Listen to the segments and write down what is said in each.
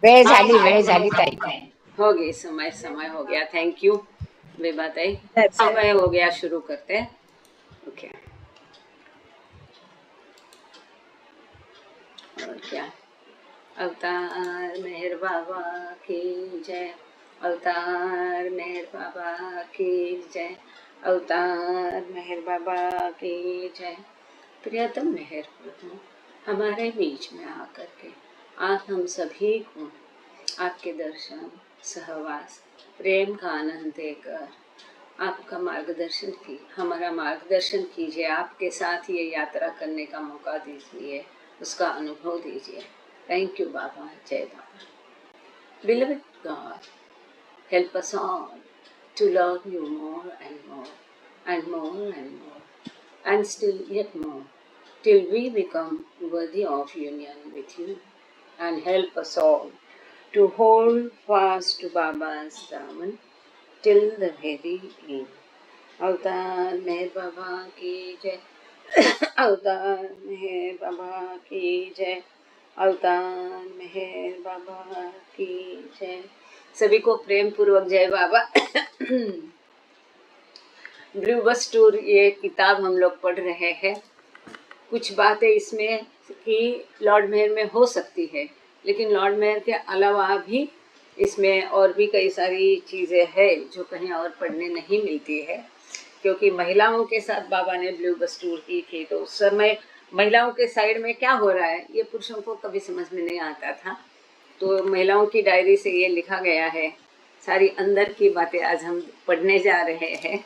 वेळ झाली ताई. हो गई, समय हो गया। थैंक यू विभा ताई। That's it. समय हो गया, शुरू करते हैं। ओके, और क्या। अवतार मेहर बाबा की जय, अवतार मेहर बाबा की जय, अवतार मेहर बाबा की जय। प्रियतम मेहर प्रभु, हमारे बीच में आकर के आप हम सभी को आपके दर्शन, सहवास, प्रेम का आनंद देकर आपका मार्गदर्शन की हमारा मार्गदर्शन कीजिए। आपके साथ ये यात्रा करने का मौका दीजिए, उसका अनुभव दीजिए। थैंक यू बाबा। जय बाबा। Beloved God, help us all to love you more and more and more and more and still yet more till we become worthy of union with you, and help us all to hold fast to Baba's daman till the very end. अवतार मेहर बाबा की जय, अवतार मेहर बाबा की जय, अवतार मेहर बाबा की जय। सभी को प्रेम पूर्वक जय बाबा। ब्लू बस टूर ये किताब हम लोग पढ़ रहे हैं। कुछ बातें इसमें कि लॉर्ड मेहर में हो सकती है, लेकिन लॉर्ड मेहर के अलावा भी इसमें और भी कई सारी चीज़ें हैं जो कहीं और पढ़ने नहीं मिलती है। क्योंकि महिलाओं के साथ बाबा ने ब्लू बस टूर की थी, तो उस समय महिलाओं के साइड में क्या हो रहा है ये पुरुषों को कभी समझ में नहीं आता था। तो महिलाओं की डायरी से ये लिखा गया है, सारी अंदर की बातें आज हम पढ़ने जा रहे हैं।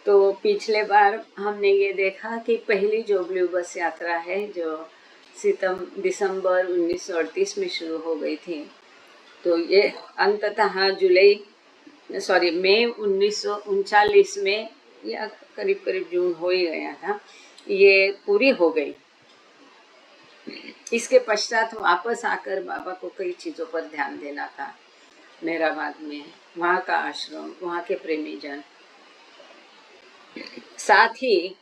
तो पिछले बार हमने ये देखा कि पहली जो ब्लू बस यात्रा है जो दिसंबर 1938 में शुरू हो गई थी, तो ये अंततः मई 1939 में या करीब करीब जून हो ही गया था, ये पूरी हो गई। इसके पश्चात वापस आकर बाबा को कई चीज़ों पर ध्यान देना था। मेहराबाद में वहाँ का आश्रम, वहाँ के प्रेमी जन, साथ ही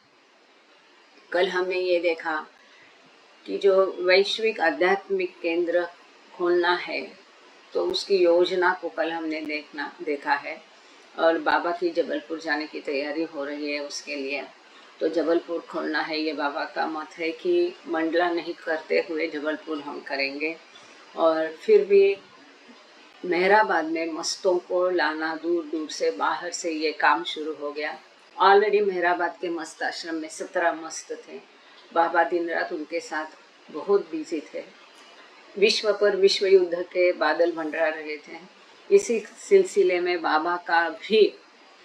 कल हमने ये देखा कि जो वैश्विक आध्यात्मिक केंद्र खोलना है तो उसकी योजना को कल हमने देखा है। और बाबा की जबलपुर जाने की तैयारी हो रही है उसके लिए। तो जबलपुर खोलना है, ये बाबा का मत है कि मंडला नहीं करते हुए जबलपुर हम करेंगे। और फिर भी मेहराबाद में मस्तों को लाना, दूर दूर से बाहर से ये काम शुरू हो गया। ऑलरेडी मेहराबाद के मस्त आश्रम में 17 मस्त थे। बाबा दिन रात उनके साथ बहुत बिजी थे। विश्व पर विश्व युद्ध के बादल मंडरा रहे थे। इसी सिलसिले में बाबा का भी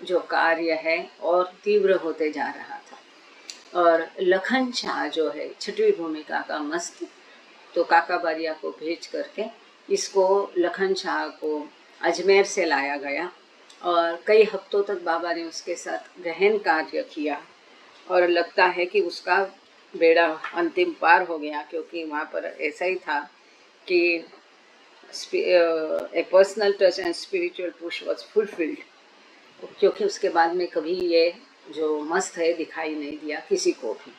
जो कार्य है और तीव्र होते जा रहा था। और लखन शाह जो है 6वीं भूमिका का मस्त, तो काका बारिया को भेज करके इसको लखन शाह को अजमेर से लाया गया और कई हफ्तों तक बाबा ने उसके साथ गहन कार्य किया। और लगता है कि उसका बेड़ा अंतिम पार हो गया, क्योंकि वहाँ पर ऐसा ही था कि ए personal touch and spiritual push was fulfilled, क्योंकि उसके बाद में कभी ये जो मस्त है दिखाई नहीं दिया किसी को भी।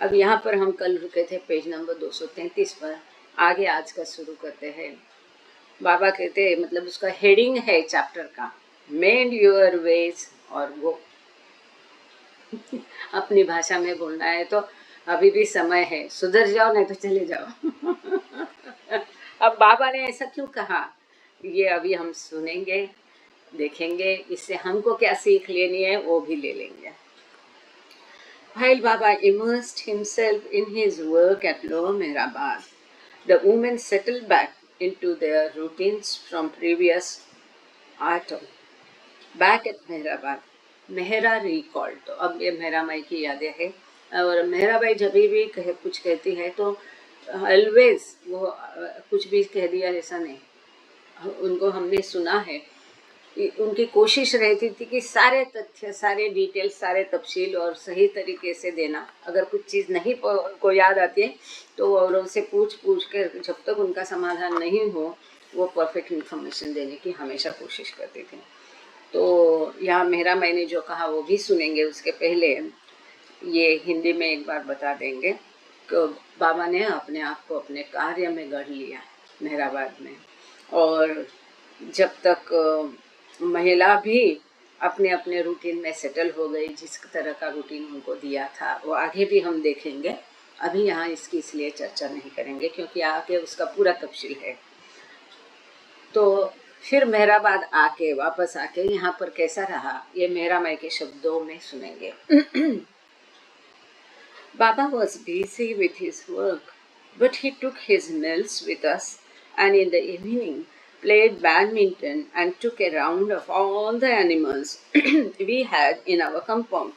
अब यहाँ पर हम कल रुके थे पेज नंबर 233 पर। आगे आज का शुरू करते हैं। बाबा कहते हैं, मतलब उसका हेडिंग है चैप्टर का, मेंड योर वेज और गो। अपनी भाषा में बोलना है तो अभी भी समय है, सुधर जाओ नहीं तो चले जाओ। अब बाबा ने ऐसा क्यों कहा ये अभी हम सुनेंगे, देखेंगे। इससे हमको क्या सीख लेनी है वो भी ले लेंगे। While Baba immersed himself in his work at Lower Mehrabad, the women settled back into their routines from previous autumn. Back at Mehrabad, Mehra recall, तो अब ये मेहरा माई की यादें हैं। और मेहरा बाई जब भी कुछ कहती है तो ऑलवेज वो कुछ भी कह दिया ऐसा नहीं, उनको हमने सुना है। उनकी कोशिश रहती थी कि सारे तथ्य, सारे डिटेल्स, सारे तफसील और सही तरीके से देना। अगर कुछ चीज़ नहीं को याद आती है तो औरों से पूछ कर जब तक उनका समाधान नहीं हो वो परफेक्ट इन्फॉर्मेशन देने की हमेशा कोशिश करते थे। तो यहाँ मेहरा मैंने जो कहा वो भी सुनेंगे। उसके पहले ये हिंदी में एक बार बता देंगे कि बाबा ने अपने आप को अपने कार्य में गढ़ लिया। मेहराबाद में। और जब तक महिला भी अपने अपने रूटीन में सेटल हो गई, जिस तरह का रूटीन उनको दिया था वो आगे भी हम देखेंगे। अभी यहाँ इसकी इसलिए चर्चा नहीं करेंगे क्योंकि आगे उसका पूरा तफसील है। तो फिर मेहराबाद आके वापस आके यहाँ पर कैसा रहा ये मेहरा माई के शब्दों में सुनेंगे। Baba was busy with his work, but he took his meals with us and in the evening played badminton and took a round of all the animals we had in our compound.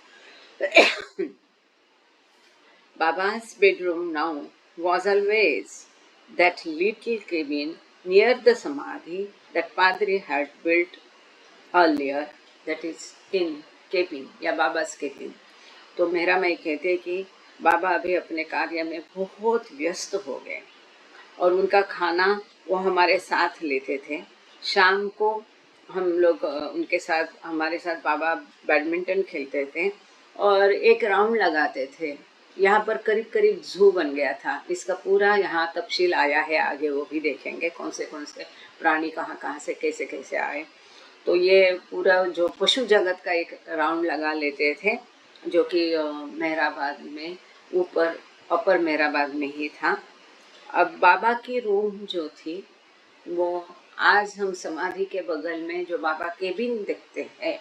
Baba's bedroom now was always that little cabin near the Samadhi that Padri had built earlier, that is in cabin या बाबा's cabin। तो मेरा मैं कहते कि बाबा अभी अपने कार्य में बहुत व्यस्त हो गए और उनका खाना वो हमारे साथ लेते थे। शाम को हम लोग उनके साथ हमारे साथ बाबा बैडमिंटन खेलते थे और एक राउंड लगाते थे। यहाँ पर करीब करीब ज़ू बन गया था। इसका पूरा यहाँ तफसील आया है, आगे वो भी देखेंगे कौन से प्राणी कहाँ कहाँ से कैसे कैसे आए। तो ये पूरा जो पशु जगत का एक राउंड लगा लेते थे जो कि मेहराबाद में ऊपर अपर मेहराबाद में ही था। अब बाबा की रूम जो थी वो आज हम समाधि के बगल में जो बाबा केबिन देखते हैं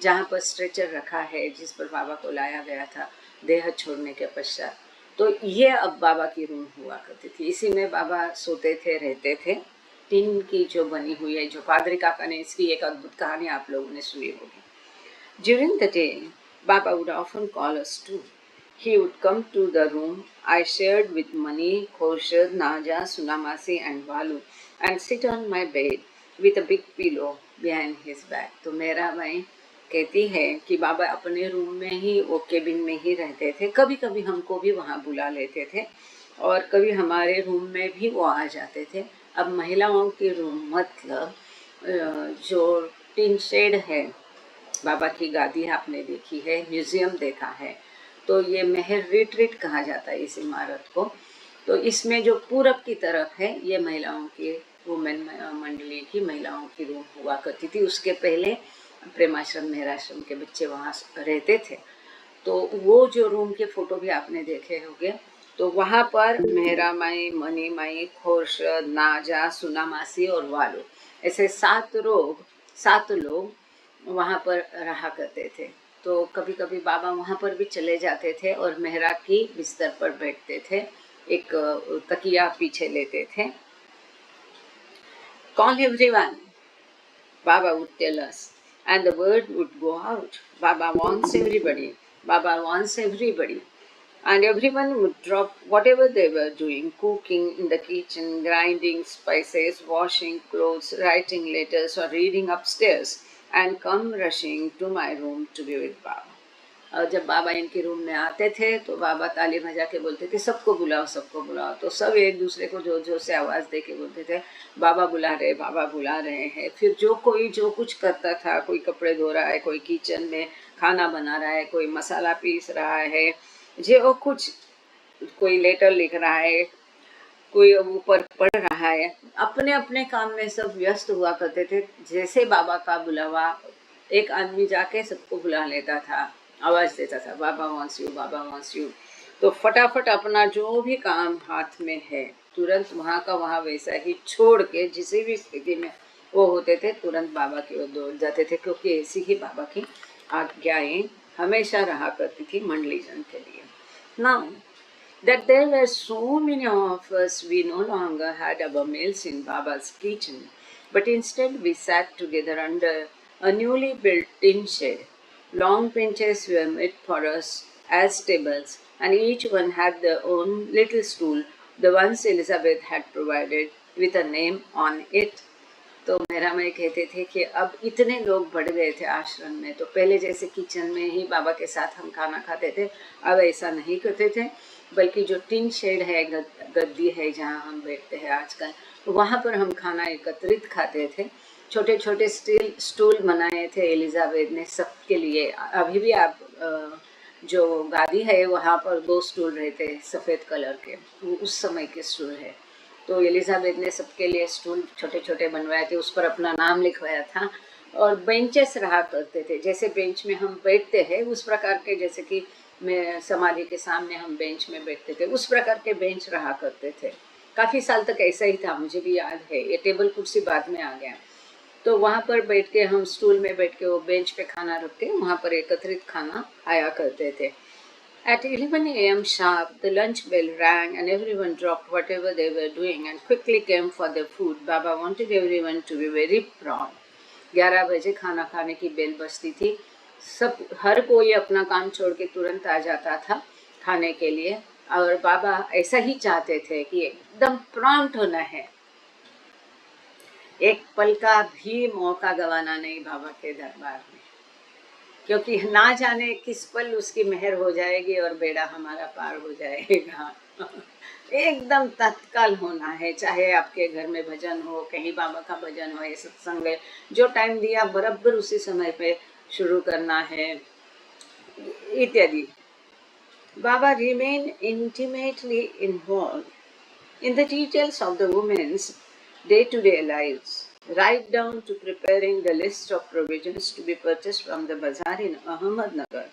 जहाँ पर स्ट्रेचर रखा है जिस पर बाबा को लाया गया था देह छोड़ने के पश्चात, तो ये अब बाबा की रूम हुआ करती थी। इसी में बाबा सोते थे रहते थे। टीन की जो बनी हुई है, जो पादरी काका ने इसकी एक अद्भुत कहानी आप लोगों ने सुनी होगी। During the day, Baba would often call us too. He would come to the room I shared with Mani, Khorshad, Naja, Sunamasi and Balu and sit on my bed with a big pillow behind his back. तो मेरा भाई कहती है कि बाबा अपने room में ही वो cabin में ही रहते थे। कभी कभी हमको भी वहाँ बुला लेते थे और कभी हमारे रूम में भी वो आ जाते थे। अब महिलाओं के रूम मतलब जो टिन शेड है, बाबा की गादी आपने देखी है, म्यूजियम देखा है, तो ये महल रिट्रीट कहा जाता है इस इमारत को। तो इसमें जो पूरब की तरफ है ये महिलाओं की वुमेन मंडली की महिलाओं की रूम हुआ करती थी। उसके पहले प्रेमाश्रम मेहराश्रम के बच्चे वहाँ रहते थे। तो वो जो रूम के फोटो भी आपने देखे होंगे। तो वहाँ पर मेहरा माई, मनी माई, खोरशद, नाजा, सुनामासी और वालू ऐसे 7 लोग वहाँ पर रहा करते थे। तो कभी कभी बाबा वहाँ पर भी चले जाते थे और मेहरा की बिस्तर पर बैठते थे, एक तकिया पीछे लेते थे। Call everyone, Baba would tell us, and the word would go out. Baba wants everybody. Baba wants everybody. And everyone would drop whatever they were doing, cooking in the kitchen, grinding spices, washing clothes, writing letters, or reading upstairs, and come rushing to my room to be with Baba. और जब बाबा इनके room में आते थे तो बाबा ताली बजा के बोलते थे सबको बुलाओ सबको बुलाओ। तो सब एक दूसरे को जोर जोर से आवाज़ दे के बोलते थे बाबा बुला रहे, बाबा बुला रहे हैं। फिर जो कोई जो कुछ करता था, कोई कपड़े धो रहा है, कोई किचन में खाना बना रहा है, कोई मसाला पीस रहा है, जो कुछ, कोई लेटर लिख रहा है, कोई ऊपर पढ़ रहा है, अपने अपने काम में सब व्यस्त हुआ करते थे। जैसे बाबा का बुलावा, एक आदमी जाके सबको बुला लेता था, आवाज़ देता था Baba wants you, Baba wants you. तो फटाफट अपना जो भी काम हाथ में है तुरंत वहाँ का वहाँ वैसा ही छोड़ के जिस भी स्थिति में वो होते थे तुरंत बाबा की ओर दौड़ जाते थे, क्योंकि ऐसी ही बाबा की आज्ञाएं हमेशा रहा करती थी मंडली जन के लिए। Now that there were so many of us, we no longer had our meals in Baba's kitchen, but instead we sat together under a newly built tin shed. Long benches were made for us as tables, and each one had their own little stool, the ones Elizabeth had provided, with a name on it. तो मेरा मैं कहते थे कि अब इतने लोग बढ़ गए थे आश्रम में, तो पहले जैसे किचन में ही बाबा के साथ हम खाना खाते थे, अब ऐसा नहीं करते थे, बल्कि जो टिन शेड है, गद्दी है जहाँ हम बैठते हैं आजकल, तो वहाँ पर हम खाना एकत्रित खाते थे। छोटे छोटे स्टूल बनाए थे एलिजाबेथ ने सबके लिए। अभी भी आप जो गादी है वहाँ पर 2 स्टूल रहते हैं सफ़ेद कलर के, वो उस समय के स्टूल है। तो एलिजाबेथ ने सबके लिए स्टूल छोटे छोटे बनवाए थे, उस पर अपना नाम लिखवाया था। और बेंचेस रहा करते थे, जैसे बेंच में हम बैठते हैं उस प्रकार के, जैसे कि मैं समाधि के सामने हम बेंच में बैठते थे उस प्रकार के बेंच रहा करते थे। काफ़ी साल तक ऐसा ही था, मुझे भी याद है। ये टेबल कुर्सी बाद में आ गया। तो वहाँ पर बैठ के हम स्टूल में बैठ के वो बेंच पे खाना रख के वहाँ पर एकत्रित खाना खाया करते थे। At 11 a.m. sharp, the lunch bell rang and everyone dropped whatever they were doing and quickly came for their food. Baba wanted everyone to be very proud. 11 बजे खाना खाने की बेल बजती थी, सब हर कोई अपना काम छोड़ के तुरंत आ जाता था खाने के लिए। और बाबा ऐसा ही चाहते थे कि एकदम प्रॉम्प्ट होना है, एक पल का भी मौका गंवाना नहीं बाबा के दरबार में, क्योंकि ना जाने किस पल उसकी मेहर हो जाएगी और बेड़ा हमारा पार हो जाएगा। एकदम तत्काल होना है, चाहे आपके घर में भजन हो, कहीं बाबा का भजन हो, ये सत्संग है, जो टाइम दिया बराबर उसी समय पे शुरू करना है इत्यादि। बाबा remained intimately involved in the details of the women's day-to-day lives, right down to preparing the list of provisions to be purchased from the bazaar in Ahmednagar,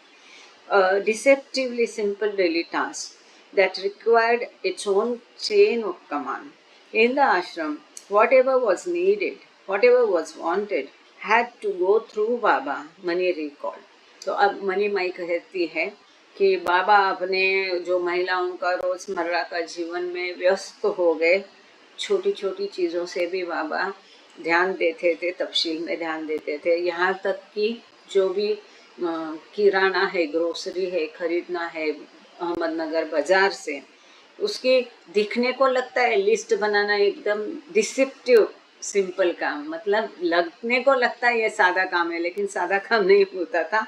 a deceptively simple daily task that required its own chain of command. In the ashram, whatever was needed, whatever was wanted, had to go through Baba, Mani recalled. तो अब money my कहती है कि बाबा अपने जो महिलाओं का रोजमर्रा का जीवन में व्यस्त हो गए, छोटी छोटी चीज़ों से भी बाबा ध्यान देते थे, तफसील में ध्यान देते थे। यहाँ तक कि जो भी किराना है, ग्रोसरी है, खरीदना है अहमदनगर बाजार से, उसकी दिखने को लगता है लिस्ट बनाना एकदम डिसिप्टिव सिंपल काम, मतलब लगने को लगता है ये सादा काम है, लेकिन सादा काम नहीं होता था।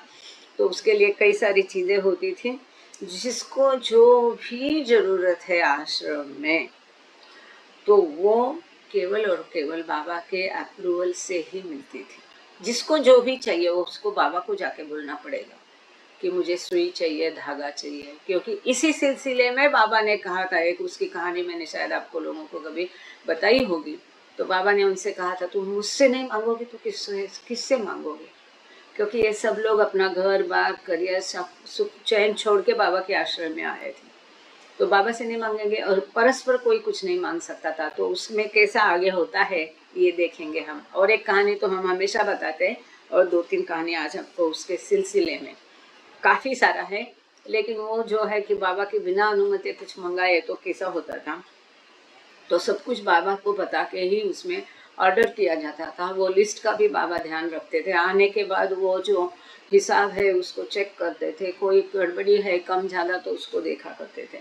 तो उसके लिए कई सारी चीज़ें होती थी, जिसको जो भी ज़रूरत है आश्रम में, तो वो केवल और केवल बाबा के अप्रूवल से ही मिलती थी। जिसको जो भी चाहिए वो उसको बाबा को जाके बोलना पड़ेगा कि मुझे सुई चाहिए, धागा चाहिए, क्योंकि इसी सिलसिले में बाबा ने कहा था, एक उसकी कहानी मैंने शायद आपको लोगों को कभी बताई होगी। तो बाबा ने उनसे कहा था, तुम मुझसे नहीं मांगोगे तो किससे मांगोगे, क्योंकि ये सब लोग अपना घर बार करियर सब सुख चैन छोड़ के बाबा के आश्रम में आए थे, तो बाबा से नहीं मांगेंगे और परस्पर कोई कुछ नहीं मांग सकता था। तो उसमें कैसा आगे होता है ये देखेंगे हम। और एक कहानी तो हम हमेशा बताते हैं, और 2-3 कहानी आज आपको उसके सिलसिले में, काफ़ी सारा है, लेकिन वो जो है कि बाबा के बिना अनुमति कुछ मंगाए तो कैसा होता था। तो सब कुछ बाबा को बता के ही उसमें ऑर्डर किया जाता था। वो लिस्ट का भी बाबा ध्यान रखते थे। आने के बाद वो जो हिसाब है उसको चेक करते थे, कोई गड़बड़ी है कम ज़्यादा तो उसको देखा करते थे।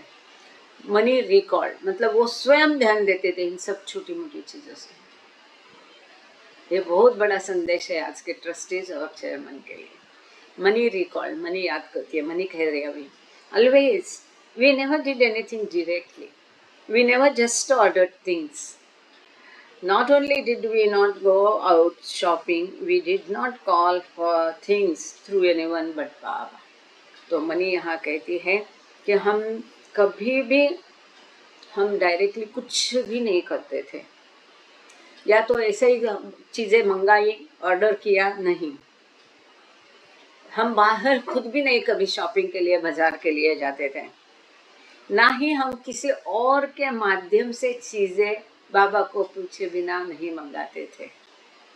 मनी रिकॉर्ड मतलब वो स्वयं ध्यान देते थे इन सब छोटी मोटी चीज़ों से। ये बहुत बड़ा संदेश है आज के ट्रस्टीज और चेयरमैन के लिए। मनी रिकॉर्ड, मनी याद करती है। मनी कह रहे अभी, always we never did anything directly, we never just ordered things. Not only did we not go out shopping, we did not call for things through anyone but Baba. तो money यहाँ कहती है कि हम कभी भी हम डायरेक्टली कुछ भी नहीं करते थे, या तो ऐसे ही चीज़ें मंगाई, ऑर्डर किया, नहीं। हम बाहर खुद भी नहीं कभी शॉपिंग के लिए बाजार के लिए जाते थे, ना ही हम किसी और के माध्यम से चीज़ें बाबा को पूछे बिना नहीं मंगाते थे।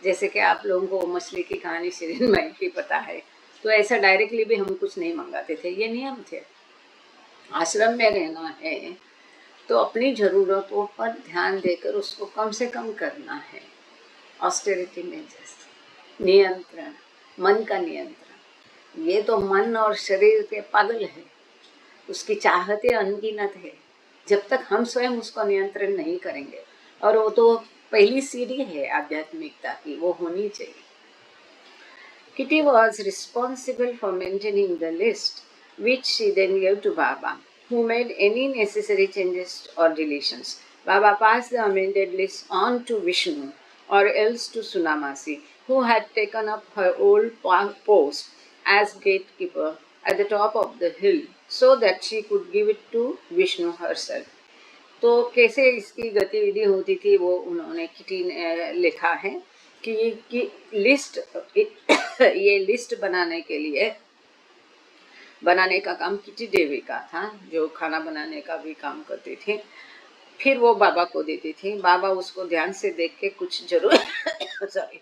जैसे कि आप लोगों को मछली की कहानी शिरीन माई की पता है, तो ऐसा डायरेक्टली भी हम कुछ नहीं मंगाते थे। ये नियम थे। आश्रम में रहना है तो अपनी ज़रूरतों पर ध्यान देकर उसको कम से कम करना है। ऑस्टेरिटी में जैसे नियंत्रण, मन का नियंत्रण, ये तो मन और शरीर के पागल है, उसकी चाहते अनगिनत है, जब तक हम स्वयं उसको नियंत्रण नहीं करेंगे। और वो तो पहली सीढ़ी है आध्यात्मिकता की, वो होनी चाहिए। Kitty was responsible for maintaining the list, which she then gave to Baba, who made any necessary changes or deletions. Baba passed the amended list on to Vishnu, or else to Sunamasi, who had taken up her old post as gatekeeper at the top of the hill, so that she could give it to Vishnu herself. तो कैसे इसकी गतिविधि होती थी वो उन्होंने kitty ने लिखा है कि लिस्ट ये लिस्ट बनाने का काम किटी देवी का था, जो खाना बनाने का भी काम करती थी। फिर वो बाबा को देती थी, बाबा उसको ध्यान से देख के कुछ जरूर सॉरी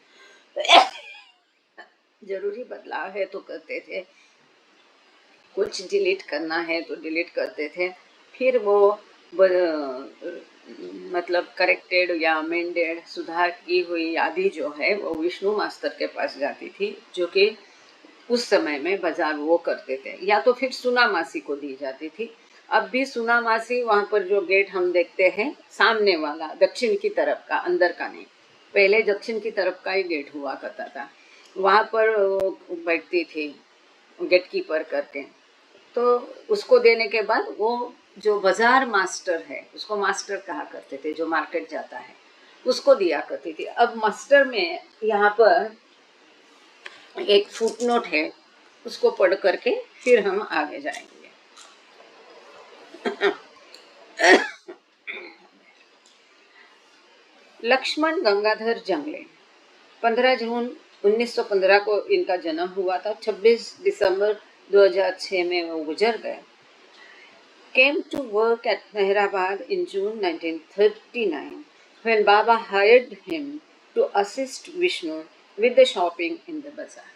जरूरी बदलाव है तो करते थे, कुछ डिलीट करना है तो डिलीट करते थे। फिर वो मतलब करेक्टेड या अमेंडेड सुधार की हुई यादी जो है वो विष्णु मास्टर के पास जाती थी, जो कि उस समय में बाजार वो करते थे, या तो फिर सुना मासी को दी जाती थी। अब भी सुना मासी वहाँ पर जो गेट हम देखते हैं सामने वाला दक्षिण की तरफ का, अंदर का नहीं, पहले दक्षिण की तरफ का ही गेट हुआ करता था, वहाँ पर बैठती थी गेट कीपर करके। तो उसको देने के बाद वो जो बाजार मास्टर है, उसको मास्टर कहा करते थे, जो मार्केट जाता है उसको दिया करती थी। अब मास्टर में यहाँ पर एक फुटनोट है, उसको पढ़ करके फिर हम आगे जाएंगे। लक्ष्मण गंगाधर जंगले, 15 जून 1915 को इनका जन्म हुआ था, 26 दिसंबर 2006 में वो गुजर गए। Came to work at Mehrabad in June 1939 when Baba hired him to assist Vishnu with the shopping in the bazaar.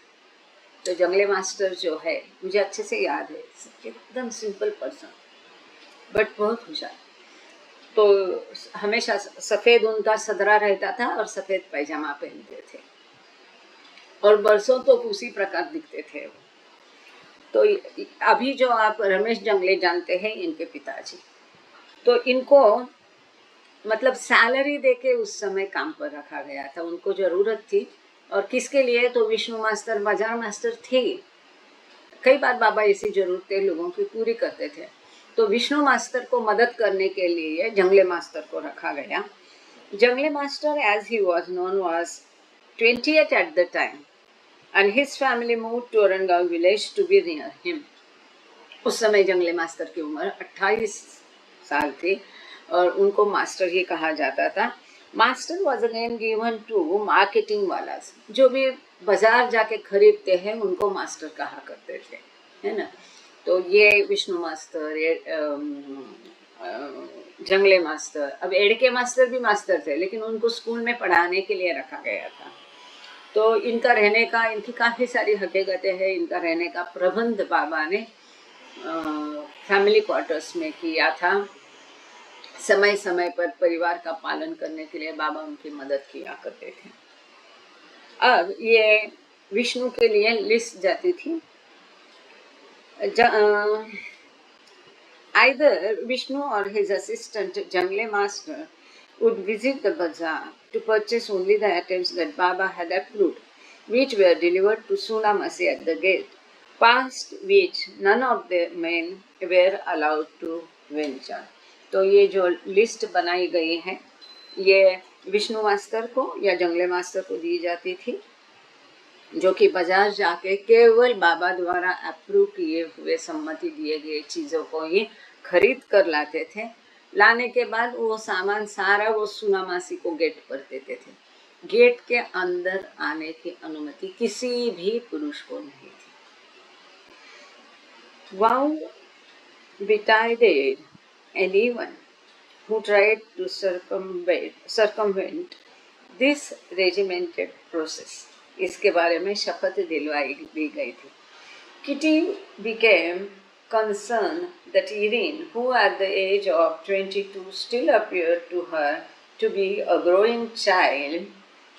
तो जंगले मास्टर जो है मुझे अच्छे से याद है, एकदम सिंपल पर्सन बट बहुत होशियार। तो हमेशा सफेद उनका सदरा रहता था और सफेद पैजामा पहनते थे और बरसों तो उसी प्रकार दिखते थे वो। तो अभी जो आप रमेश जंगले जानते हैं, इनके पिताजी, तो इनको मतलब सैलरी देके उस समय काम पर रखा गया था, उनको जरूरत थी। और किसके लिए? तो विष्णु मास्टर बाजार मास्टर थे। कई बार बाबा ऐसी जरूरतें लोगों की पूरी करते थे, तो विष्णु मास्टर को मदद करने के लिए जंगले मास्टर को रखा गया। Jangle master, as he was known, was 20th at the time and his family moved to Arangaon village to be near him. उस समय जंगले मास्टर की उम्र 28 साल थी और उनको मास्टर ही कहा जाता था। Master was again given to marketing wallahs, जो भी बाजार जाके खरीदते हैं उनको मास्टर कहा करते थे, है ना। तो ये विष्णु मास्टर, ये जंगले मास्टर, अब एड़के मास्टर भी मास्टर थे लेकिन उनको स्कूल में पढ़ाने के लिए रखा गया था। तो इनका रहने का, इनकी काफ़ी सारी हकीकतें हैं। इनका रहने का प्रबंध बाबा ने फैमिली क्वार्टर्स में किया था। समय समय पर परिवार का पालन करने के लिए बाबा उनकी मदद किया करते थे। अब ये विष्णु के लिए लिस्ट जाती थी। Either Vishnu or his assistant Jangle Master would visit the bazaar to purchase only the items that Baba had approved, which were delivered to Sunamasi at the gate, past which none of the men were allowed to venture. तो ये जो list बनाई गई है ये Vishnu master को या जंगले मास्टर को दी जाती थी, जो कि बाजार जाके केवल बाबा द्वारा अप्रूव किए हुए, सम्मति दिए गए चीज़ों को ही खरीद कर लाते थे। लाने के बाद वो सामान सारा वो सुनामासी को गेट पर देते थे। गेट के अंदर आने की अनुमति किसी भी पुरुष को नहीं थी। Wow betided anyone who tried to circumvent this regimented process. इसके बारे में शपथ दिलवाई दी गई थी। Kitty became concerned that Irene, who at the age of 22 still appeared to her to be a growing child,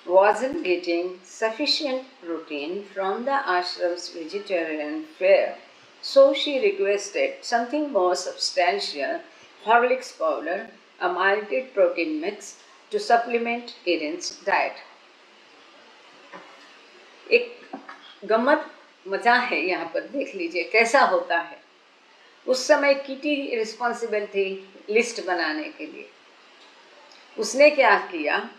wasn't getting sufficient protein from the ashram's vegetarian fare. So she requested something more substantial, Horlicks powder, a malted protein mix, to supplement Irene's diet. एक गम्मत मजा है यहाँ पर, देख लीजिए कैसा होता है। उस समय किटी रिस्पॉन्सिबल थी लिस्ट बनाने के लिए। उसने क्या किया,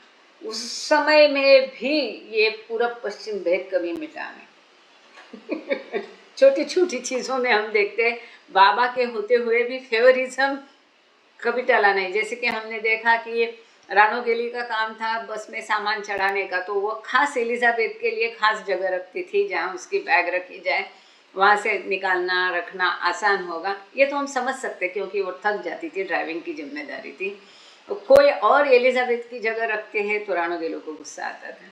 उस समय में भी ये पूरब पश्चिम भेद कभी मिटाने छोटी छोटी चीज़ों में हम देखते हैं बाबा के होते हुए भी फेवरिज्म कभी टला नहीं। जैसे कि हमने देखा कि रानो गेली का काम था बस में सामान चढ़ाने का, तो वो खास एलिजाबेथ के लिए खास जगह रखती थी जहाँ उसकी बैग रखी जाए, वहाँ से निकालना रखना आसान होगा। ये तो हम समझ सकते क्योंकि वो थक जाती थी, ड्राइविंग की जिम्मेदारी थी। तो कोई और एलिजाबेथ की जगह रखते हैं तो रानो गेलो को गुस्सा आता था।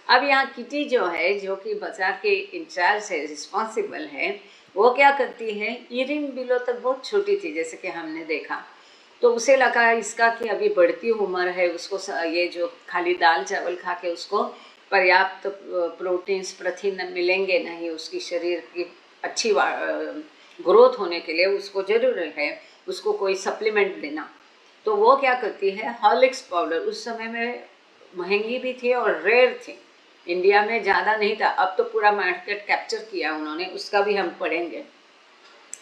अब यहाँ किटी जो है, जो कि बाजार के इंचार्ज है, रिस्पॉन्सिबल है, वो क्या करती है, इरिन बिलो तक बहुत छोटी थी जैसे कि हमने देखा, तो उसे लगा इसका कि अभी बढ़ती उम्र है, उसको ये जो खाली दाल चावल खा के उसको पर्याप्त प्रोटीन्स प्रथिन मिलेंगे नहीं, उसकी शरीर की अच्छी ग्रोथ होने के लिए उसको जरूर है उसको कोई सप्लीमेंट देना। तो वो क्या करती है, हॉर्लिक्स पाउडर, उस समय में महंगी भी थी और रेयर थी, इंडिया में ज़्यादा नहीं था, अब तो पूरा मार्केट कैप्चर किया उन्होंने, उसका भी हम पढ़ेंगे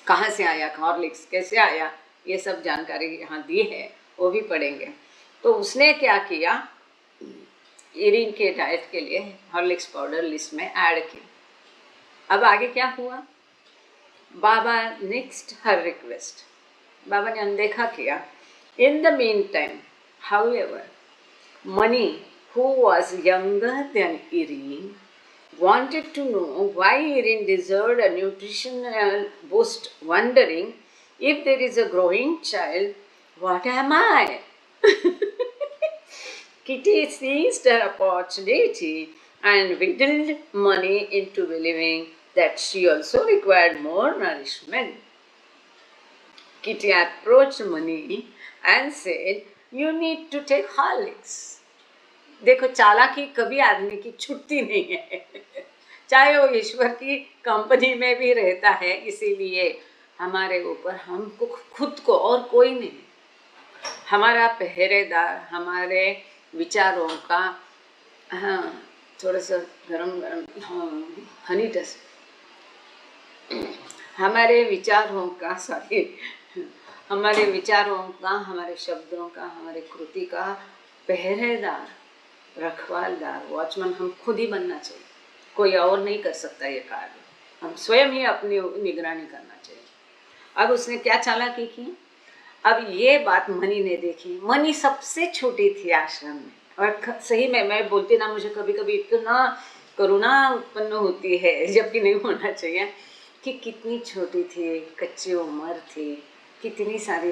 कहाँ से आया हॉर्लिक्स, कैसे आया, ये सब जानकारी यहाँ दी है, वो भी पढ़ेंगे। तो उसने क्या किया, इरिन के डाइट के लिए हॉर्लिक्स पाउडर लिस्ट में ऐड की। अब आगे क्या हुआ, बाबा नेक्स्ट हर रिक्वेस्ट, बाबा ने अनदेखा किया। In the mean time however money, who was younger than Irene, wanted to know why Irene deserved a nutritional boost, wondering if there is a growing child, what am I? Kitty seized her opportunity and wheedled money into believing that she also required more nourishment. Kitty approached Mani and said, "You need to take Horlicks." देखो चालाकी कभी आदमी की छुट्टी नहीं है, चाहे वो ईश्वर की कंपनी में भी रहता है, इसीलिए हमारे ऊपर हमको खुद को और कोई नहीं, हमारा पहरेदार, हमारे विचारों का, हाँ थोड़ा सा गरम गरम, हाँ हनी टच, हमारे विचारों का, सॉरी, हमारे विचारों का, हमारे शब्दों का, हमारे कृति का पहरेदार, रखवालदार, वॉचमैन हम खुद ही बनना चाहिए, कोई और नहीं कर सकता ये कार्य, हम स्वयं ही अपनी निगरानी करना चाहिए। अब उसने क्या चालाकी की, अब ये बात मनी ने देखी, मनी सबसे छोटी थी आश्रम में, और सही में मैं बोलती ना, मुझे कभी कभी इतना करुणा उत्पन्न होती है, जबकि नहीं होना चाहिए, कि कितनी छोटी थी, कच्ची उम्र थी, कितनी सारी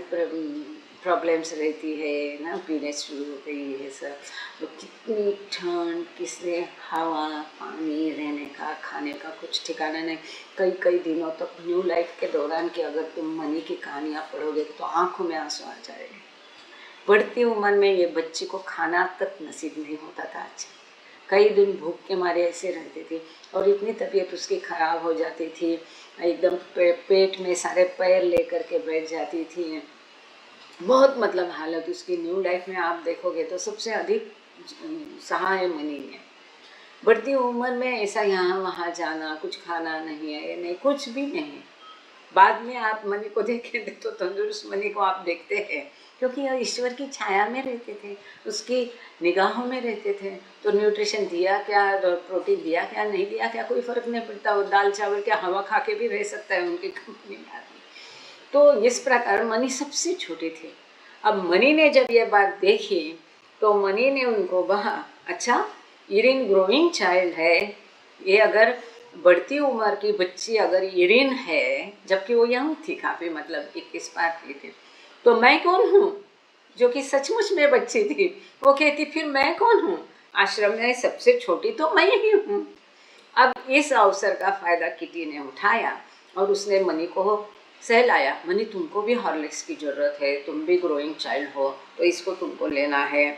प्रॉब्लम्स रहती है ना, पीने शुरू हो गई है सब, तो कितनी ठंड, किसने हवा पानी, रहने का खाने का कुछ ठिकाना नहीं, कई कई दिनों तक न्यू लाइफ के दौरान की अगर तुम मनी की कहानियाँ पढ़ोगे तो आंखों में आंसू आ जाएंगे। बढ़ती उम्र में ये बच्ची को खाना तक नसीब नहीं होता था अच्छा, कई दिन भूख के मारे ऐसे रहती थी, और इतनी तबीयत उसकी ख़राब हो जाती थी, एकदम पेट में सारे पैर लेकर के बैठ जाती थी, बहुत मतलब हालत उसकी न्यू लाइफ में आप देखोगे तो सबसे अधिक सहाय मनी है। बढ़ती उम्र में ऐसा यहाँ वहाँ जाना, कुछ खाना नहीं है, ये नहीं, कुछ भी नहीं। बाद में आप मनी को देखेंगे तो तंदुरुस्त मनी को आप देखते हैं, क्योंकि यह ईश्वर की छाया में रहते थे, उसकी निगाहों में रहते थे, तो न्यूट्रिशन दिया क्या, प्रोटीन दिया क्या, नहीं दिया क्या, कोई फ़र्क नहीं पड़ता, वो दाल चावल क्या हवा खा के भी रह सकता है उनकी कंपनी में आदमी। तो इस प्रकार मनी सबसे छोटी थी। अब मनी ने जब ये बात देखी तो मनी ने उनको कहा, अच्छा इरिन ग्रोइंग चाइल्ड है, ये अगर बढ़ती उम्र की बच्ची अगर इरिन है, जबकि वो यंग थी काफ़ी, मतलब 21 पार की थी, तो मैं कौन हूँ जो कि सचमुच में बच्ची थी। वो कहती फिर मैं कौन हूँ, आश्रम में सबसे छोटी तो मैं ही हूँ। अब इस अवसर का फ़ायदा किटी ने उठाया और उसने मनी को सहलाया, मनी तुमको भी हॉर्लिक्स की ज़रूरत है, तुम भी ग्रोइंग चाइल्ड हो, तो इसको तुमको लेना है,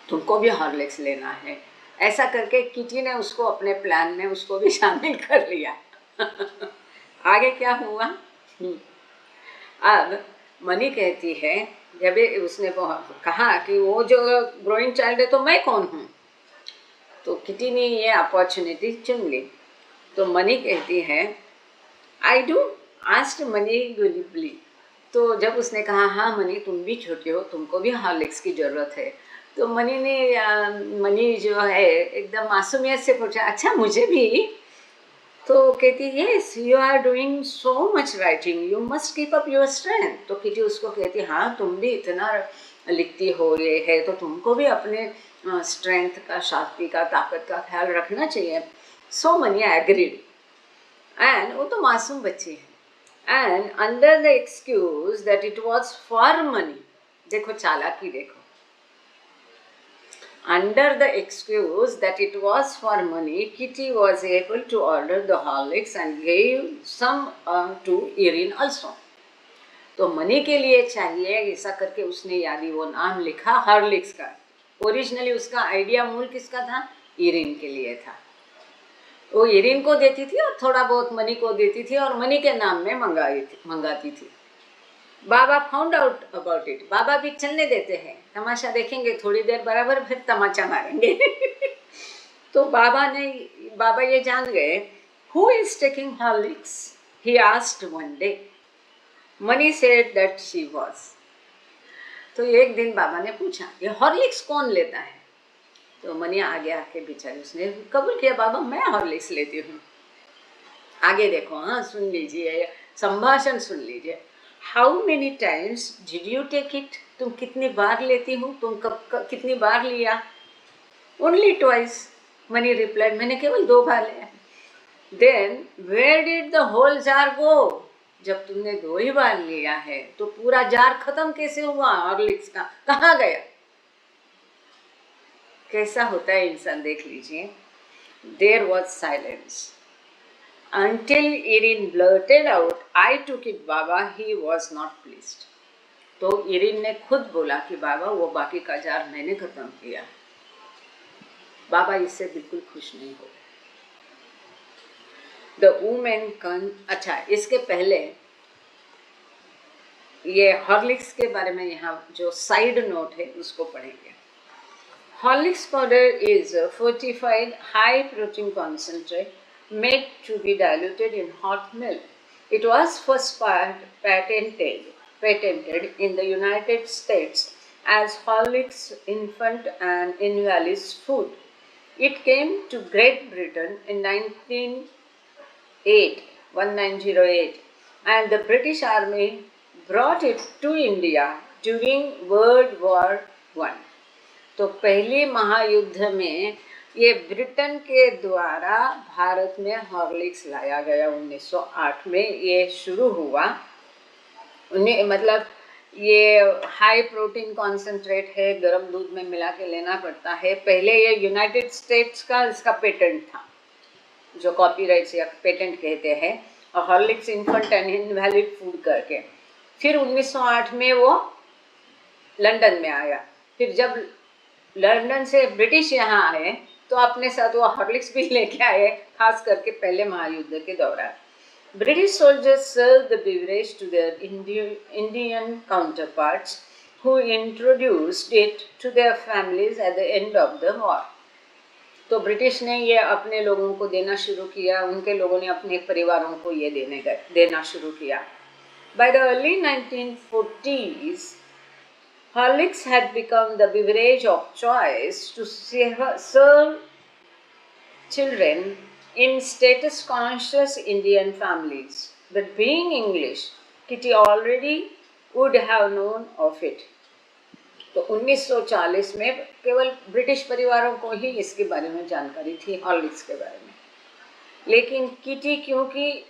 तुमको भी हॉर्लिक्स लेना है। ऐसा करके किटी ने उसको अपने प्लान में उसको भी शामिल कर लिया। आगे क्या हुआ, अब मनी कहती है, जब उसने कहा कि वो जो ग्रोइंग चाइल्ड है तो मैं कौन हूँ, तो किटी ने ये अपॉर्चुनिटी चुन ली। तो मनी कहती है, आई डू आस्क्ड मनी गुलिबली। तो जब उसने कहा हाँ मनी तुम भी छोटे हो, तुमको भी हॉर्लिक्स की ज़रूरत है, तो मनी जो है एकदम मासूमियत से पूछा, अच्छा मुझे भी। तो कहती yes you are doing so much writing, you must keep up your strength. तो किटी उसको कहती हाँ तुम भी इतना लिखती हो ये है तो तुमको भी अपने स्ट्रेंथ का, शक्ति का, ताकत का ख्याल रखना चाहिए। सो मनी एग्रीड, एंड वो तो मासूम बच्ची है। And under the excuse that it was for money, देखो चालाकी देखो, under the excuse that it was for money, Kitty was able to order the Horlicks and gave some to Irene also. तो money के लिए चाहिए ऐसा करके उसने यादी वो नाम लिखा हॉर्लिक्स का। ओरिजिनली उसका आइडिया मूल किसका था? इरिन के लिए था। वो इरिन को देती थी और थोड़ा बहुत मनी को देती थी और मनी के नाम में मंगाती थी। बाबा फाउंड आउट अबाउट इट, बाबा भी चलने देते हैं, तमाशा देखेंगे थोड़ी देर बराबर फिर तमाचा मारेंगे। तो बाबा ये जान गए, who is taking Horlicks, he asked one day. Money said that she was. तो एक दिन बाबा ने पूछा ये हॉर्लिक्स कौन लेता है? तो मनी आगे आके बेचारी उसने कबूल किया, बाबा मैं हॉर्लिक्स लेती हूँ। आगे देखो, हाँ सुन लीजिए, संभाषण सुन लीजिए। How many times did you take it, तुम कितनी बार लेती हो, तुम कितनी बार लिया? ओनली ट्वाइस, मनी रिप्लाइड, मैंने केवल 2 बार लिया। Then where did the whole jar go, जब तुमने 2 ही बार लिया है तो पूरा जार खत्म कैसे हुआ हॉर्लिक्स का, कहाँ गया? कैसा होता है इंसान देख लीजिए। There was silence until Irene blurted out, I took it Baba, he was not pleased. तो इरिन ने खुद बोला कि बाबा वो बाकी का जार मैंने खत्म किया। बाबा इससे बिल्कुल खुश नहीं हो। द वुमेन कन, अच्छा इसके पहले ये हॉर्लिक्स के बारे में यहाँ जो साइड नोट है उसको पढ़ेंगे। Horlicks powder is fortified high protein concentrate made to be diluted in hot milk. It was first patented in the United States as Horlicks infant and invalid's food. It came to Great Britain in 1908, and the British Army brought it to India during World War I. तो पहले महायुद्ध में ये Britain के द्वारा भारत में Horlicks लाया गया 1908 में। ये शुरू हुआ, मतलब ये हाई प्रोटीन कॉन्सेंट्रेट है, गर्म दूध में मिला के लेना पड़ता है। पहले ये यूनाइटेड स्टेट्स का इसका पेटेंट था, जो कॉपीराइट्स या पेटेंट कहते हैं, और Horlicks infant and invalid food करके। फिर 1908 में वो लंदन में आया। फिर जब लंदन से ब्रिटिश यहाँ आए तो अपने साथ वो हॉर्लिक्स भी लेके आए, खास करके पहले महायुद्ध के दौरान। British soldiers served the beverage to their Indian counterparts, who introduced it to their families at the end of the war. तो ब्रिटिश ने ये अपने लोगों को देना शुरू किया, उनके लोगों ने अपने परिवारों को ये देना शुरू किया। By the early 1940s, Horlicks had become the beverage of choice to serve children in status-conscious Indian families. But being English, Kitty already would have known of it. तो 1940 में केवल ब्रिटिश परिवारों को ही इसके बारे में जानकारी थी, हॉर्लिक्स के बारे में। लेकिन किटी क्योंकि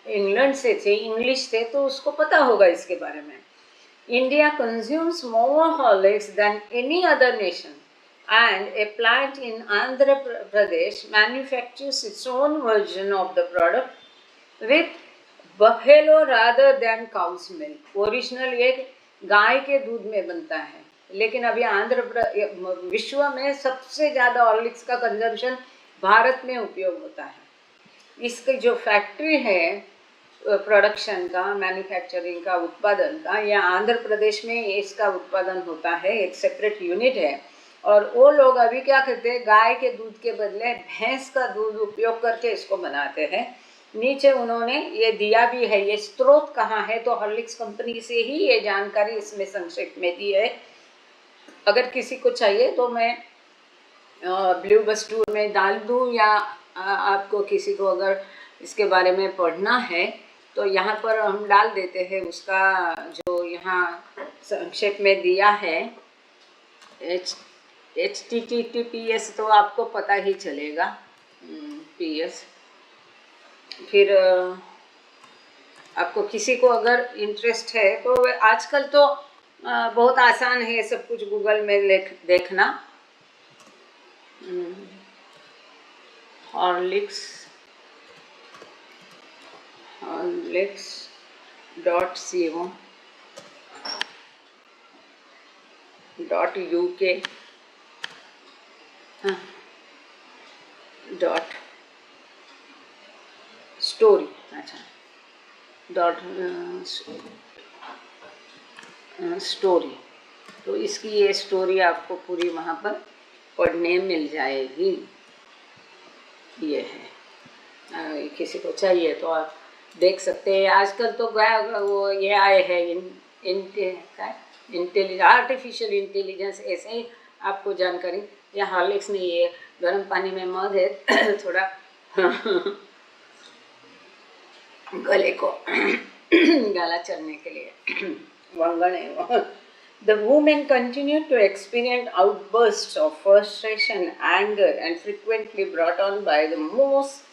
इंग्लैंड से थे, इंग्लिश थे, तो उसको पता होगा इसके बारे में। India consumes more Horlicks than any other nation, and a plant in Andhra Pradesh manufactures its own version of the product with buffalo rather than cow's milk. Original ये गाय के दूध में बनता है, लेकिन अभी विश्व में सबसे ज़्यादा हॉर्लिक्स का कंजम्पशन भारत में उपयोग होता है। इसकी जो फैक्ट्री है प्रोडक्शन का, मैन्युफैक्चरिंग का, उत्पादन का, या आंध्र प्रदेश में इसका उत्पादन होता है, एक सेपरेट यूनिट है। और वो लोग अभी क्या करते हैं, गाय के दूध के बदले भैंस का दूध उपयोग करके इसको बनाते हैं। नीचे उन्होंने ये दिया भी है, ये स्रोत कहाँ है, तो हॉर्लिक्स कंपनी से ही ये जानकारी इसमें संक्षेप में दी है। अगर किसी को चाहिए तो मैं ब्लू बस टूर में डाल दूँ, या आपको किसी को अगर इसके बारे में पढ़ना है तो यहाँ पर हम डाल देते हैं उसका जो यहाँ संक्षेप में दिया है। HTTPS तो आपको पता ही चलेगा, PS। फिर आपको किसी को अगर इंटरेस्ट है तो आजकल तो बहुत आसान है सब कुछ गूगल में देखना। horlicks.co.uk .story, अच्छा स्टोरी। तो इसकी ये स्टोरी आपको पूरी वहाँ पर पढ़ने मिल जाएगी। ये है, किसी को चाहिए तो आप देख सकते हैं। आजकल तो वो ये आए हैं आर्टिफिशियल इंटेलिजेंस, ऐसे ही आपको जानकारी। या हॉर्लिक्स नहीं, ये गर्म पानी में मध है थोड़ा गले को गला चढ़ने के लिए वंगन है वो। The women continued to experience outbursts of frustration, anger, and frequently brought on by the most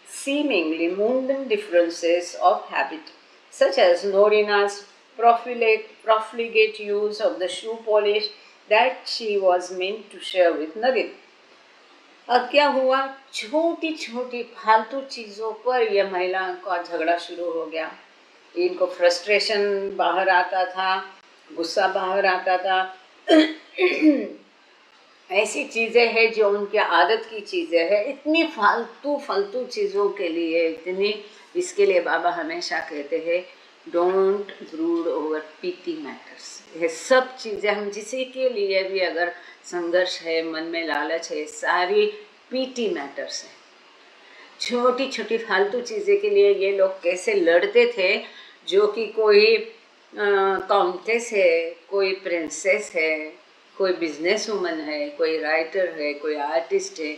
seemingly mundane differences of habit, such as Norina's profligate use of the shoe polish that she was meant to share with Navin. अब क्या हुआ, छोटी छोटी फालतू चीज़ों पर यह महिलाओं का झगड़ा शुरू हो गया। इनको फ्रस्ट्रेशन बाहर आता था, गुस्सा बाहर आता था। ऐसी चीज़ें हैं जो उनकी आदत की चीज़ें हैं, इतनी फालतू चीज़ों के लिए इतनी, इसके लिए बाबा हमेशा कहते हैं don't brood over PT matters. ये सब चीज़ें हम जिसी के लिए भी अगर संघर्ष है, मन में लालच है, सारी पीटी मैटर्स है। छोटी छोटी फालतू चीज़ें के लिए ये लोग कैसे लड़ते थे, जो कि कोई काउंटेस है, कोई प्रिंसेस है, कोई बिजनेस वुमन है, कोई राइटर है, कोई आर्टिस्ट है,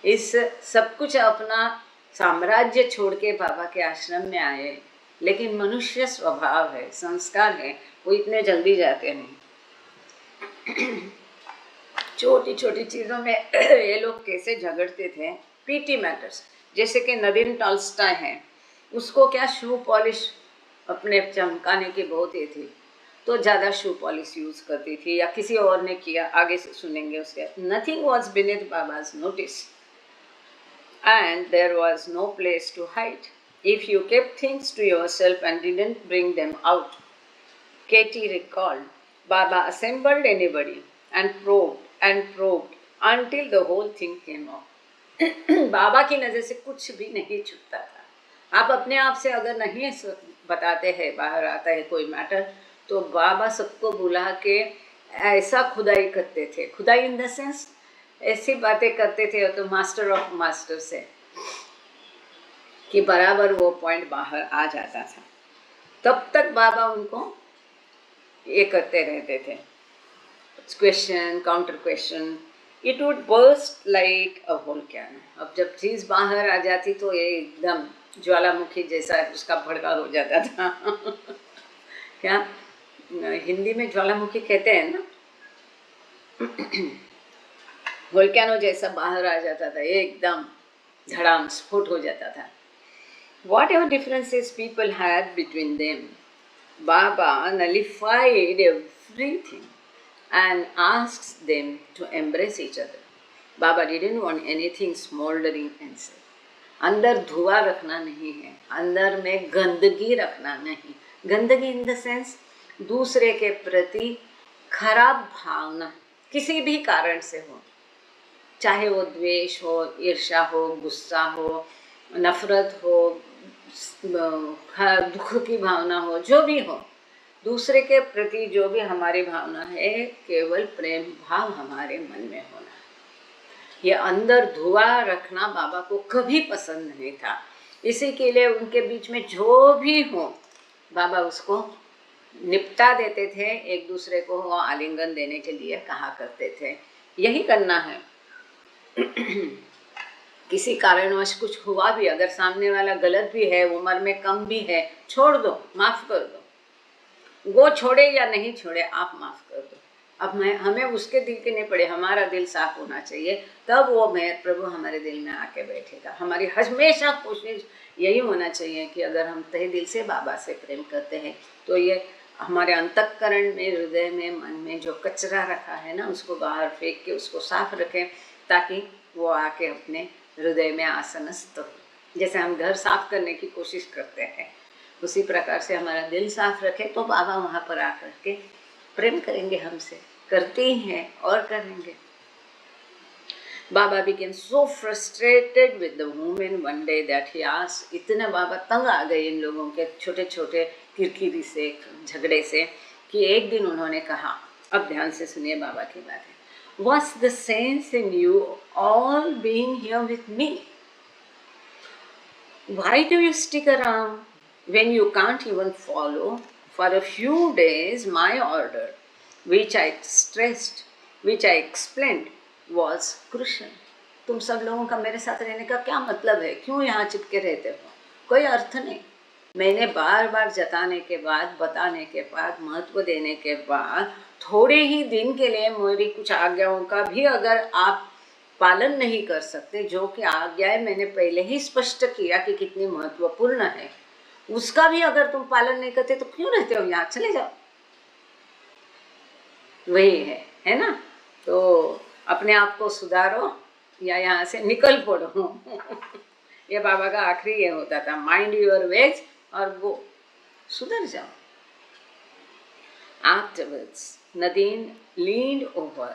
इस सब कुछ अपना साम्राज्य छोड़ के बाबा के आश्रम में आए। लेकिन मनुष्य स्वभाव है, संस्कार है, वो इतने जल्दी जाते नहीं। छोटी छोटी चीज़ों में ये लोग कैसे झगड़ते थे, पीटी मैटर्स। जैसे कि नदीन टॉल्स्टॉय है, उसको क्या शू पॉलिश अपने चमकाने की बहुत ये थी, तो ज़्यादा शू पॉलिश यूज़ करती थी, या किसी और ने किया, आगे से सुनेंगे उसके। Nothing was beneath Baba's notice and there was no place to hide if you kept things to yourself and didn't bring them out. Katie recalled, Baba assembled anybody and probed until the whole thing came out. बाबा की नज़र से कुछ भी नहीं छुपता था। आप अपने आप से अगर नहीं बताते हैं, बाहर आता है कोई मैटर, तो बाबा सबको बुला के ऐसा खुदाई करते थे। खुदाई इन द सेंस ऐसी बातें करते थे तो मास्टर ऑफ मास्टर से, कि बराबर वो पॉइंट बाहर आ जाता था। तब तक बाबा उनको ये करते रहते थे, question counter question. It would burst like a volcano. अब जब चीज़ बाहर आ जाती तो ये एकदम ज्वालामुखी जैसा उसका भड़का हो जाता था। क्या हिंदी में ज्वालामुखी कहते हैं ना, वोल्केनो जैसा बाहर आ जाता था, एकदम धड़ाम स्फोट हो जाता था। Whatever differences people had between them, Baba nullified everything and asked them to embrace each other. Baba didn't want anything smoldering inside. अंदर धुआं रखना नहीं है, अंदर में गंदगी रखना नहीं। गंदगी इन द सेंस दूसरे के प्रति खराब भावना किसी भी कारण से हो, चाहे वो द्वेष हो, ईर्ष्या हो, गुस्सा हो, नफरत हो, दुख की भावना हो, जो भी हो, दूसरे के प्रति जो भी हमारी भावना है, केवल प्रेम भाव हमारे मन में होना। ये अंदर धुआं रखना बाबा को कभी पसंद नहीं था। इसी के लिए उनके बीच में जो भी हो, बाबा उसको निपटा देते थे, एक दूसरे को आलिंगन देने के लिए कहा करते थे, यही करना है। किसी कारणवश कुछ हुआ भी, अगर सामने वाला गलत भी है, उम्र में कम भी है, छोड़ दो, माफ कर दो। वो छोड़े या नहीं छोड़े, आप माफ कर दो। अब हमें उसके दिल के नहीं पड़े, हमारा दिल साफ होना चाहिए, तब वो मेहर प्रभु हमारे दिल में आके बैठेगा। हमारी हमेशा कोशिश यही होना चाहिए कि अगर हम तहे दिल से बाबा से प्रेम करते हैं तो ये हमारे अंतःकरण में, हृदय में, मन में जो कचरा रखा है ना, उसको बाहर फेंक के उसको साफ रखें, ताकि वो आके अपने हृदय में आसनस्थ हो। जैसे हम घर साफ करने की कोशिश करते हैं, उसी प्रकार से हमारा दिल साफ रखे तो बाबा वहाँ पर आकर के प्रेम करेंगे हमसे, करते ही हैं और करेंगे। बाबा became so frustrated with the woman one day that he asked, इतने बाबा तंग आ गए इन लोगों के छोटे छोटे किरकिरी से, झगड़े से, कि एक दिन उन्होंने कहा, अब ध्यान से सुनिए बाबा की बात है, What's the sense in you all being here with me? Why do you stick around when you can't even follow for a few days my order, which I stressed, which I explained was crucial? तुम सब लोगों का मेरे साथ रहने का क्या मतलब है? क्यों यहाँ चिपके रहते हो? कोई अर्थ नहीं। मैंने बार बार जताने के बाद, बताने के बाद, महत्व देने के बाद, थोड़े ही दिन के लिए मेरी कुछ आज्ञाओं का भी अगर आप पालन नहीं कर सकते, जो कि आज्ञाएं मैंने पहले ही स्पष्ट किया कि कितनी महत्वपूर्ण है, उसका भी अगर तुम पालन नहीं करते तो क्यों रहते हो यहाँ? चले जाओ। वही है ना? तो अपने आप को सुधारो या यहाँ से निकल पड़ो। ये बाबा का आखिरी ये होता था, माइंड योर वेज, और वो सुधर जाओ। Afterwards, Nadine leaned over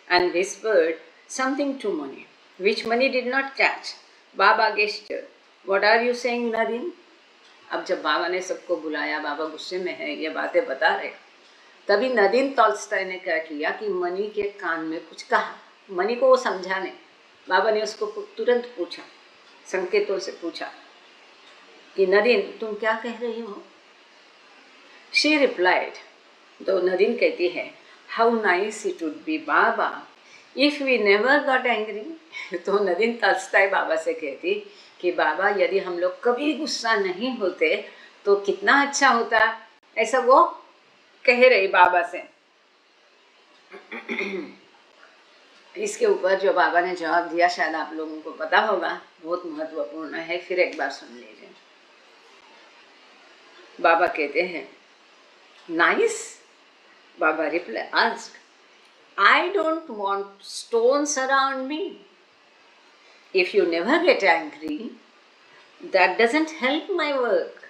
and whispered something to Mani, which Mani did not catch. Baba gestured. What are you saying, Nadine? अब जब बाबा ने सबको बुलाया, बाबा गुस्से में है, ये बातें बता रहे, तभी नदीन टॉल्स्टॉय ने क्या किया कि मनी के कान में कुछ कहा। मनी को वो समझाने, बाबा ने उसको तुरंत पूछा, संकेतों से पूछा कि नदीन तुम क्या कह रही हो? She replied, तो नदीन कहती है, How nice it would be, Baba, if we never got angry. तो नदीन टॉल्स्टॉय बाबा से कहती कि बाबा, यदि हम लोग कभी गुस्सा नहीं होते तो कितना अच्छा होता। ऐसा वो कह रही बाबा से। इसके ऊपर जो बाबा ने जवाब दिया शायद आप लोगों को पता होगा, बहुत महत्वपूर्ण है, फिर एक बार सुन लीजिए। बाबा कहते हैं, nice? Baba reply ask, I don't want stones around me. If you never get angry, that doesn't help my work.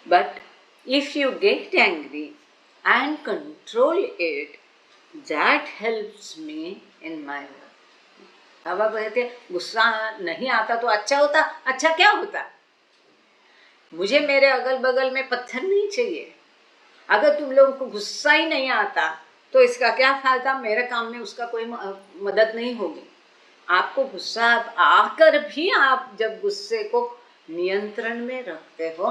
But if you get angry and control it, that helps me in my work. बाबा कहते गुस्सा नहीं आता तो अच्छा होता। अच्छा क्या होता? मुझे मेरे अगल बगल में पत्थर नहीं चाहिए। अगर तुम लोगों को गुस्सा ही नहीं आता तो इसका क्या फायदा? मेरे काम में उसका कोई मदद नहीं होगी। आपको गुस्सा आकर भी आप जब गुस्से को नियंत्रण में रखते हो,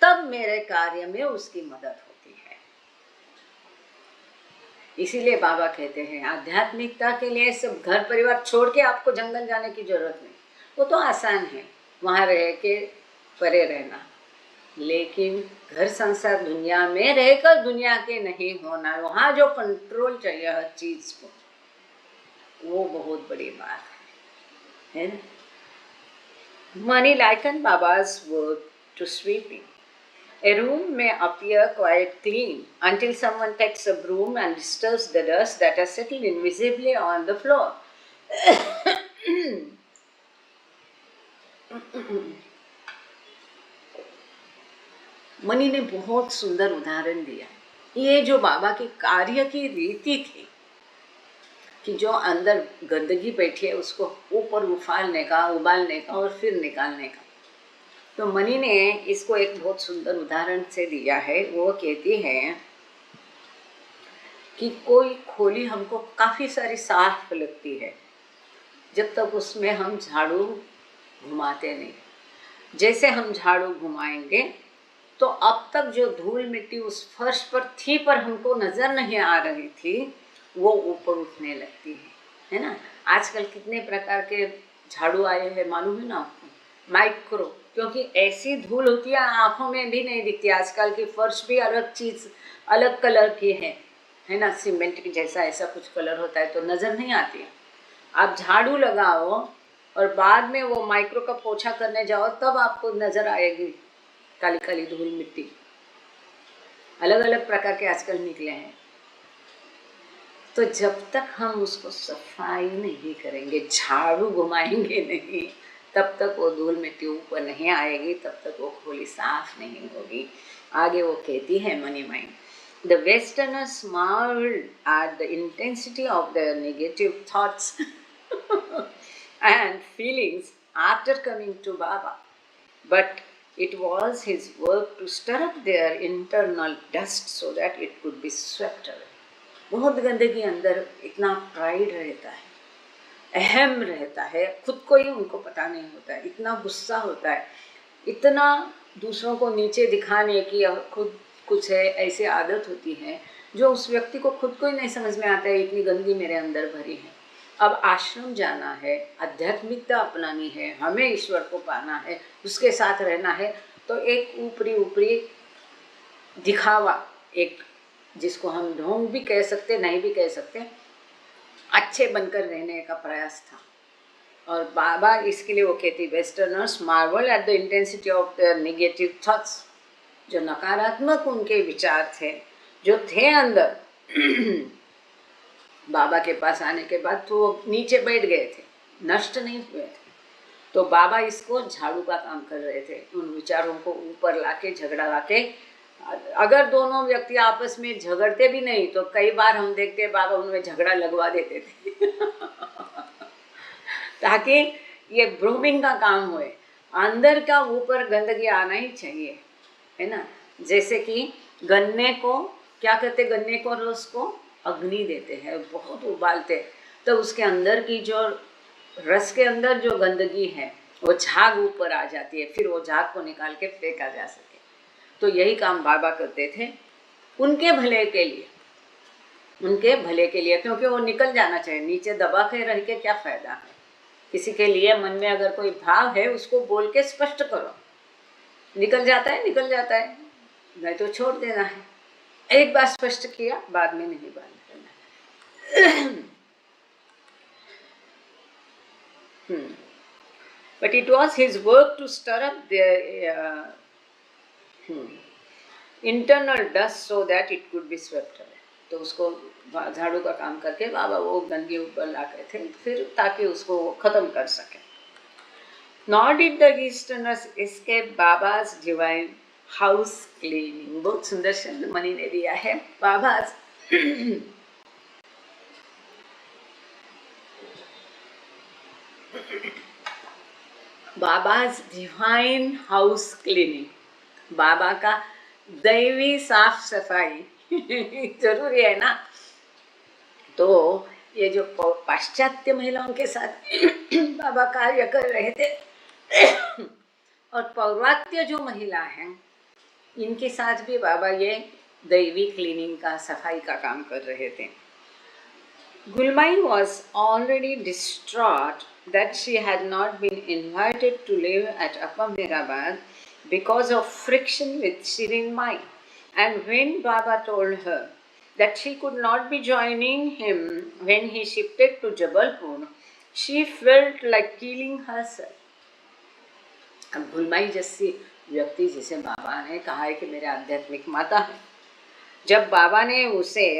तब मेरे कार्य में उसकी मदद होती है। इसीलिए बाबा कहते हैं आध्यात्मिकता के लिए सब घर परिवार छोड़ के आपको जंगल जाने की जरूरत नहीं। वो तो आसान है, वहाँ रह के परे रहना, लेकिन घर संसार दुनिया में रहकर दुनिया के नहीं होना, वहाँ जो कंट्रोल चाहिए हर चीज को, वो बहुत बड़ी बात है ना? Mani likened Baba's work to sweeping. A room may appear quite clean until someone takes a broom and disturbs the dust that has settled invisibly on the floor. Money ने बहुत सुंदर उदाहरण दिया। ये जो बाबा की कार्य की रीति थी कि जो अंदर गंदगी बैठी है उसको ऊपर उफालने का, उबालने का और फिर निकालने का, तो मनी ने इसको एक बहुत सुंदर उदाहरण से दिया है। वो कहती है कि कोई खोली हमको काफ़ी सारी साफ लगती है जब तक उसमें हम झाड़ू घुमाते नहीं। जैसे हम झाड़ू घुमाएंगे तो अब तक जो धूल मिट्टी उस फर्श पर थी पर हमको नज़र नहीं आ रही थी, वो ऊपर उठने लगती है ना? आजकल कितने प्रकार के झाड़ू आए हैं, मालूम है ना आपको, माइक्रो, क्योंकि ऐसी धूल होती है आंखों में भी नहीं दिखती। आजकल की फर्श भी अलग चीज, अलग कलर की है ना, सीमेंट की जैसा ऐसा कुछ कलर होता है तो नजर नहीं आती है। आप झाड़ू लगाओ और बाद में वो माइक्रो का पोछा करने जाओ तब आपको नजर आएगी काली काली धूल मिट्टी। अलग अलग प्रकार के आजकल निकले हैं। तो जब तक हम उसको सफाई नहीं करेंगे, झाड़ू घुमाएंगे नहीं, तब तक वो धूल मिट्टी ऊपर नहीं आएगी, तब तक वो खोली साफ नहीं होगी। आगे वो कहती है money mind, The Westerners marveled at the intensity of their negative thoughts and feelings after coming to Baba. But it was his work to stir up their internal dust so that it could be swept away. बहुत गंदगी अंदर, इतना pride रहता है, अहम रहता है, खुद को ही उनको पता नहीं होता है, इतना गुस्सा होता है, इतना दूसरों को नीचे दिखाने की खुद कुछ है ऐसी आदत होती है जो उस व्यक्ति को खुद को ही नहीं समझ में आता है, इतनी गंदगी मेरे अंदर भरी है। अब आश्रम जाना है, आध्यात्मिकता अपनानी है, हमें ईश्वर को पाना है, उसके साथ रहना है, तो एक ऊपरी ऊपरी दिखावा, एक जिसको हम ढोंग भी कह सकते, नहीं भी कह सकते, अच्छे बनकर रहने का प्रयास था। और बाबा इसके लिए वो कहती, westerners Marvel at the intensity of the negative thoughts, जो नकारात्मक उनके विचार थे, जो थे अंदर बाबा के पास आने के बाद तो वो नीचे बैठ गए थे, नष्ट नहीं हुए थे। तो बाबा इसको झाड़ू का काम कर रहे थे, उन विचारों को ऊपर लाके, झगड़ा लाके। अगर दोनों व्यक्ति आपस में झगड़ते भी नहीं तो कई बार हम देखते बाबा उनमें झगड़ा लगवा देते थे ताकि ये ब्रूमिंग का काम हुए, अंदर का ऊपर गंदगी आना ही चाहिए, है ना। जैसे कि गन्ने को क्या कहते, गन्ने को रस को अग्नि देते हैं, बहुत उबालते, तो उसके अंदर की जो रस के अंदर जो गंदगी है वो झाग ऊपर आ जाती है, फिर वो झाग को निकाल के फेंका जा सके। तो यही काम बाबा करते थे उनके भले के लिए, उनके भले के लिए, क्योंकि वो निकल जाना चाहिए, नीचे दबा के रह के क्या फायदा है। किसी के लिए मन में अगर कोई भाव है उसको बोल के स्पष्ट करो, निकल जाता है निकल जाता है, नहीं तो छोड़ देना है। एक बार स्पष्ट किया, बाद में नहीं बात करना। But it was his work to stir up their internal dust so that it could be swept away. तो उसको झाड़ू का काम करके बाबा वो गंदगी ऊपर लाते थे, फिर ताकि उसको खत्म कर सके। Nor did the Easterners escape Baba's divine house cleaning. बहुत सुंदर शब्द मणि ने दिया है, Baba's बाबाज डिवाइन हाउस क्लीनिंग, बाबा का दैवी साफ सफाई जरूरी है ना। तो ये जो पाश्चात्य महिलाओं के साथ बाबा कार्य कर रहे थे और पौर्वात्य जो महिला हैं इनके साथ भी बाबा ये दैवी क्लीनिंग का, सफाई का काम कर रहे थे। Gulmai was already distraught that she had not been invited to live at Upper Mehrabad because of friction with Shirin Mai. And when Baba told her that she could not be joining him when he shifted to Jabalpur, she felt like killing herself. अब गुलमाई जैसी व्यक्ति जिसे बाबा ने कहा है कि मेरे आध्यात्मिक माता है, जब बाबा ने उसे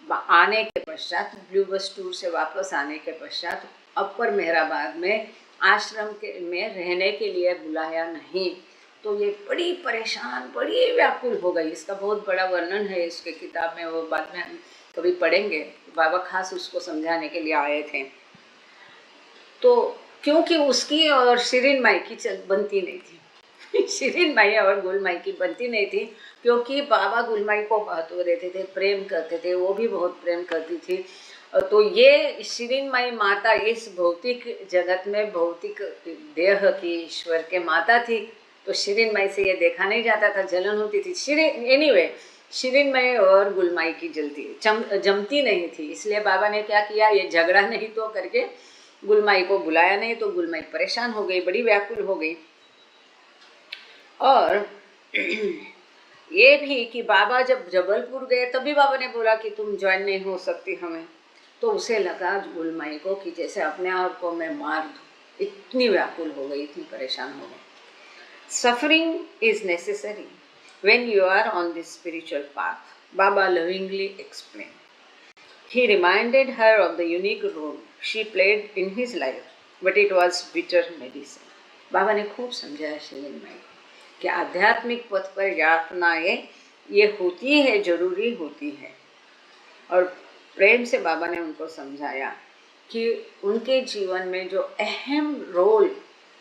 आने के पश्चात, ब्लू बस टूर से वापस आने के पश्चात अपर मेहराबाद में आश्रम के में रहने के लिए बुलाया नहीं, तो ये बड़ी परेशान, बड़ी व्याकुल हो गई। इसका बहुत बड़ा वर्णन है इसके किताब में, वो बाद में हम कभी पढ़ेंगे। बाबा खास उसको समझाने के लिए आए थे। तो क्योंकि उसकी और शिरीन माई की बनती नहीं थी शिरीन माई और गुलमाई की बनती नहीं थी, क्योंकि बाबा गुलमाई को महत्व देते थे, प्रेम करते थे, वो भी बहुत प्रेम करती थी। तो ये शिरीन माई माता इस भौतिक जगत में भौतिक देह की ईश्वर के माता थी, तो शिरीन माई से ये देखा नहीं जाता था, जलन होती थी। शिरीन माई और गुलमाई की जमती नहीं थी, इसलिए बाबा ने क्या किया, ये झगड़ा नहीं तो करके गुलमाई को बुलाया नहीं तो गुलमाई परेशान हो गई, बड़ी व्याकुल हो गई। और ये भी कि बाबा जब जबलपुर गए तभी बाबा ने बोला कि तुम ज्वाइन नहीं हो सकती हमें, तो उसे लगा गुलमाई को कि जैसे अपने आप को मैं मार दूँ, इतनी व्याकुल हो गई, इतनी परेशान हो गई। Suffering is necessary when you are on this spiritual path, Baba lovingly explain. He reminded her of the unique role she played in his life, but it was bitter medicine. बाबा ने खूब समझाया शिविन माई कि आध्यात्मिक पथ पर यातनाएं ये होती है, जरूरी होती है। और प्रेम से बाबा ने उनको समझाया कि उनके जीवन में जो अहम रोल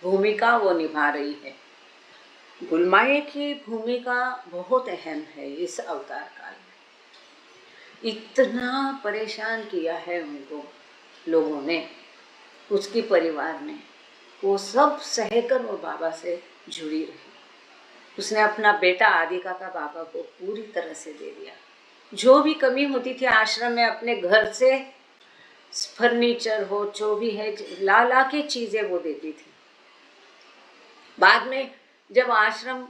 भूमिका वो निभा रही है, गुलमाई की भूमिका बहुत अहम है इस अवतार काल में। इतना परेशान किया है उनको लोगों ने, उसके परिवार ने, वो सब सहकर वो बाबा से जुड़ी रही। उसने अपना बेटा आदिका का बाबा को पूरी तरह से दे दिया। जो भी कमी होती थी आश्रम में, अपने घर से फर्नीचर हो, जो भी है, ला ला के चीजें वो देती थी। बाद में जब आश्रम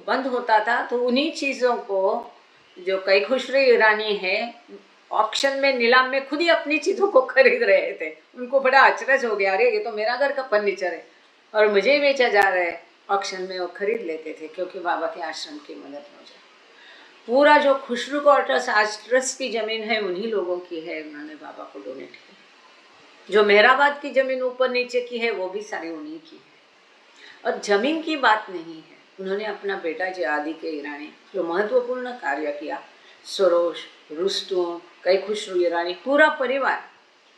बंद होता था तो उन्हीं चीजों को, जो कई खुशरू ईरानी है, ऑक्शन में, नीलाम में खुद ही अपनी चीजों को खरीद रहे थे। उनको बड़ा अचरज हो गया, अरे ये तो मेरा घर का फर्नीचर है और मुझे बेचा जा रहा है। ऑक्शन में वो खरीद लेते थे क्योंकि बाबा के आश्रम की मदद हो जाए। पूरा जो खुशरू क्वार्टर्स आज ट्रस्ट की जमीन है उन्हीं लोगों की है, उन्होंने बाबा को डोनेट की। जो मेहराबाद की जमीन ऊपर नीचे की है वो भी सारी उन्हीं की है। और जमीन की बात नहीं है, उन्होंने अपना बेटा जी आदि के ईरानी जो महत्वपूर्ण कार्य किया, सरोज, रुस्तुम, कई खुशरू ईरानी, पूरा परिवार,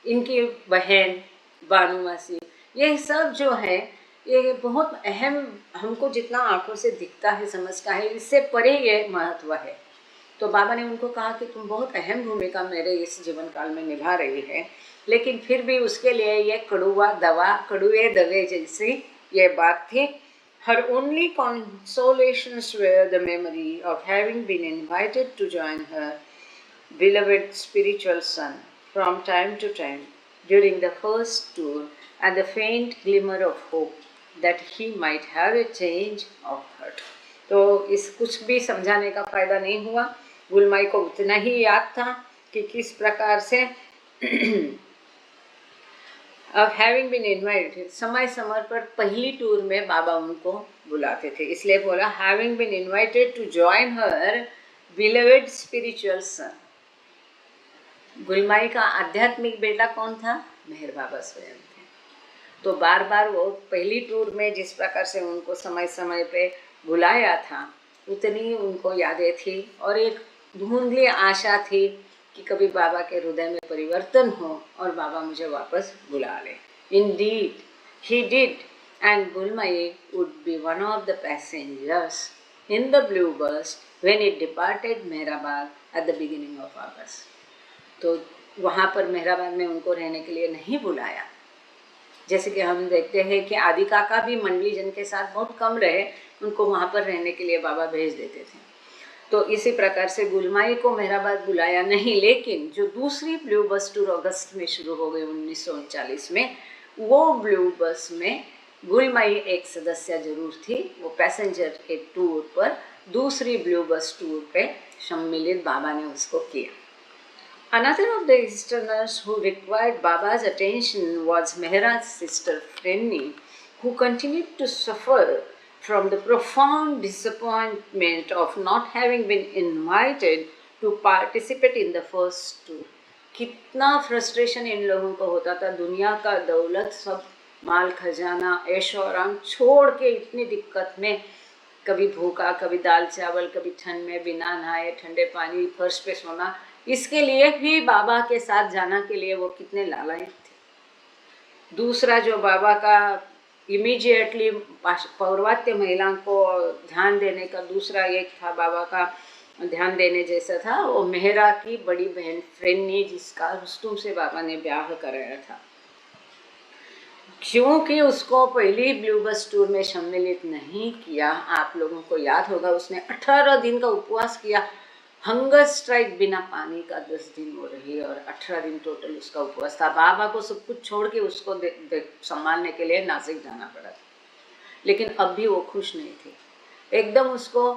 इनकी बहन बानुमासी, ये सब जो है ये बहुत अहम, हमको जितना आंखों से दिखता है, समझता है, इससे परे ये महत्व है। तो बाबा ने उनको कहा कि तुम बहुत अहम भूमिका मेरे इस जीवन काल में निभा रही है, लेकिन फिर भी उसके लिए ये कड़ुआ दवा, कड़ुए दवे जैसी ये बात थी। Her only consolations were the memory of having been invited to join her beloved spiritual son from time to time during the first tour and the faint glimmer of hope that he might have a change of heart. तो इस कुछ भी समझाने का फायदा नहीं हुआ। गुलमाई को उतना ही याद था कि किस प्रकार से अब हैविंग बीन इन्वाइटेड, समय समय पर पहली टूर में बाबा उनको बुलाते थे, इसलिए बोला having been invited to join her beloved spiritual son. Gulmai का आध्यात्मिक बेटा कौन था? मेहर बाबा स्वयं थे। तो बार बार वो पहली टूर में जिस प्रकार से उनको समय समय पे बुलाया था, उतनी उनको यादें थी और एक धुंधली आशा थी कि कभी बाबा के हृदय में परिवर्तन हो और बाबा मुझे वापस बुला ले। Indeed, he did, and Gulmai would be one of the passengers in the blue bus when it departed Mehrabad at the beginning of August. तो वहाँ पर मेहराबाद में उनको रहने के लिए नहीं बुलाया। जैसे कि हम देखते हैं कि आदि काका भी मंडली जन के साथ बहुत कम रहे, उनको वहाँ पर रहने के लिए बाबा भेज देते थे। तो इसी प्रकार से गुलमाई को मेहराबाद बुलाया नहीं, लेकिन जो दूसरी ब्लू बस टूर अगस्त में शुरू हो गई 1939 में, वो ब्लू बस में गुलमाई एक सदस्य जरूर थी। वो पैसेंजर के टूर पर, दूसरी ब्लू बस टूर पे सम्मिलित बाबा ने उसको किया। Another of the Easterners who required Baba's attention was Mehra's sister Frenny, who continued to suffer from the profound disappointment of not having been invited to participate in the first tour. कितना frustration in लोगों को होता था, दुनिया का दौलत, सब माल खजाना, ऐशो आराम छोड़ के इतनी दिक्कत में, कभी भूखा, कभी दाल चावल, कभी ठंड में बिना नहाए, ठंडे पानी, फर्श पे सोना, इसके लिए भी बाबा के साथ जाना के लिए वो कितने लालायित थे। दूसरा जो बाबा का इमीडिएटली पौर्वात्य महिलाओं को ध्यान देने का दूसरा एक था, बाबा का ध्यान देने जैसा था, वो मेहरा की बड़ी बहन फ्रेन्नी, जिसका रुस्तुम से बाबा ने ब्याह कराया था। क्योंकि उसको पहली ब्लू बस टूर में सम्मिलित नहीं किया, आप लोगों को याद होगा, उसने 18 दिन का उपवास किया, हंगर स्ट्राइक बिना पानी का 10 दिन हो रही है और 18 दिन टोटल उसका उपवास था। बाबा को सब कुछ छोड़ के उसको संभालने के लिए नासिक जाना पड़ा था, लेकिन अब भी वो खुश नहीं थी। एकदम उसको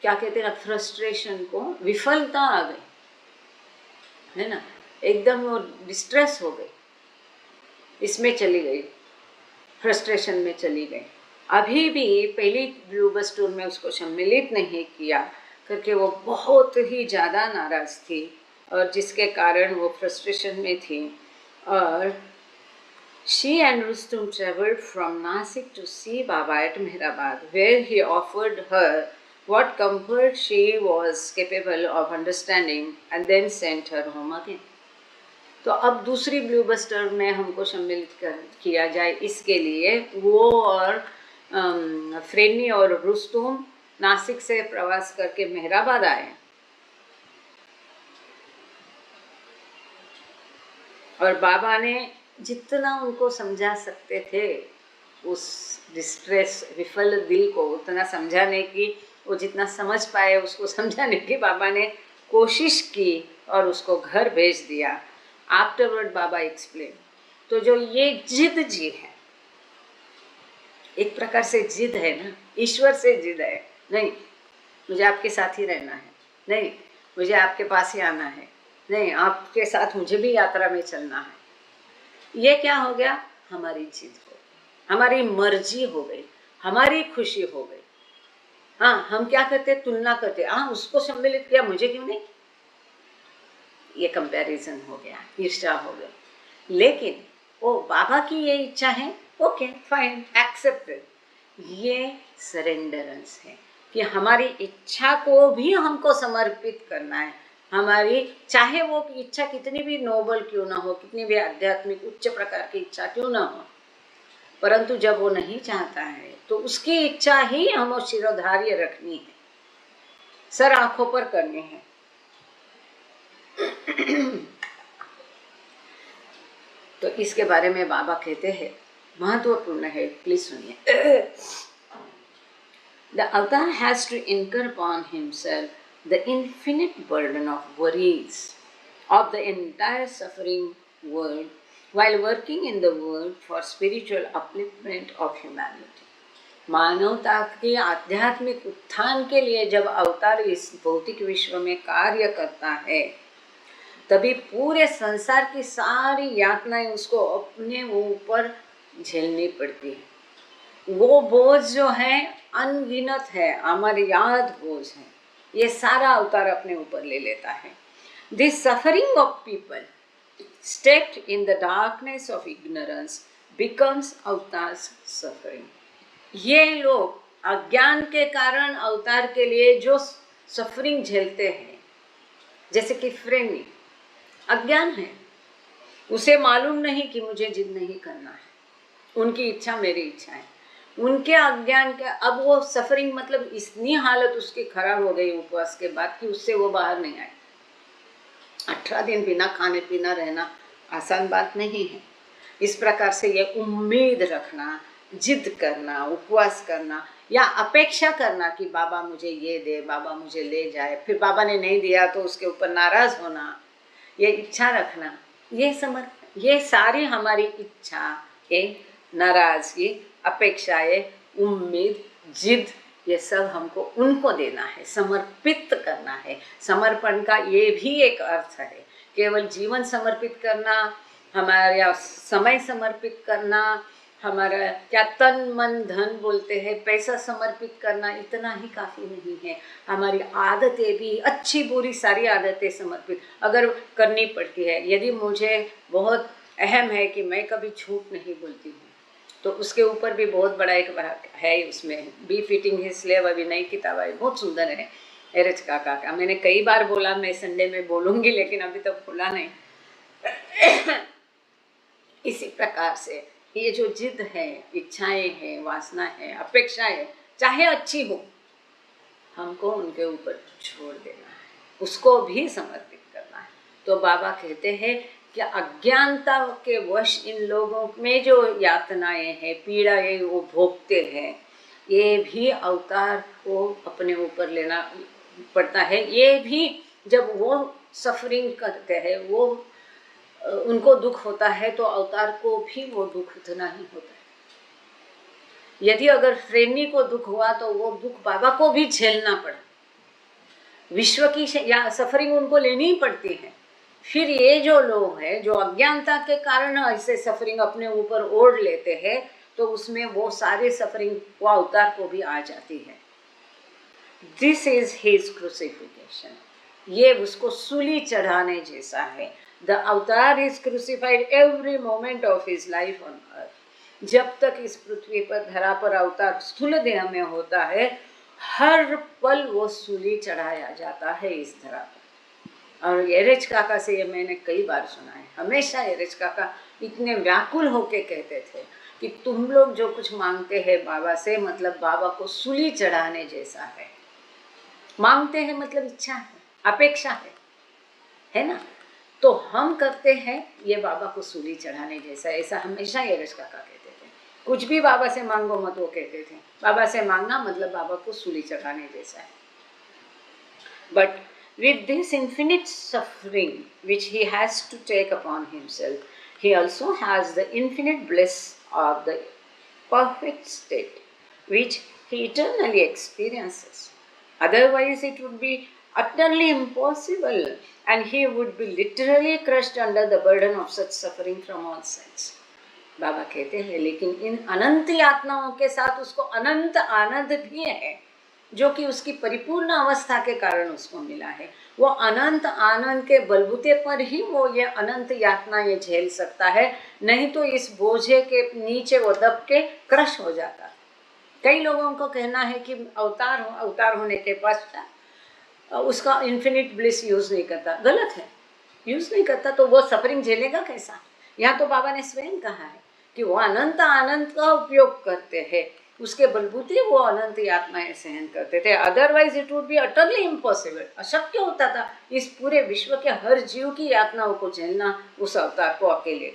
क्या कहते हैं ना, फ्रस्ट्रेशन को, विफलता आ गई है ना, एकदम वो डिस्ट्रेस हो गई, इसमें चली गई, फ्रस्ट्रेशन में चली गई। अभी भी पहली ब्लू बस टूर में उसको सम्मिलित नहीं किया करके वो बहुत ही ज़्यादा नाराज़ थी, और जिसके कारण वो फ्रस्ट्रेशन में थी। और she and Rustum traveled from Nasik to see Baba at Mehrabad, where he offered her what comfort she was capable of understanding and then sent her home again. तो अब दूसरी ब्लू बस्टर में हमको सम्मिलित किया जाए, इसके लिए वो और फ्रेनी और रुस्तुम नासिक से प्रवास करके मेहराबाद आए, और बाबा ने जितना उनको समझा सकते थे उस डिस्ट्रेस विफल दिल को, उतना समझाने की, वो जितना समझ पाए उसको समझाने की बाबा ने कोशिश की और उसको घर भेज दिया। आफ्टरवर्ड बाबा एक्सप्लेन, तो जो ये जिद जी है, एक प्रकार से जिद है ना, ईश्वर से जिद है, नहीं मुझे आपके साथ ही रहना है, नहीं मुझे आपके पास ही आना है, नहीं आपके साथ मुझे भी यात्रा में चलना है, ये क्या हो गया, हमारी जिद हो गई, हमारी मर्जी हो गई, हमारी खुशी हो गई। हाँ, हम क्या करते, तुलना करते, हाँ उसको सम्मिलित किया मुझे क्यों नहीं, ये कंपैरिजन हो गया, ईर्ष्या हो गई। लेकिन ओ बाबा की ये इच्छा है, ओके फाइन एक्सेप्टेड, ये सरेंडरेंस है कि हमारी इच्छा को भी हमको समर्पित करना है। हमारी चाहे वो इच्छा कितनी भी नोबल क्यों ना हो, कितनी भी आध्यात्मिक उच्च प्रकार की इच्छा क्यों ना हो, परंतु जब वो नहीं चाहता है तो उसकी इच्छा ही हमें शिरोधार्य रखनी है, सर आंखों पर करनी है। तो इसके बारे में बाबा कहते हैं, महत्वपूर्ण है, प्लीज सुनिए। The avatar has to incur upon himself the infinite burden of worries of the entire suffering world while working in the world for spiritual upliftment of humanity. मानवता के आध्यात्मिक उत्थान के लिए जब अवतार इस भौतिक विश्व में कार्य करता है, तभी पूरे संसार की सारी यातनाएं उसको अपने ऊपर झेलनी पड़ती है। वो बोझ जो है अनगिनत है, अमर्याद बोझ है, ये सारा अवतार अपने ऊपर ले लेता है। This suffering of people stepped in the darkness of ignorance becomes avatars suffering. ये लोग अज्ञान के कारण अवतार के लिए जो सफरिंग झेलते हैं, जैसे कि फ्रेनी अज्ञान है, उसे मालूम नहीं कि मुझे जिद नहीं करना है, उनकी इच्छा मेरी इच्छा है, उनके अज्ञान के अब वो सफरिंग, मतलब इतनी हालत उसकी खराब हो गई उपवास के बाद कि उससे वो बाहर नहीं आए। 18 दिन बिना खाने पीना रहना आसान बात नहीं है। इस प्रकार से ये उम्मीद रखना, जिद करना, उपवास करना या अपेक्षा करना कि बाबा मुझे ये दे, बाबा मुझे ले जाए, फिर बाबा ने नहीं दिया तो उसके ऊपर नाराज होना, ये इच्छा रखना, ये सारी हमारी इच्छा, ये नाराजगी, अपेक्षाएं, उम्मीद, जिद, ये सब हमको उनको देना है, समर्पित करना है। समर्पण का ये भी एक अर्थ है, केवल जीवन समर्पित करना, हमारा समय समर्पित करना, हमारा क्या तन मन धन बोलते हैं, पैसा समर्पित करना, इतना ही काफ़ी नहीं है। हमारी आदतें भी, अच्छी बुरी सारी आदतें समर्पित अगर करनी पड़ती है। यदि मुझे बहुत अहम है कि मैं कभी झूठ नहीं बोलती हूँ, तो उसके ऊपर भी बहुत बड़ा एक है, उसमें बी फिटिंग हिज स्लेव, अभी नई किताब आई, बहुत सुंदर है, एरज काका का। मैंने कई बार बोला, मैं संडे में बोलूँगी, लेकिन अभी तक भूला नहीं। इसी प्रकार से ये जो जिद है, इच्छाएं हैं, वासना है, अपेक्षाएं, चाहे अच्छी हो, हमको उनके ऊपर छोड़ देना है, उसको भी समर्पित करना है। तो बाबा कहते हैं कि अज्ञानता के वश इन लोगों में जो यातनाएं हैं, पीड़ाएं वो भोगते हैं, ये भी अवतार को अपने ऊपर लेना, पड़ता है। ये भी जब वो सफरिंग करते हैं, वो उनको दुख होता है, तो अवतार को भी वो दुख उतना ही होता है। यदि अगर फ्रेनी को दुख हुआ तो वो दुख बाबा को भी झेलना पड़ा, विश्व की या सफरिंग उनको लेनी ही पड़ती है। फिर ये जो लोग हैं जो अज्ञानता के कारण ऐसे सफरिंग अपने ऊपर ओढ़ लेते हैं, तो उसमें वो सारे सफरिंग वो अवतार को भी आ जाती है। दिस इज हिज क्रूसिफिकेशन, ये उसको सूली चढ़ाने जैसा है। द अवतार is crucified every moment of his life on earth. जब तक इस पृथ्वी पर धरा पर अवतार स्थूल देह में होता है, हर पल वो सूली चढ़ाया जाता है इस धरा पर। और एरेच काका से ये मैंने कई बार सुना है, हमेशा एरेच काका इतने व्याकुल होके कहते थे कि तुम लोग जो कुछ मांगते हैं बाबा से, मतलब बाबा को सूली चढ़ाने जैसा है। मांगते हैं मतलब इच्छा है, अपेक्षा है ना? तो हम करते हैं ये बाबा को सूली चढ़ाने जैसा, ऐसा हमेशा एरेच काका कहते थे। कुछ भी बाबा से मांगो मत, वो कहते थे बाबा से मांगना मतलब बाबा को सूली चढ़ाने जैसा है। But with this infinite suffering which he has to take upon himself, he also has the infinite bliss of the perfect state which he eternally experiences. Otherwise it would be utterly impossible and he would be literally crushed under the burden of such suffering from all sides. बाबा कहते हैं लेकिन इन अनंत यातनाओं के साथ उसको अनंत आनंद भी है, जो कि उसकी परिपूर्ण अवस्था के कारण उसको मिला है। वो अनंत आनंद के बलबूते पर ही वो ये अनंत यातना ये झेल सकता है, नहीं तो इस बोझे के नीचे वो दब के क्रश हो जाता। कई लोगों को कहना है कि अवतार होने के पश्चात उसका इन्फिनिट ब्लिस यूज नहीं करता। गलत है, यूज नहीं करता तो वो सफरिंग झेलेगा कैसा? यहाँ तो बाबा ने स्वयं कहा है कि वो अनंत आनंद का उपयोग करते हैं, उसके बलबूते वो अनंत यातनाएं सहन करते थे। Otherwise it would be utterly impossible, अशक्य होता था इस पूरे विश्व के हर जीव की यातनाओं को झेलना उस अवतार को अकेले।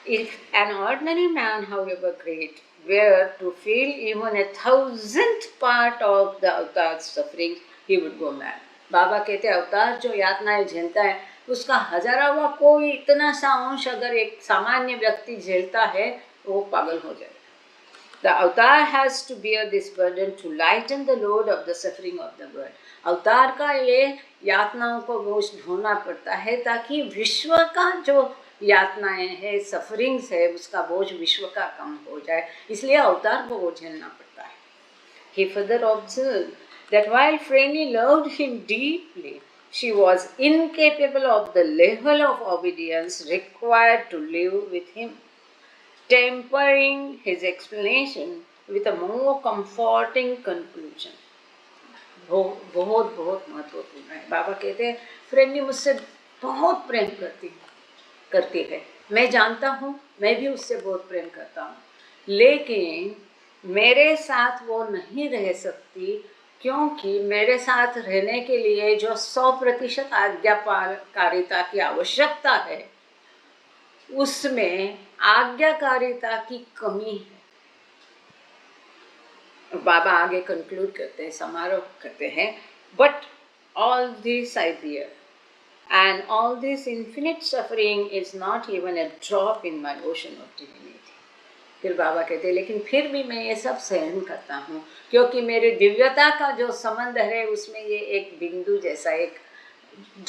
If an ordinary man, however great, were to feel even 1,000th part of the avatar's suffering, he would go mad. बाबा कहते हैं अवतार जो यातनाएं झेलता है उसका 1000वां कोई इतना सा अंश अगर एक सामान्य व्यक्ति झेलता है वो पागल हो जाए। The avatar has to bear this burden to lighten the load of the suffering of the world. अवतार का ये यातनाओं को बोझ ढोना पड़ता है ताकि विश्व का जो यातनाएं है, सफरिंग्स है, उसका बोझ विश्व का कम हो जाए, इसलिए अवतार को वो झेलना पड़ता है। He further observed that while Franny loved him deeply, she was incapable of the level of obedience required to live with him, tempering his explanation with a more comforting conclusion. बहुत बहुत महत्वपूर्ण है। बाबा कहते हैं फ्रेंडी मुझसे बहुत प्रेम करती है, मैं जानता हूँ, मैं भी उससे बहुत प्रेम करता हूँ, लेकिन मेरे साथ वो नहीं रह सकती क्योंकि मेरे साथ रहने के लिए जो 100% आज्ञाकारिता की आवश्यकता है उसमें आज्ञाकारिता की कमी है। बाबा आगे कंक्लूड करते हैं, समारोह करते हैं, but all this I bear and all this infinite suffering is not even a drop in my ocean of divinity. फिर बाबा कहते हैं लेकिन फिर भी मैं ये सब सहन करता हूँ क्योंकि मेरे दिव्यता का जो समंदर है उसमें ये एक बिंदु जैसा, एक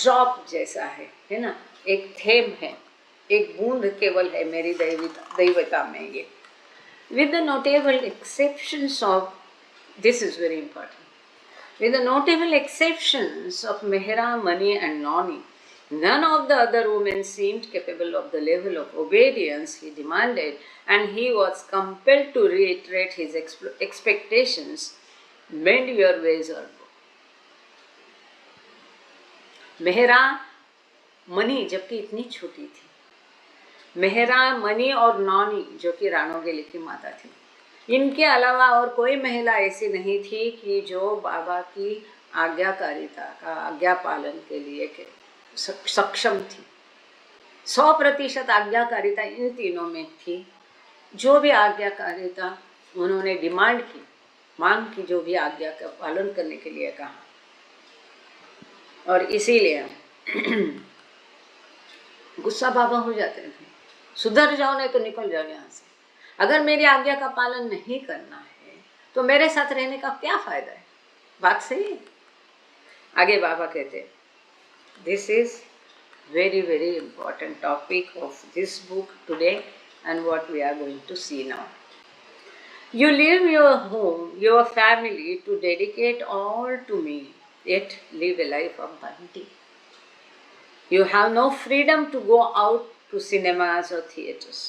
ड्रॉप जैसा है ना, एक थेम है, एक बूंद केवल है मेरी दैवता में ये। With the notable exceptions of, this is very important, with the notable exceptions of Mehra, Mani and Nani, none of the other women seemed capable of the level of obedience he demanded, and he was compelled to reiterate his expectations. Mend your ways or go. Mehra money जबकि इतनी छोटी थी, Mehra money और नौनी जो कि रानोगेली की माता थी, इनके अलावा और कोई महिला ऐसी नहीं थी कि जो बाबा की आज्ञाकारिता का आज्ञा पालन के लिए सक्षम थी। 100% आज्ञाकारिता इन तीनों में थी। जो भी आज्ञाकारिता उन्होंने डिमांड की मान की जो भी आज्ञा का पालन करने के लिए कहा। और इसीलिए गुस्सा बाबा हो जाते थे, सुधर जाओ नहीं तो निकल जाओ यहाँ से। अगर मेरी आज्ञा का पालन नहीं करना है तो मेरे साथ रहने का क्या फायदा है? बात सही है। आगे बाबा कहते, this is very very important topic of this book today and what we are going to see now. You leave your home, your family to dedicate all to me, yet live a life of bhakti. You have no freedom to go out to cinemas or theaters.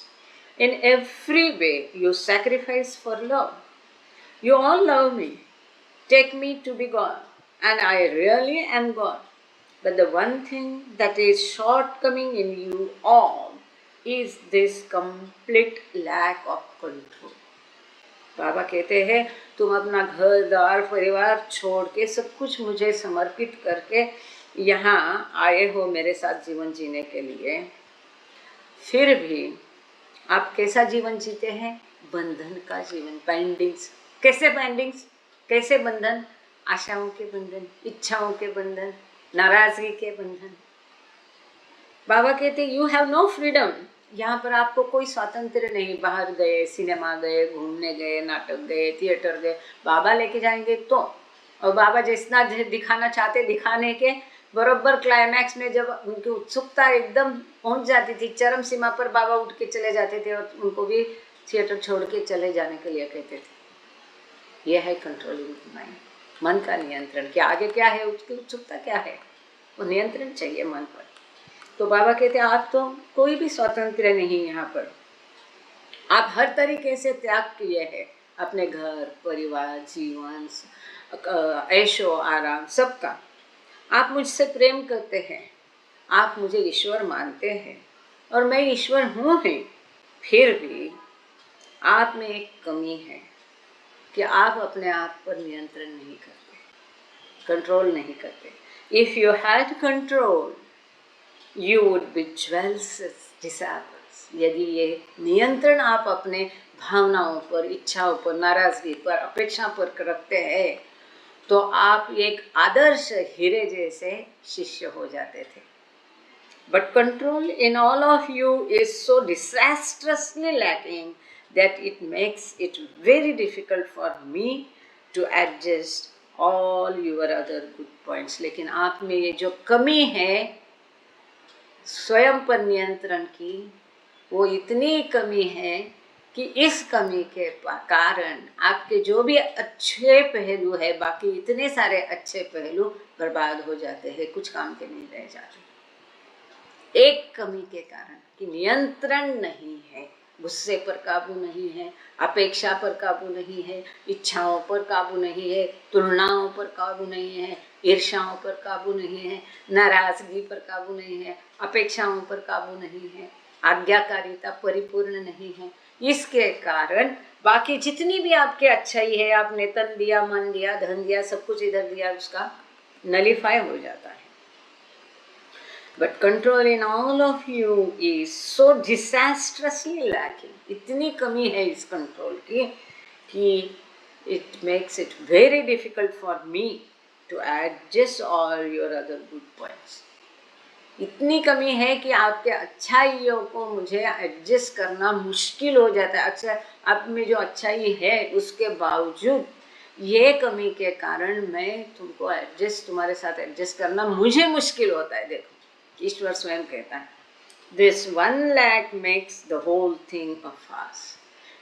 In every way you sacrifice for love. You all love me, take me to be God, and I really am God. But the one thing that is shortcoming in you all is this complete lack of control. बाबा कहते हैं, तुम अपना घर द्वार परिवार छोड़ के सब कुछ मुझे समर्पित करके यहाँ आए हो मेरे साथ जीवन जीने के लिए, फिर भी आप कैसा जीवन जीते हैं? बंधन का जीवन, पेंडिंग्स। कैसे पेंडिंग्स? कैसे बंधन? आशाओं के बंधन, इच्छाओं के बंधन, नाराजगी के बंधन। बाबा कहते यू हैव नो फ्रीडम। यहाँ पर आपको कोई स्वातंत्र नहीं। बाहर गए, सिनेमा गए, घूमने गए, नाटक गए, थिएटर गए, बाबा लेके जाएंगे तो, और बाबा जितना दिखाना चाहते दिखाने के बराबर क्लाइमैक्स में जब उनकी उत्सुकता एकदम पहुँच जाती थी चरम सीमा पर, बाबा उठ के चले जाते थे और उनको भी थिएटर छोड़ के चले जाने के लिए कहते थे। यह है कंट्रोलिंग माइंड, मन का नियंत्रण। क्या आगे क्या है, उसकी उत्सुकता क्या है, वो नियंत्रण चाहिए मन पर। तो बाबा कहते हैं आप तो कोई भी स्वतंत्र नहीं यहाँ पर। आप हर तरीके से त्याग किए हैं अपने घर परिवार जीवन ऐशो आराम सबका। आप मुझसे प्रेम करते हैं, आप मुझे ईश्वर मानते हैं और मैं ईश्वर हूँ ही, फिर भी आप में एक कमी है कि आप अपने आप पर नियंत्रण नहीं करते, कंट्रोल नहीं करते। If you had control you would be jewels disables. यदि ये नियंत्रण आप अपने भावनाओं पर, इच्छाओं पर, नाराजगी पर, अपेक्षा पर रखते हैं तो आप एक आदर्श हीरे जैसे शिष्य हो जाते थे। But control in all of you is so disastrously lacking that it makes it very difficult for me to adjust all your other good points. लेकिन आप में ये जो कमी है स्वयं पर नियंत्रण की, वो इतनी कमी है कि इस कमी के कारण आपके जो भी अच्छे पहलू है, बाकी इतने सारे अच्छे पहलू बर्बाद हो जाते हैं, कुछ काम के नहीं रह जाते। एक कमी के कारण कि नियंत्रण नहीं है, गुस्से पर काबू नहीं है, अपेक्षा पर काबू नहीं है, इच्छाओं पर काबू नहीं है, तुलनाओं पर काबू नहीं है, ईर्ष्याओं पर काबू नहीं है, नाराजगी पर काबू नहीं है, अपेक्षाओं पर काबू नहीं है, आज्ञाकारिता परिपूर्ण नहीं है। इसके कारण बाकी जितनी भी आपके अच्छाई है, आपने तन दिया, मन दिया, धन दिया, सब कुछ इधर दिया, उसका नलीफाई हो जाता है। But control in all of you is so disastrously lacking. इतनी कमी है इस कंट्रोल की कि it makes it very difficult for me to adjust all your other good points. इतनी कमी है कि आपके अच्छाइयों को मुझे एडजस्ट करना मुश्किल हो जाता है। अच्छा, आप में जो अच्छाई है उसके बावजूद ये कमी के कारण मैं तुमको तुम्हारे साथ एडजस्ट करना मुझे मुश्किल होता है। देखो ईश्वर स्वयं कहता है, this one lack makes the whole thing a farce.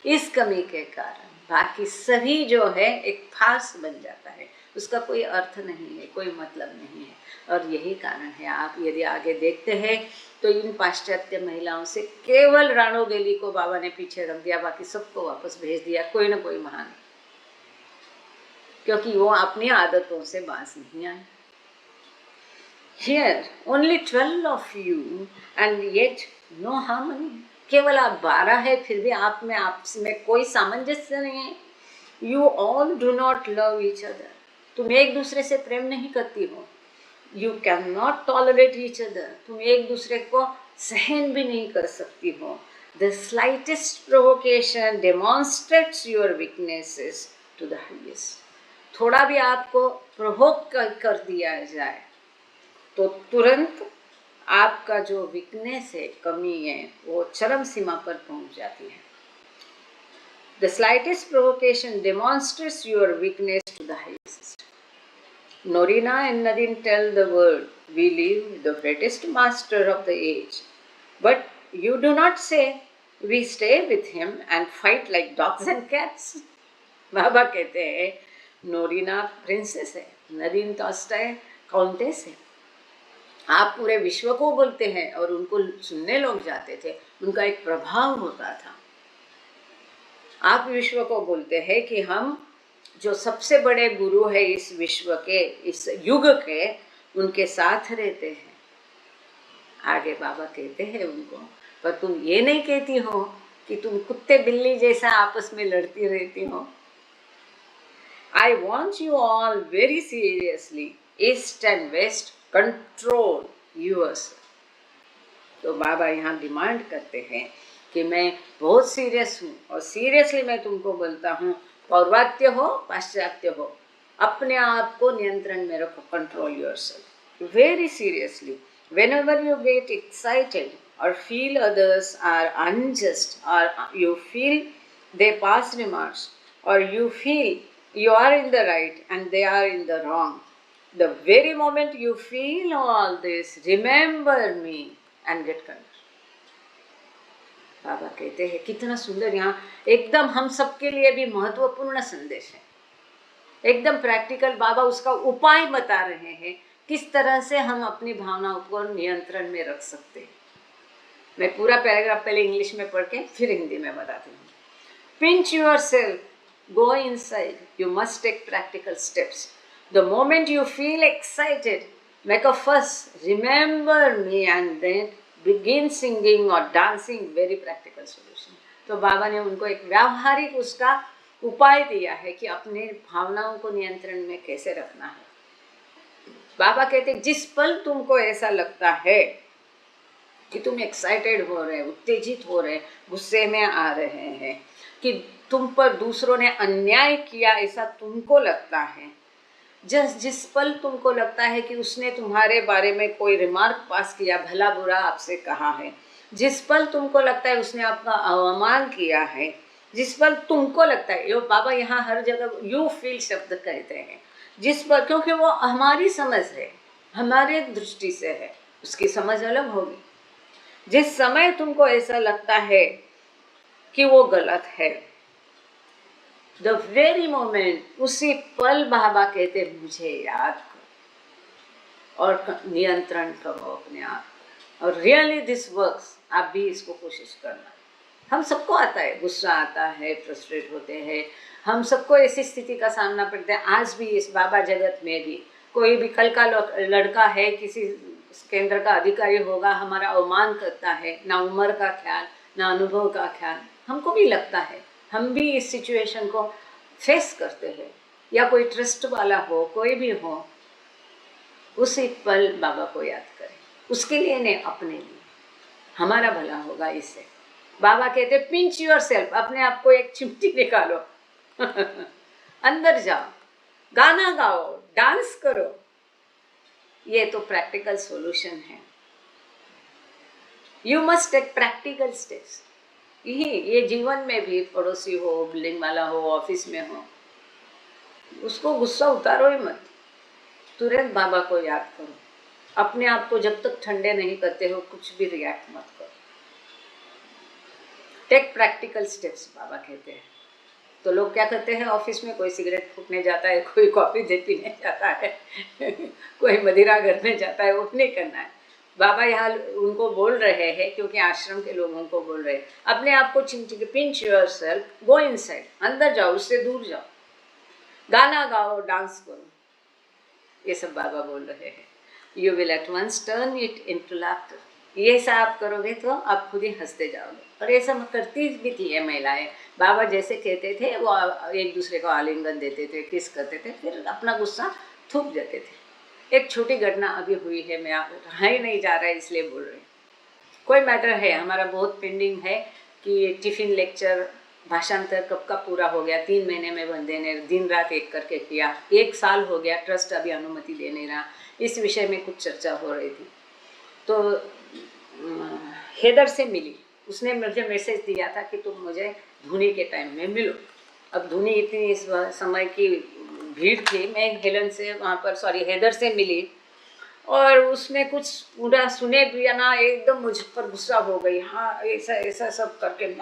इस कमी के कारण बाकी सभी जो है एक फार्स बन जाता है, उसका कोई अर्थ नहीं है, कोई मतलब नहीं है। और यही कारण है, आप यदि आगे देखते हैं तो इन पाश्चात्य महिलाओं से केवल राणो गेली को बाबा ने पीछे रख दिया, बाकी सबको वापस भेज दिया, कोई ना कोई महान, क्योंकि वो अपनी आदतों से बाज नहीं आए। Here only 12 of you and yet no harmony. केवल आप 12 है, फिर भी आप में कोई सामंजस्य नहीं है। You all do not love each other. तुम एक दूसरे से प्रेम नहीं करती हो। You cannot tolerate each other. तुम एक दूसरे को सहन भी नहीं कर सकती हो। The slightest provocation demonstrates your weaknesses to the highest. थोड़ा भी आपको प्रोवोक कर दिया जाए तो तुरंत आपका जो वीकनेस है, कमी है, वो चरम सीमा पर पहुंच जाती है। The slightest provocation demonstrates your weakness to the highest. Norina and Nadine tell the world, we live with the greatest master of the age. But you do not say, we stay with him and fight like dogs and cats. बाबा कहते हैं नोरिना princess है, नदीन Tolstoy countess है। आप पूरे विश्व को बोलते हैं और उनको सुनने लोग जाते थे, उनका एक प्रभाव होता था। आप विश्व को बोलते हैं कि हम जो सबसे बड़े गुरु है इस विश्व के, इस युग के, उनके साथ रहते हैं। आगे बाबा कहते हैं उनको, पर तुम ये नहीं कहती हो कि तुम कुत्ते बिल्ली जैसा आपस में लड़ती रहती हो। I want you all very seriously, east and west, control yours। तो बाबा यहाँ डिमांड करते हैं कि मैं बहुत सीरियस हूँ और सीरियसली मैं तुमको बोलता हूँ, पौर्वात्य हो पाश्चात्य हो, अपने आप को नियंत्रण में रखो, control yourself very seriously. Whenever you get excited or feel others are unjust, or you feel they pass remarks, or you feel you are in the right and they are in the wrong, the very moment you feel all this, remember me and get control। बाबा कहते हैं, कितना सुंदर, यहाँ एकदम हम सबके लिए भी महत्वपूर्ण संदेश है, एकदम प्रैक्टिकल। बाबा उसका उपाय बता रहे हैं, किस तरह से हम अपनी भावनाओं को नियंत्रण में रख सकते हैं। मैं पूरा पैराग्राफ पहले इंग्लिश में पढ़ के फिर हिंदी में बताती हूँ। Pinch yourself, go inside, you must take practical steps. The moment you feel excited, make a fuss, remember me and then begin singing or dancing, very practical solution। तो बाबा ने उनको एक व्यावहारिक उसका उपाय दिया है कि अपने भावनाओं को नियंत्रण में कैसे रखना है। बाबा कहते जिस पल तुमको ऐसा लगता है कि तुम एक्साइटेड हो रहे, उत्तेजित हो रहे, गुस्से में आ रहे हैं, कि तुम पर दूसरों ने अन्याय किया ऐसा तुमको लगता है, जिस पल तुमको लगता है कि उसने तुम्हारे बारे में कोई रिमार्क पास किया, भला बुरा आपसे कहा है, जिस पल तुमको लगता है उसने आपका अवमान किया है, जिस पल तुमको लगता है, यो बाबा यहाँ हर जगह यू फील शब्द कहते हैं, जिस पर, क्योंकि वो हमारी समझ है, हमारे दृष्टि से है, उसकी समझ अलग होगी। जिस समय तुमको ऐसा लगता है कि वो गलत है, द वेरी मोमेंट, उसी पल बाबा कहते मुझे याद करो और नियंत्रण करो अपने आप। और रियली दिस वर्क्स, आप भी इसको कोशिश करना। हम सबको आता है, गुस्सा आता है, फ्रस्ट्रेट होते हैं, हम सबको ऐसी स्थिति का सामना पड़ता है। आज भी इस बाबा जगत में भी कोई भी कल का लड़का है, किसी केंद्र का अधिकारी होगा, हमारा अवमान करता है, ना उम्र का ख्याल ना अनुभव का ख्याल, हमको भी लगता है, हम भी इस सिचुएशन को फेस करते हैं। या कोई ट्रस्ट वाला हो, कोई भी हो, उसी पल बाबा को याद करें, उसके लिए नहीं, अपने लिए, हमारा भला होगा इससे। बाबा कहते पिंच योरसेल्फ, अपने आप को एक चिमटी निकालो अंदर जाओ, गाना गाओ, डांस करो। ये तो प्रैक्टिकल सॉल्यूशन है। You must take practical steps. ये जीवन में भी, पड़ोसी हो, बिल्डिंग वाला हो, ऑफिस में हो, उसको गुस्सा उतारो ही मत, तुरंत बाबा को याद करो। अपने आप को जब तक ठंडे नहीं करते हो, कुछ भी रिएक्ट मत करो। टेक प्रैक्टिकल स्टेप्स, बाबा कहते हैं। तो लोग क्या करते हैं, ऑफिस में कोई सिगरेट फूकने जाता है, कोई कॉफ़ी पीने जाता है कोई मदिरा घर में जाता है, वो नहीं करना है। बाबा यहाँ उनको बोल रहे हैं, क्योंकि आश्रम के लोगों को बोल रहे हैं, अपने आप को चिमटी के पिंच योरसेल्फ, गो इनसाइड, अंदर जाओ, उससे दूर जाओ, गाना गाओ, डांस करो। ये सब बाबा बोल रहे हैं। You will at once turn it into laughter. ये सब आप करोगे तो आप खुद ही हंसते जाओगे। और ये सब करती भी थी ये महिलाएं। बाबा जैसे कहते थे, वो एक दूसरे को आलिंगन देते थे, किस करते थे, फिर अपना गुस्सा थूक देते थे। एक छोटी घटना अभी हुई है, मैं रहा ही नहीं जा रहा है इसलिए बोल रही हूँ। कोई मैटर है, हमारा बहुत पेंडिंग है कि टिफ़िन लेक्चर भाषांतर कब का पूरा हो गया, 3 महीने में बंदे ने दिन रात एक करके किया, 1 साल हो गया, ट्रस्ट अभी अनुमति दे नहीं रहा। इस विषय में कुछ चर्चा हो रही थी। तो हेदर से मिली, उसने मुझे मैसेज दिया था कि तुम मुझे धुनी के टाइम में मिलो। अब धुनी इतनी इस समय की भीड़ थी, मैं हेलन से वहाँ पर हेदर से मिली और उसने कुछ पूरा सुने भी ना, एकदम मुझ पर गुस्सा हो गई। हाँ ऐसा ऐसा सब करके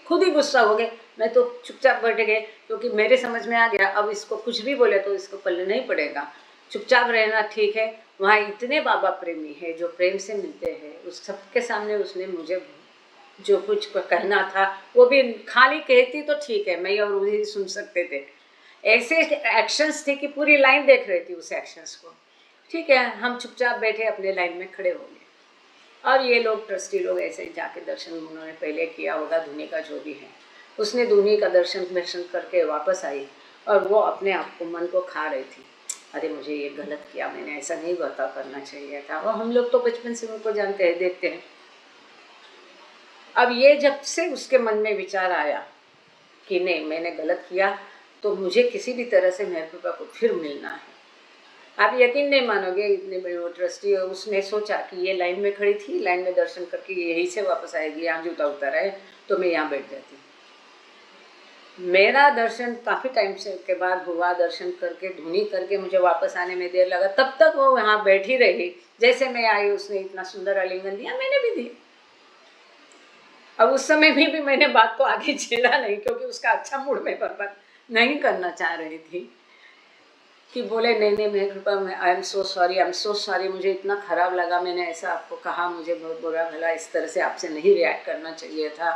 खुद ही गुस्सा हो गए। मैं तो चुपचाप बैठ गए क्योंकि मेरे समझ में आ गया अब इसको कुछ भी बोले तो इसको पल्ले नहीं पड़ेगा, चुपचाप रहना ठीक है। वहाँ इतने बाबा प्रेमी है जो प्रेम से मिलते हैं, उस सबके सामने उसने मुझे जो कुछ कहना था वो भी खाली कहती तो ठीक है, मैं और वही सुन सकते थे। ऐसे एक्शंस थे कि पूरी लाइन देख रही थी उस एक्शंस को। ठीक है, हम चुपचाप बैठे अपने लाइन में खड़े हो गए और ये लोग ट्रस्टी लोग ऐसे ही जाके दर्शन उन्होंने पहले किया होगा, धुनी का जो भी है, उसने धुनी का दर्शन करके वापस आई और वो अपने आप को मन को खा रही थी। अरे मुझे ये गलत किया, मैंने ऐसा नहीं बता करना चाहिए था। और हम लोग तो बचपन से उनको जानते हैं, देखते हैं। अब ये जब से उसके मन में विचार आया कि नहीं मैंने गलत किया तो मुझे किसी भी तरह से मेरे पापा को फिर मिलना है। आप यकीन नहीं मानोगे, इतने बड़े वो ट्रस्टी उसने सोचा कि ये लाइन में खड़ी थी, लाइन में दर्शन करके यहीं से वापस आएगी, यहाँ जूता उतारा है तो मैं यहाँ बैठ जाती। मेरा दर्शन काफ़ी टाइम से के बाद हुआ, दर्शन करके धुनी करके मुझे वापस आने में देर लगा, तब तक वो वहाँ बैठी रही। जैसे मैं आई उसने इतना सुंदर आलिंगन दिया, मैंने भी दिया। अब उस समय भी मैंने बात को आगे छेड़ा नहीं क्योंकि उसका अच्छा मूड में बर्बाद नहीं करना चाह रही थी कि बोले नहीं नहीं मेरे कृपा में आई एम सो सॉरी, मुझे इतना ख़राब लगा, मैंने ऐसा आपको कहा, मुझे बहुत बुरा भला, इस तरह से आपसे नहीं रिएक्ट करना चाहिए था,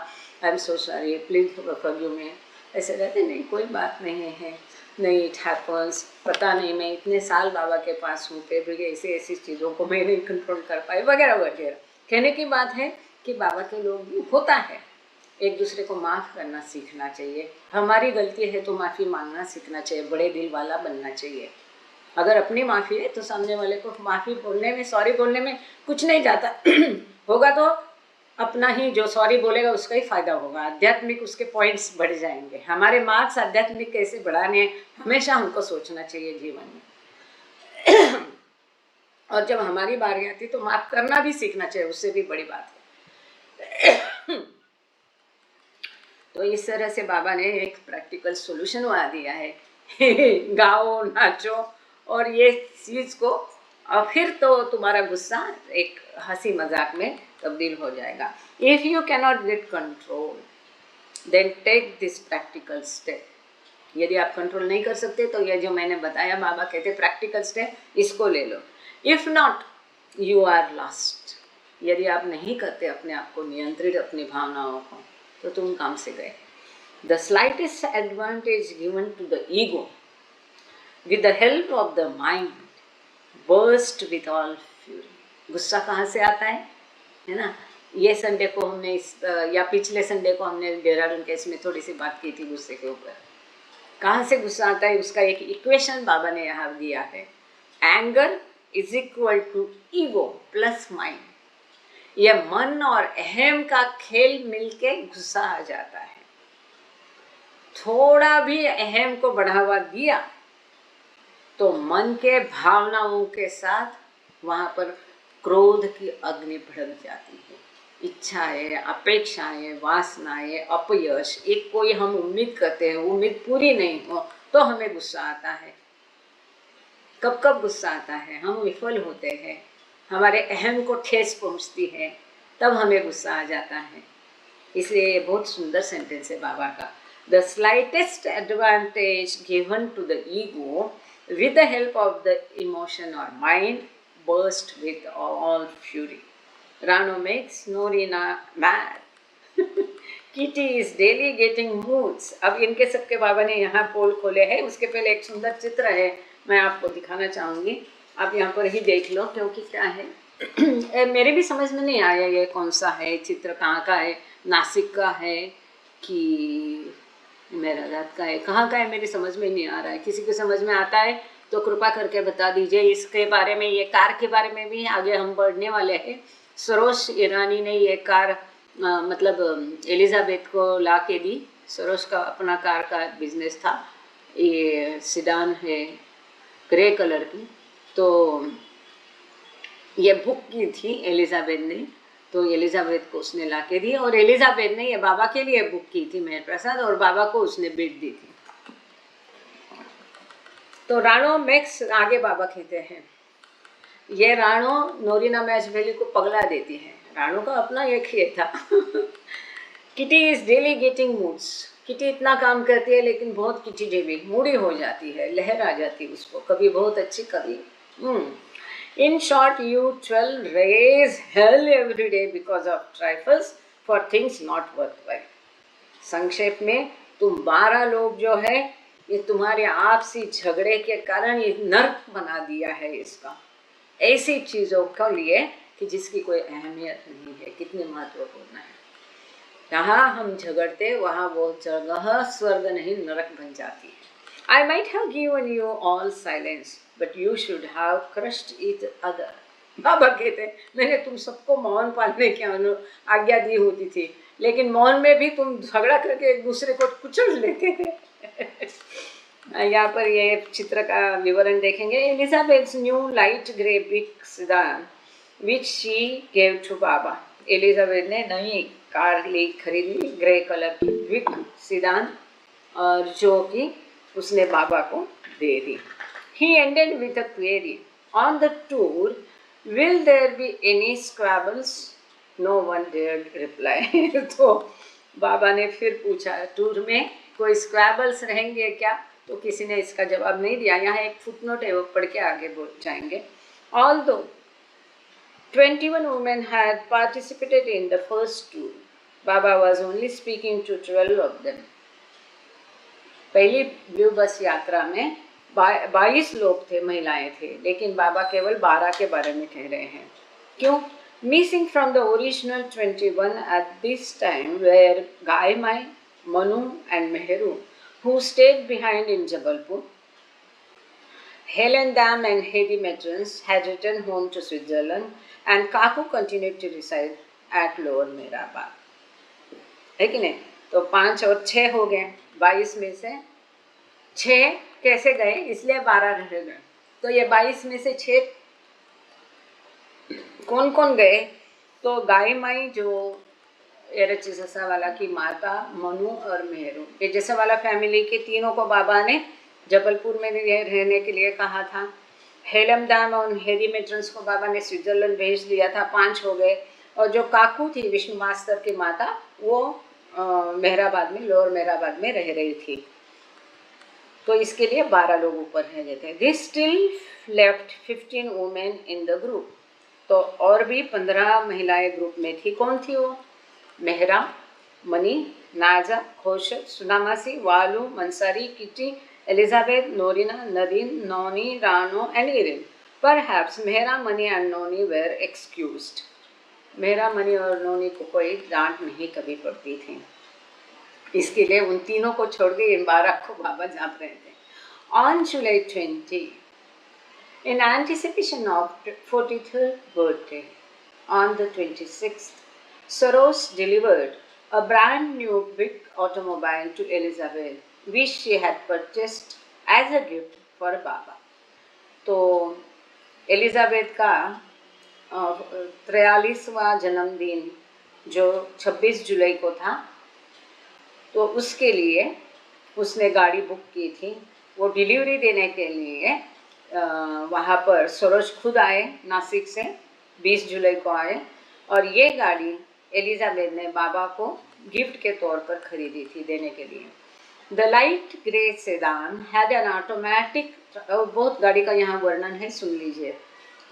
I am so sorry, please forgive me. ऐसे रहते नहीं, कोई बात नहीं है, नहीं इट हैपन्स, पता नहीं मैं इतने साल बाबा के पास हूँ फिर भी ऐसी चीज़ों को मैं नहीं कंट्रोल कर पाई वगैरह वगैरह। कहने की बात है कि बाबा के लोग भी होता है, एक दूसरे को माफ़ करना सीखना चाहिए। हमारी गलती है तो माफ़ी मांगना सीखना चाहिए, बड़े दिल वाला बनना चाहिए। अगर अपनी माफ़ी है तो सामने वाले को माफ़ी बोलने में, सॉरी बोलने में कुछ नहीं जाता होगा तो अपना ही जो सॉरी बोलेगा उसका ही फायदा होगा, आध्यात्मिक उसके पॉइंट्स बढ़ जाएंगे। हमारे मार्क्स आध्यात्मिक कैसे बढ़ाने हमेशा हमको सोचना चाहिए जीवन में और जब हमारी बारी आती तो माफ़ करना भी सीखना चाहिए, उससे भी बड़ी बात है तो इस तरह से बाबा ने एक प्रैक्टिकल सॉल्यूशन वहाँ दिया है गाओ नाचो और ये चीज़ को, और फिर तो तुम्हारा गुस्सा एक हंसी मजाक में तब्दील हो जाएगा। If you cannot get control then take this practical step. यदि आप कंट्रोल नहीं कर सकते तो ये जो मैंने बताया बाबा कहते प्रैक्टिकल स्टेप, इसको ले लो। If not you are lost. यदि आप नहीं करते अपने आप को नियंत्रित, अपनी भावनाओं को, तो तुम काम से गए। The slightest advantage given to the ego with the help of the mind burst with all fury. गुस्सा कहाँ से आता है ना? ये संडे को हमने या पिछले संडे को हमने देहरादून केस में थोड़ी सी बात की थी गुस्से के ऊपर। कहाँ से गुस्सा आता है उसका एक इक्वेशन बाबा ने यहाँ दिया है। Anger is equal to ego plus mind. यह मन और अहम का खेल मिलके गुस्सा आ जाता है। थोड़ा भी अहम को बढ़ावा दिया तो मन के भावनाओं के साथ वहाँ पर क्रोध की अग्नि भड़क जाती है। इच्छाएं, अपेक्षाएं, वासनाएं, अपयश, एक कोई हम उम्मीद करते हैं, उम्मीद पूरी नहीं हो तो हमें गुस्सा आता है। कब कब गुस्सा आता है? हम विफल होते हैं, हमारे अहम को ठेस पहुंचती है, तब हमें गुस्सा आ जाता है। इसलिए ये बहुत सुंदर सेंटेंस है बाबा का। The slightest advantage given to the ego with the help of the emotion or mind burst with all fury. Rano makes Norina mad. Kitty is daily getting moods. अब इनके सबके बाबा ने यहाँ पोल खोले हैं। उसके पहले एक सुंदर चित्र है, मैं आपको दिखाना चाहूँगी। आप यहाँ पर ही देख लो क्योंकि क्या है मेरे भी समझ में नहीं आया ये कौन सा है चित्र, कहाँ का है, नासिक का है कि मेरादात का है, कहाँ का है, मेरी समझ में नहीं आ रहा है। किसी को समझ में आता है तो कृपा करके बता दीजिए। इसके बारे में, ये कार के बारे में भी आगे हम बढ़ने वाले हैं। सरोज ईरानी ने ये कार मतलब एलिजाबेथ को ला के दी। सरोज का अपना कार का बिजनेस था, ये सिडान है ग्रे कलर की, तो ये बुक की थी एलिजाबेथ ने, तो एलिजाबेथ को उसने ला के दी, और एलिजाबेथ ने ये बाबा के लिए बुक की थी मेहर प्रसाद, और बाबा को उसने बेच दी थी। तो राणो मैक्स आगे बाबा कहते हैं, ये राणो नोरिना मैचवेली को पगला देती है। राणो का अपना एक ही था kitty is daily getting moods. Kitty इतना काम करती है लेकिन बहुत किटी डेवी मूडी हो जाती है, लहर आ जाती है उसको, कभी बहुत अच्छी कभी In short, you 12 raise hell every day because of trifles for things not worthwhile. संक्षेप में तुम 12 लोग जो है ये तुम्हारे आपसी झगड़े के कारण ये नर्क बना दिया है इसका, ऐसी चीजों के लिए कि जिसकी कोई अहमियत नहीं है। कितनी महत्वपूर्ण है। जहाँ हम झगड़ते वहाँ वो जगह स्वर्ग नहीं नरक बन जाती है। I might have given you all silence, but you should have crushed each other. बाबा कहते मैंने तुम सबको मौन पालने की आज्ञा दी होती थी, लेकिन मौन में भी तुम झगड़ा करके एक दूसरे को कुचल लेते थे। यहाँ पर ये चित्र का विवरण देखेंगे। Elizabeth's new light grey big sedan which she gave to Baba. Elizabeth ने नई कार खरीदी ग्रे कलर की बिग सिडान, और जो कि उसने बाबा को दे दी। He ended with a query. On the tour, will there be any squabbles? No one dared reply. तो बाबा ने फिर पूछा, टूर में कोई स्क्वैबल्स रहेंगे क्या? तो किसी ने इसका जवाब नहीं दिया। यहाँ एक फुटनोट है, वो पढ़ के आगे बोल जाएंगे। Although 21 women had participated in the first tour, Baba was only speaking to 12 of them. पहली ब्लू बस यात्रा में 22 लोग थे, महिलाएं थे, लेकिन बाबा केवल 12 के बारे में कह रहे हैं। क्यों? Missing from the original 21 at this time were Gaimai, Mani and Meheru who stayed behind in Jabalpur. Helen Dam and Hedy Matrons had returned home to Switzerland, and Kaku continued to reside at Lower Mehrabad. है कि नहीं? तो 5 और 6 हो गए। 22 में से 6 कैसे गए, इसलिए 12 रह गए। तो ये 22 में से 6 कौन कौन गए? तो गाय माई जो एरची जसावाला की माता, मनु और मेहरू, ये जसावाला फैमिली के तीनों को बाबा ने जबलपुर में रहने के लिए कहा था। हेलम दाम और हेदी मेट्रंस को बाबा ने स्विट्जरलैंड भेज दिया था, 5 हो गए। और जो काकू थी विष्णु मास्टर की माता, वो मेहराबाद में, लोअर मेहराबाद में रह रही थी। तो इसके लिए 12 लोग ऊपर रह गए थे। This still left 15 women in the group. तो और भी 15 महिलाएं ग्रुप में थी। कौन थी वो? मेहरा, मनी, नाजा, खोशत, सुनामासी, वालू, मंसारी, kitty, Elizabeth, Norina, Nadine, Noni, Rano and Irin. Perhaps Mehra, Mani and Noni were excused. Mehra, money और नोनी को कोई डांट नहीं कभी पड़ती थी, इसके लिए उन तीनों को छोड़ के इन 12 को बाबा जाप रहे थे। On July 20, in anticipation of 43rd birthday, on the 26th, Soros delivered a brand new big automobile to Elizabeth, which she had purchased as a gift for Baba. तो एलिजाबेथ का 43वां जन्मदिन जो 26 जुलाई को था, तो उसके लिए उसने गाड़ी बुक की थी। वो डिलीवरी देने के लिए वहाँ पर सरोज खुद आए, नासिक से 20 जुलाई को आए, और ये गाड़ी एलिजाबेथ ने बाबा को गिफ्ट के तौर पर खरीदी थी देने के लिए। The light grey sedan had an automatic, बहुत गाड़ी का यहाँ वर्णन है, सुन लीजिए,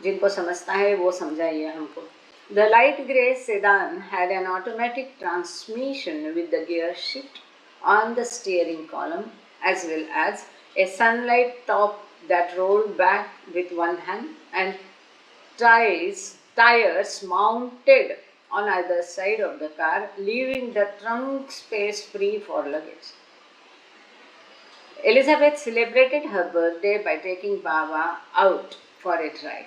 जिनको समझता है वो समझाइए हमको। The light grey sedan had an automatic transmission with the gear shift on the steering column, as well as a sunlight top that rolled back with one hand, and tires mounted on either side of the car, leaving the trunk space free for luggage. Elizabeth celebrated her birthday by taking Baba out for a drive.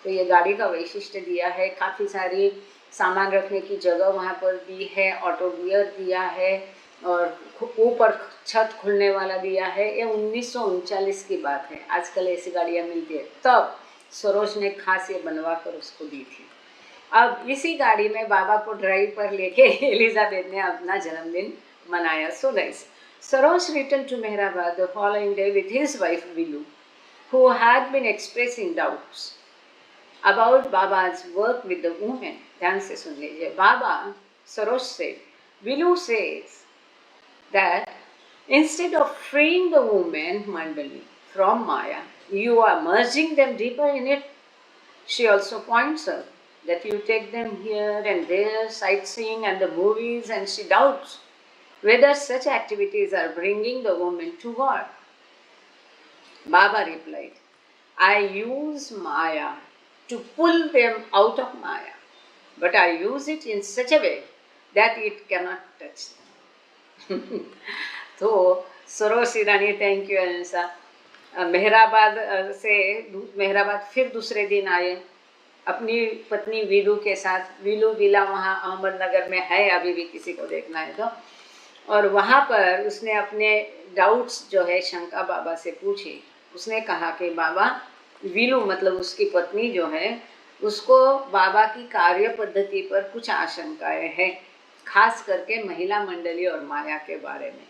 तो ये गाड़ी का वैशिष्ट्य दिया है, काफ़ी सारी सामान रखने की जगह वहाँ पर दी है, ऑटो गियर दिया है और ऊपर छत खुलने वाला दिया है। ये 1939 की बात है, आजकल ऐसी गाड़ियाँ मिलती है, तब सरोज ने खास ये बनवा कर उसको दी थी। अब इसी गाड़ी में बाबा को ड्राइव पर लेके एलिजाबेथ ने अपना जन्मदिन मनाया। So guys, Saroj return to Meherabad the following day with his wife Viloo, who had been expressing doubts about Baba's work with the women. ध्यान से सुन लीजिए। बाबा सरोज से, Villu says that instead of freeing the women Mandali from Maya, you are merging them deeper in it. She also points out that you take them here and there, sightseeing and the movies, and she doubts whether such activities are bringing the woman to God. Baba replied, I use Maya to pull them out of Maya, but I use it in such a way that it cannot touch them. तो सरोज ईरानी thank you Anisa. Mehrabad फिर दूसरे दिन आए अपनी पत्नी वीलू के साथ। वीलू villa वहाँ अहमदनगर में है, अभी भी किसी को देखना है तो। और वहाँ पर उसने अपने डाउट्स जो है शंका बाबा से पूछी। उसने कहा कि बाबा, वीलू मतलब उसकी पत्नी जो है, उसको बाबा की कार्य पद्धति पर कुछ आशंकाएं हैं, खास करके महिला मंडली और माया के बारे में।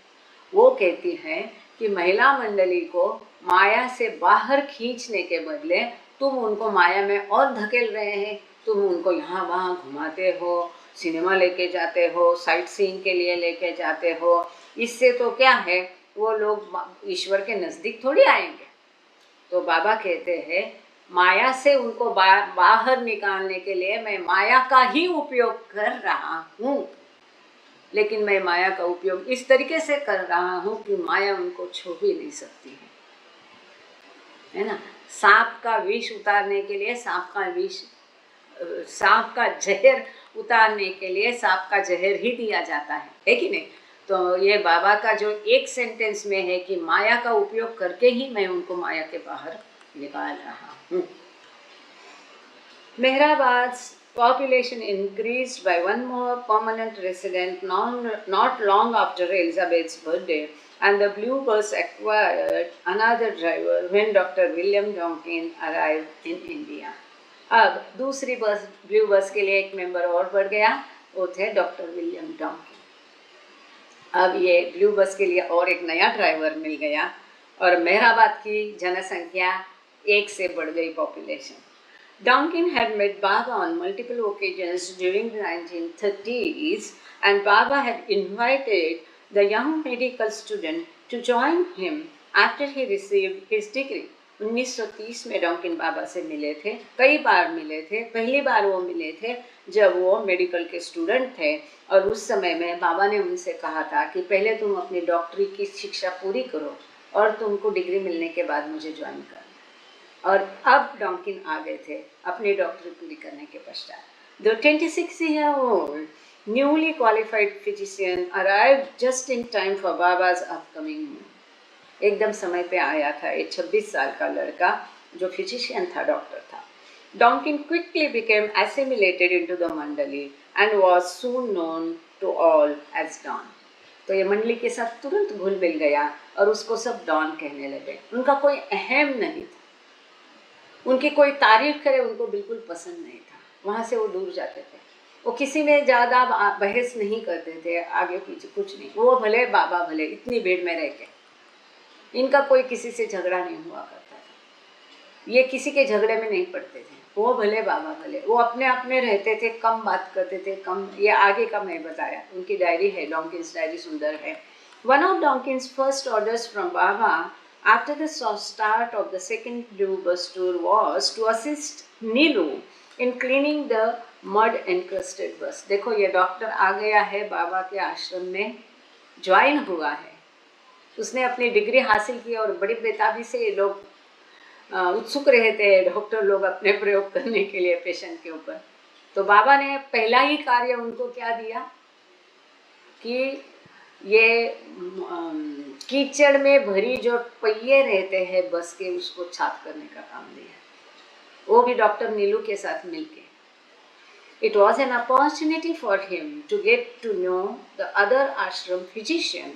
वो कहती है कि महिला मंडली को माया से बाहर खींचने के बदले तुम उनको माया में और धकेल रहे हैं। तुम उनको यहाँ वहाँ घुमाते हो, सिनेमा लेके जाते हो, साइट सीइंग के लिए लेके जाते हो। इससे तो क्या है, वो लोग ईश्वर के नज़दीक थोड़ी आएंगे। तो बाबा कहते हैं माया से उनको बाहर निकालने के लिए मैं माया का ही उपयोग कर रहा हूँ, लेकिन मैं माया का उपयोग इस तरीके से कर रहा हूँ कि माया उनको छू भी नहीं सकती है ना। सांप का विष उतारने के लिए सांप का जहर उतारने के लिए सांप का जहर ही दिया जाता है कि नहीं। तो ये बाबा का जो एक सेंटेंस में है कि माया का उपयोग करके ही मैं उनको माया के बाहर निकाल रहा हूँ। Mehrabad's population increased by one more permanent resident not long after Elizabeth's birthday, and the Blue Bus acquired another driver when Dr. William Donkin arrived in India. अब दूसरी बस ब्लू बस के लिए एक मेंबर और बढ़ गया, वो थे डॉक्टर विलियम डॉन्किन। अब ये ब्लू बस के लिए और एक नया ड्राइवर मिल गया और मेहराबाद की जनसंख्या 1 से बढ़ गई population. Donkin had met Baba on multiple occasions during the 1930s, and Baba had invited the young medical student to join him after he received his degree. 1930 में डॉन्किन बाबा से मिले थे, कई बार मिले थे। पहली बार वो मिले थे जब वो मेडिकल के स्टूडेंट थे और उस समय में बाबा ने उनसे कहा था कि पहले तुम अपनी डॉक्टरी की शिक्षा पूरी करो और तुमको डिग्री मिलने के बाद मुझे ज्वाइन कर। और अब डॉन्किन आ गए थे अपनी डॉक्टरी पूरी करने के पश्चात। The 26-year-old newly qualified physician arrived just in time for Baba's upcoming move. एकदम समय पे आया था ये 26 साल का लड़का जो फिजिशियन था, डॉक्टर था। Donkin quickly became assimilated into the mandali and was soon known to all as Don. तो ये मंडली के साथ तुरंत घुल मिल गया और उसको सब डॉन कहने लगे। उनका कोई अहम नहीं था, उनकी कोई तारीफ करे उनको बिल्कुल पसंद नहीं था। वहाँ से वो दूर जाते थे, वो किसी में ज़्यादा बहस नहीं करते थे, आगे पीछे कुछ नहीं। वो भले बाबा भले, इतनी भीड़ में रह के इनका कोई किसी से झगड़ा नहीं हुआ करता था। ये किसी के झगड़े में नहीं पड़ते थे, वो भले बाबा भले। वो अपने आप में रहते थे, कम बात करते थे, कम। ये आगे का मैं बताया, उनकी डायरी है, डॉन्किन्स डायरी सुंदर है। One of Donkins first orders from Baba after the start of the second blue bus tour was to assist Neelu in cleaning the mud encrusted bus. देखो ये डॉक्टर आ गया है बाबा के आश्रम में, ज्वाइन हुआ है, उसने अपनी डिग्री हासिल की और बड़ी बेताबी से ये लोग उत्सुक रहते हैं डॉक्टर लोग अपने प्रयोग करने के लिए पेशेंट के ऊपर। तो बाबा ने पहला ही कार्य उनको क्या दिया कि ये कीचड़ में भरी जो पहिए रहते हैं बस के, उसको साफ करने का काम दिया, वो भी डॉक्टर नीलू के साथ मिलके। It was an opportunity for him to get to know the other ashram physician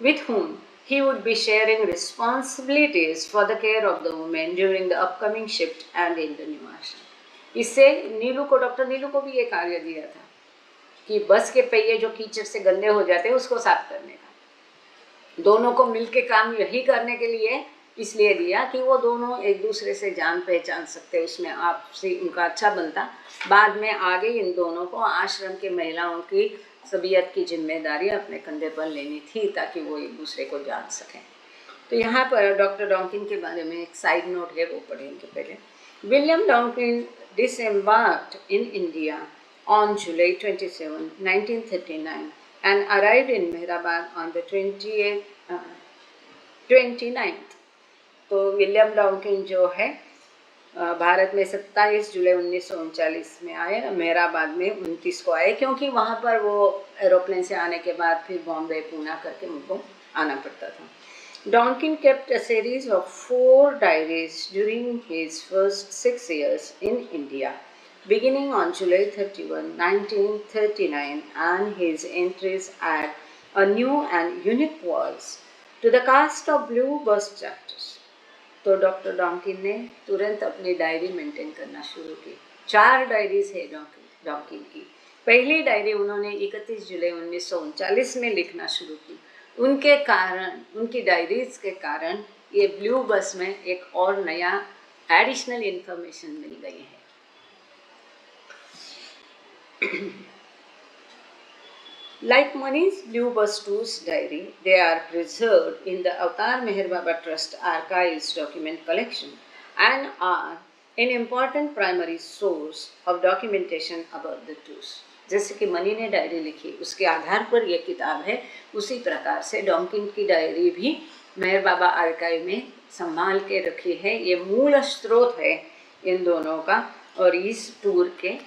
with whom he would be sharing responsibilities for the care of the women during the upcoming shift and in the new ashram. इससे नीलू को, doctor नीलू को भी ये कार्य दिया था कि बस के पहिए जो कीचड़ से गंदे हो जाते हैं उसको साफ करने का। दोनों को मिलके काम यही करने के लिए इसलिए दिया कि वो दोनों एक दूसरे से जान पहचान सकते, उसमें आपसे उनका अच्छा बनता। बाद में आगे इन दोनों को आश्रम के महिलाओं की तबीयत की जिम्मेदारी अपने कंधे पर लेनी थी ताकि वो एक दूसरे को जान सकें। तो यहाँ पर डॉक्टर डॉकिन के बारे में एक साइड नोट है, वो पढ़ेंगे पहले। William Dawkin disembarked in India on July 27, 1939 and arrived in Mehrabad on the 29th। तो विलियम डॉकिन जो है भारत में 27 जुलाई 1939 में आए, मेहराबाद में 29 को आए, क्योंकि वहाँ पर वो एरोप्लेन से आने के बाद फिर बॉम्बे पूना करके उनको आना पड़ता था। Donkin kept a series of 4 diaries during his first 6 years in India, beginning on July 31, 1939, and his entries add a new and unique voice to the cast of Blue Bus chapters। तो doctor डॉकिन ने तुरंत अपनी diary maintain करना शुरू की। 4 diaries है डॉकिन की। पहली डायरी उन्होंने 31 जुलाई 1939 में लिखना शुरू की। उनके कारण, उनकी डायरीज के कारण ये ब्लू बस में एक और नया एडिशनल इंफॉर्मेशन मिल गई है। Like Mani's Blue Bus 2's diary, they are preserved in the Avatar Meher Baba Trust Archives document collection and are an important primary source of documentation about the tours। जैसे कि money ने diary लिखी उसके आधार पर यह किताब है, उसी प्रकार से डॉकिन की डायरी भी मेहर बाबा आर्काइव में संभाल के रखी है। ये मूल स्रोत है इन दोनों का और इस टूर के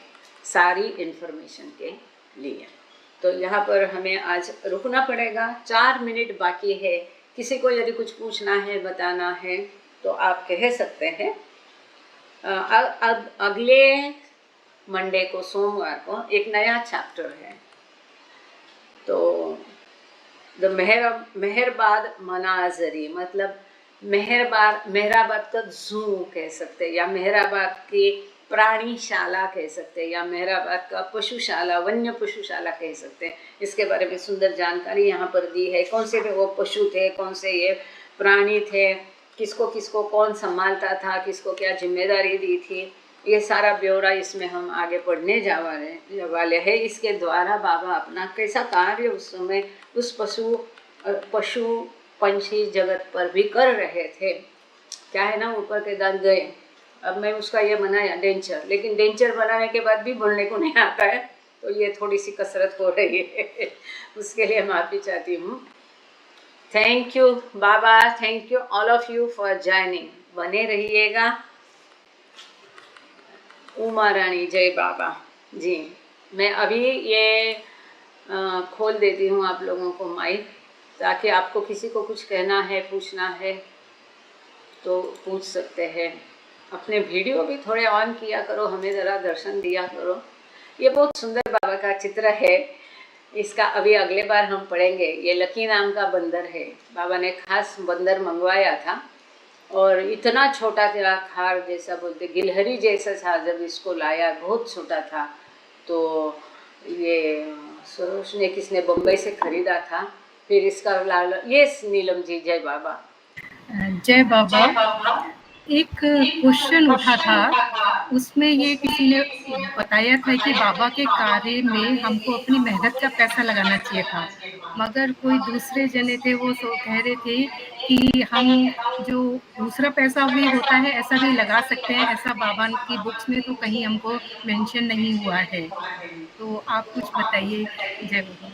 सारी इन्फॉर्मेशन के लिए। तो यहाँ पर हमें आज रुकना पड़ेगा, 4 मिनट बाकी है। किसी को यदि कुछ पूछना है, बताना है तो आप कह सकते हैं। अगले मंडे को, सोमवार को एक नया चैप्टर है। तो द मेहरबाद मनाजरी, मतलब मेहराबाद का जू कह सकते हैं, या मेहराबाद की प्राणीशाला कह सकते हैं, या मेहराबाद का पशुशाला, वन्य पशुशाला कह सकते हैं। इसके बारे में सुंदर जानकारी यहाँ पर दी है। कौन से वो पशु थे, कौन से ये प्राणी थे, किसको किसको कौन संभालता था, किसको क्या जिम्मेदारी दी थी, ये सारा ब्यौरा इसमें हम आगे पढ़ने जा वाले हैं। इसके द्वारा बाबा अपना कैसा कार्य उस समय उस पशु पंछी जगत पर भी कर रहे थे। क्या है ना, ऊपर के दांत गए, अब मैं उसका ये बनाया डेंचर, लेकिन डेंचर बनाने के बाद भी बोलने को नहीं आता है, तो ये थोड़ी सी कसरत हो रही है उसके लिए माफ़ी चाहती हूँ। Thank you Baba, thank you all of you for joining. बने रहिएगा। उमा रानी, जय बाबा जी। मैं अभी ये खोल देती हूँ आप लोगों को माइक, ताकि आपको किसी को कुछ कहना है, पूछना है तो पूछ सकते हैं। अपने वीडियो भी थोड़े ऑन किया करो, हमें ज़रा दर्शन दिया करो। ये बहुत सुंदर बाबा का चित्र है। इसका अभी अगले बार हम पढ़ेंगे। ये लकी नाम का बंदर है, बाबा ने खास बंदर मंगवाया था और इतना छोटा था, खार जैसा बोलते, गिलहरी जैसा था। जब इसको लाया बहुत छोटा था, तो ये सरोज ने किसने बम्बई से खरीदा था। फिर इसका लाल, ये नीलम जी, जय बाबा। जय बाबा। एक क्वेश्चन उठा था, उसमें ये किसी ने बताया था कि बाबा के कार्य में हमको अपनी मेहनत का पैसा लगाना चाहिए था, मगर कोई दूसरे जने थे वो कह रहे थे कि हम जो दूसरा पैसा भी होता है ऐसा भी लगा सकते हैं। ऐसा बाबा की बुक्स में तो कहीं हमको मेंशन नहीं हुआ है, तो आप कुछ बताइए। जय बाबा।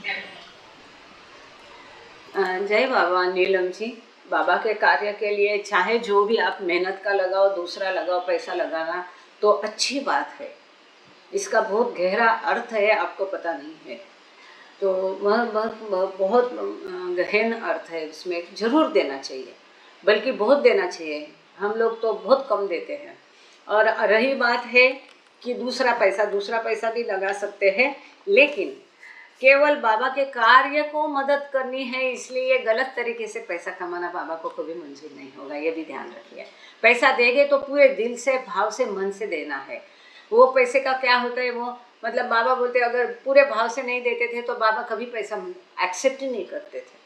जय बाबा नीलम जी। बाबा के कार्य के लिए चाहे जो भी आप मेहनत का लगाओ, दूसरा लगाओ, पैसा लगाना तो अच्छी बात है। इसका बहुत गहरा अर्थ है, आपको पता नहीं है, तो वह बहुत गहन अर्थ है। उसमें ज़रूर देना चाहिए, बल्कि बहुत देना चाहिए। हम लोग तो बहुत कम देते हैं। और रही बात है कि दूसरा पैसा भी लगा सकते हैं, लेकिन केवल बाबा के कार्य को मदद करनी है, इसलिए गलत तरीके से पैसा कमाना बाबा को कभी मंजूर नहीं होगा, ये भी ध्यान रखिए। पैसा देंगे तो पूरे दिल से, भाव से, मन से देना है। वो पैसे का क्या होता है, वो मतलब बाबा बोलते अगर पूरे भाव से नहीं देते थे तो बाबा कभी पैसा एक्सेप्ट ही नहीं करते थे।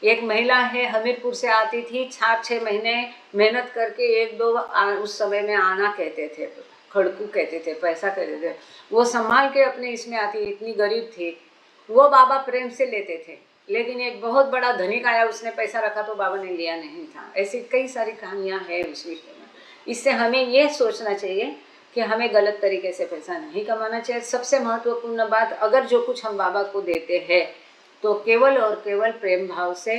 एक महिला है, हमीरपुर से आती थी, 4-6 महीने मेहनत करके 1-2 उस समय में आना कहते थे, खड़कू कहते थे, पैसा कहते थे, वो संभाल के अपने इसमें आती, इतनी गरीब थी। वो बाबा प्रेम से लेते थे, लेकिन एक बहुत बड़ा धनिक आया, उसने पैसा रखा तो बाबा ने लिया नहीं था। ऐसी कई सारी कहानियाँ हैं उस विषय में। इससे हमें ये सोचना चाहिए कि हमें गलत तरीके से पैसा नहीं कमाना चाहिए। सबसे महत्वपूर्ण बात, अगर जो कुछ हम बाबा को देते हैं तो केवल और केवल प्रेम भाव से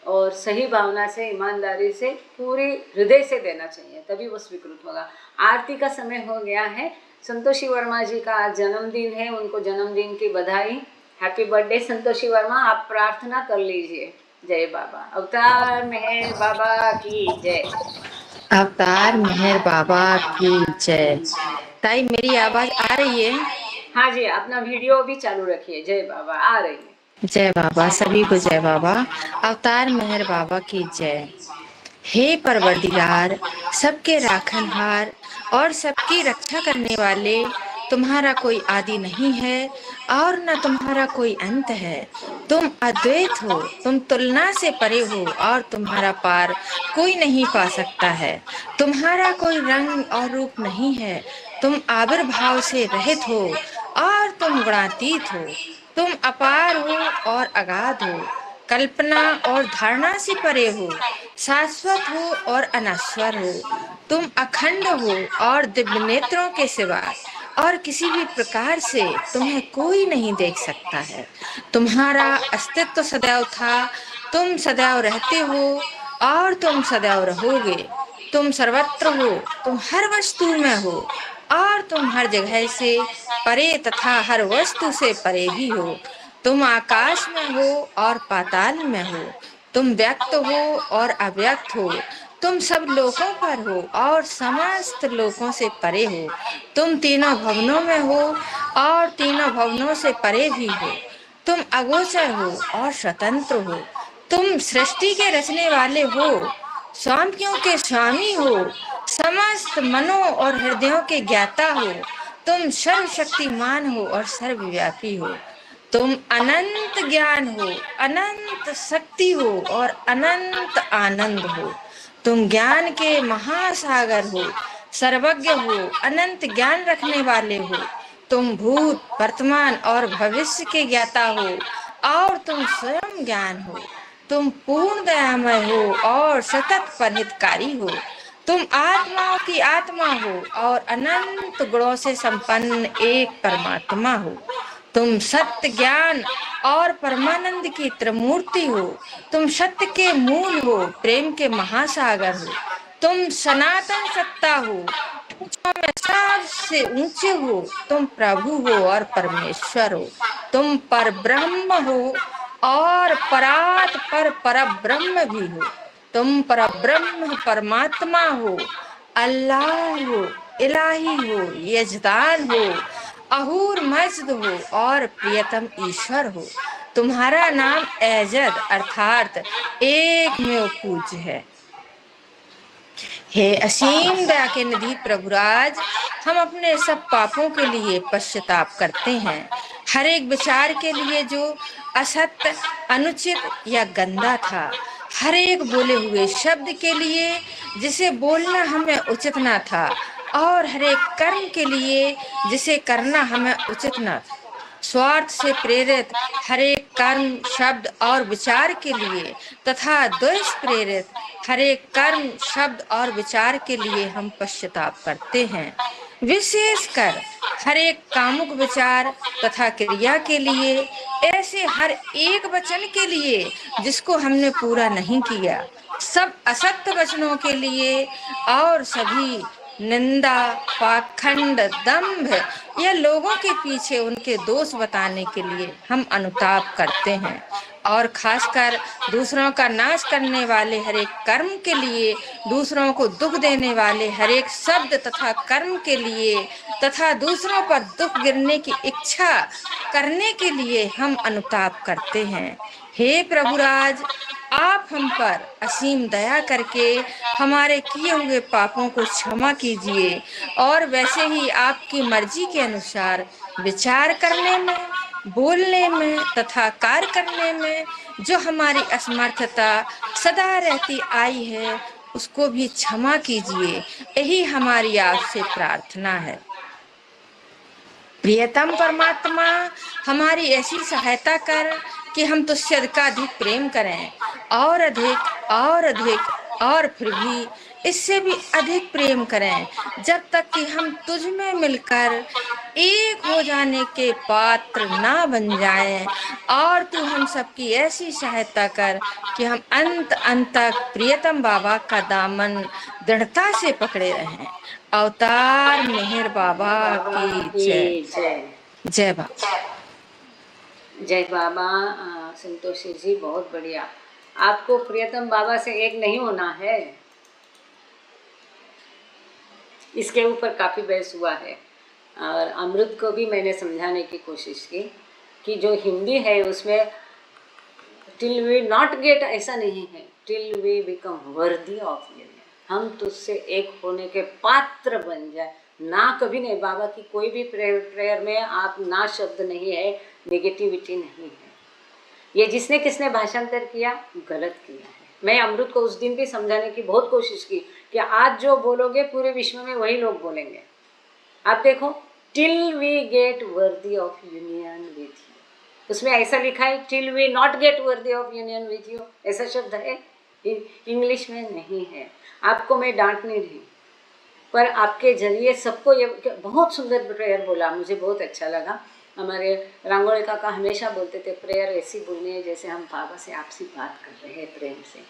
और सही भावना से, ईमानदारी से, पूरी हृदय से देना चाहिए, तभी वो स्वीकृत होगा। आरती का समय हो गया है। संतोषी वर्मा जी का आज जन्मदिन है, उनको जन्मदिन की बधाई। Happy birthday Santoshi Verma. आप प्रार्थना कर लीजिए। जय बाबा। अवतार मेहर बाबा की जय। अवतार मेहर बाबा की जय। ताई मेरी आवाज आ रही है? हाँ जी, अपना वीडियो भी चालू रखिए। जय बाबा आ रही है। जय बाबा, सभी को जय बाबा। अवतार मेहर बाबा की जय। हे परवरदिगार, सबके राखनहार और सबकी रक्षा करने वाले, तुम्हारा कोई आदि नहीं है और न तुम्हारा कोई अंत है। तुम अद्वैत हो, तुम तुलना से परे हो और तुम्हारा पार कोई नहीं पा सकता है। तुम्हारा कोई रंग और रूप नहीं है, तुम आविर्भाव से रहित हो और तुम गुणातीत हो। तुम अपार हो और अगाध हो, कल्पना और धारणा से परे हो, शाश्वत हो और अनश्वर हो। तुम अखंड हो और दिव्य नेत्रों के सिवा और किसी भी प्रकार से तुम्हें कोई नहीं देख सकता है। तुम्हारा अस्तित्व सदैव था, तुम सदैव रहते हो और तुम सदैव रहोगे। तुम सर्वत्र हो, तुम हर वस्तु में हो और तुम हर जगह से परे तथा हर वस्तु से परे भी हो। तुम आकाश में हो और पाताल में हो, तुम व्यक्त हो और अव्यक्त हो, तुम सब लोकों पर हो और समस्त लोकों से परे हो। तुम तीनों भवनों में हो और तीनों भवनों से परे भी हो। तुम अगोचर हो और स्वतंत्र हो। तुम सृष्टि के रचने वाले हो, स्वामियों के स्वामी हो, समस्त मनों और हृदयों के ज्ञाता हो। तुम सर्वशक्तिमान हो और सर्वव्यापी हो। तुम अनंत ज्ञान हो, अनंत शक्ति हो और अनंत आनंद हो। तुम ज्ञान के महासागर हो, सर्वज्ञ हो, अनंत ज्ञान रखने वाले हो। तुम भूत, वर्तमान और भविष्य के ज्ञाता हो और तुम स्वयं ज्ञान हो। तुम पूर्ण दयामय हो और सतत परहितकारी हो। तुम आत्माओं की आत्मा हो और अनंत गुणों से संपन्न एक परमात्मा हो। तुम सत्य, ज्ञान और परमानंद की त्रिमूर्ति हो। तुम सत्य के मूल हो, प्रेम के महासागर हो। तुम सनातन सत्ता हो, ऊंचों में सबसे ऊंचे हो। तुम प्रभु हो और परमेश्वर हो। तुम परब्रह्म हो और परात पर परब्रह्म भी हो। तुम परब्रह्म परमात्मा हो, अल्लाह हो, इलाही हो, यजदान हो, अहूर मजद हो और प्रियतम ईश्वर हो। तुम्हारा नाम एजद अर्थात एक में पूज्य है। हे असीम दया के निधि प्रभुराज, हम अपने सब पापों के लिए पश्चाताप करते हैं। हर एक विचार के लिए जो असत्य, अनुचित या गंदा था, हर एक बोले हुए शब्द के लिए जिसे बोलना हमें उचित ना था, और हर एक कर्म के लिए जिसे करना हमें उचित न था। स्वार्थ से प्रेरित हर एक कर्म, शब्द और विचार के लिए तथा द्वेष प्रेरित हर एक कर्म, शब्द और विचार के लिए हम पश्चाताप करते हैं। विशेषकर हर एक कामुक विचार तथा क्रिया के लिए, ऐसे हर एक वचन के लिए जिसको हमने पूरा नहीं किया, सब असत्य वचनों के लिए और सभी निंदा, पाखंड, दंभ या लोगों के पीछे उनके दोष बताने के लिए हम अनुताप करते हैं। और खासकर दूसरों का नाश करने वाले हर एक कर्म के लिए, दूसरों को दुख देने वाले हर एक शब्द तथा कर्म के लिए तथा दूसरों पर दुख गिरने की इच्छा करने के लिए हम अनुताप करते हैं। हे प्रभुराज, आप हम पर असीम दया करके हमारे किए हुए पापों को क्षमा कीजिए और वैसे ही आपकी मर्जी के अनुसार विचार करने में, बोलने में तथा कार्य करने में जो हमारी असमर्थता सदा रहती आई है उसको भी क्षमा कीजिए। यही हमारी आपसे प्रार्थना है। प्रियतम परमात्मा, हमारी ऐसी सहायता कर कि हम तुझसे अधिकाधिक प्रेम करें, और अधिक और फिर भी इससे भी अधिक प्रेम करें, जब तक कि हम तुझ में मिलकर एक हो जाने के पात्र ना बन जाएं। और तू हम सबकी ऐसी सहायता कर कि हम अंत तक प्रियतम बाबा का दामन दृढ़ता से पकड़े रहें। अवतार मेहर बाबा की जय। जय जय बाबा। जय बाबा। संतोषी जी, बहुत बढ़िया। आपको प्रियतम बाबा से एक नहीं होना है, इसके ऊपर काफ़ी बहस हुआ है। और अमृत को भी मैंने समझाने की कोशिश की कि जो हिंदी है उसमें टिल वी नॉट गेट ऐसा नहीं है, till we become worthy of union, हम तुझसे एक होने के पात्र बन जाए। ना कभी नहीं, बाबा की कोई भी प्रेयर में आप ना शब्द नहीं है, नेगेटिविटी नहीं है। ये जिसने किसने भाषांतर किया, गलत किया है। मैं अमृत को उस दिन भी समझाने की बहुत कोशिश की कि आज जो बोलोगे पूरे विश्व में वही लोग बोलेंगे। आप देखो, till we get worthy of union with you, उसमें ऐसा लिखा है till we not get worthy of union with you, ऐसा शब्द है, इंग्लिश में नहीं है। आपको मैं डांटने नहीं, पर आपके जरिए सबको ये बहुत सुंदर प्रेयर बोला, मुझे बहुत अच्छा लगा। हमारे रांगोळे काका हमेशा बोलते थे प्रेयर ऐसी बोलनी है जैसे हम बाबा से आपसी बात कर रहे हैं प्रेम से।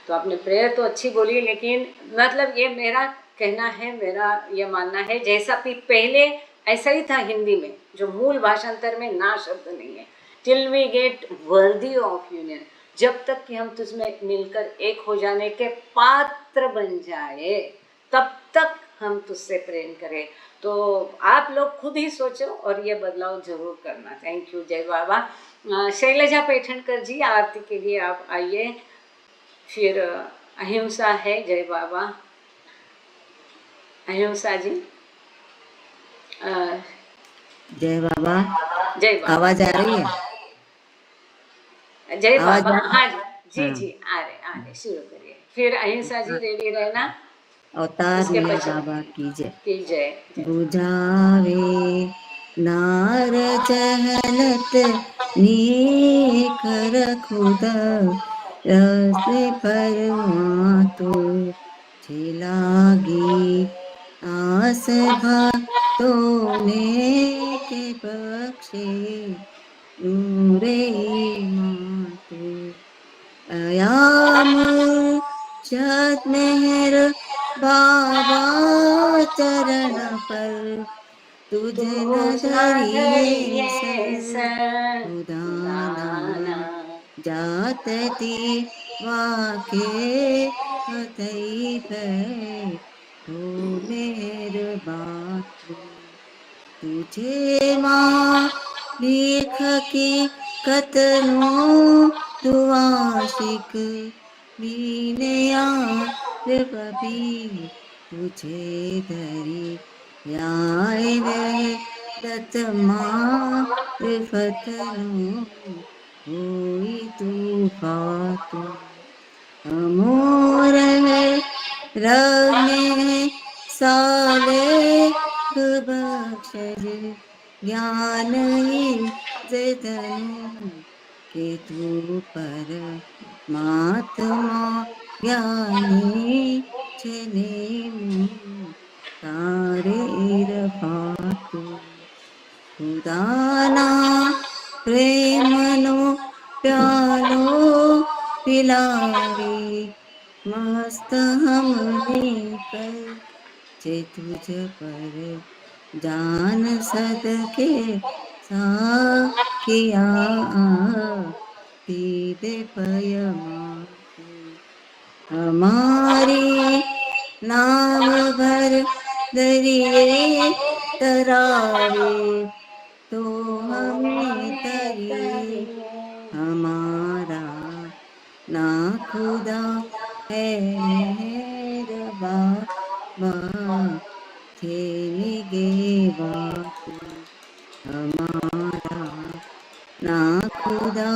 तो आपने प्रेयर तो अच्छी बोली, लेकिन मतलब ये मेरा कहना है, मेरा ये मानना है, जैसा कि पहले ऐसा ही था हिंदी में, जो मूल भाषांतर में ना शब्द नहीं है, till we get worthy of union, जब तक कि हम तुझमें मिलकर एक हो जाने के पात्र बन जाए तब तक हम तुझसे प्रेम करें। तो आप लोग खुद ही सोचो और ये बदलाव जरूर करना। Thank you. जय बाबा। शैलजा पैठणकर जी, आरती के लिए आप आइए। फिर अहिंसा है, जय बाबा। अहिंसा जी। जय बाबा। जय बाबा। आवाज आ रही है? जय आवाज बाबा। आ रही? हाँ जी, हाँ। जी आ रहे शुरू करिए। फिर अहिंसा जी रेडी रहना। अवतार उसके मेहर पश्चात बाबा की जय। की जय। बुझावे नार चहलत नीक रखुदा, रस्ते परवा तो छिलागी, आस भक्तों ने के बख्शे नूरे मातु, अयाम चत मेहर बाबा चरण पर, तुझ न धरिए उदाना, जातती वाके हथई पे तो मेहर बातु, तुझे माँ लिख की कतनो दुआशिक, मीने यार बबी तुझे धरी आए रहे दत माँ फतनो, होई तू फातू अमोर है रग में साले बख्शज, ज्ञान ही जतनु के तू पर महात्मा ज्ञानी चले मुँह तारे रफातु, खुदाना प्रेमनो प्यालो पिलावे, मस्त हमने कर जे तुझ पर जान सदके सा किया, भय मातु हमारी नाव भर दरिए तरावे तो हमें तरिए हमारा ना खुदा है मेहरबान थे निगे बातु हमारा ना खुदा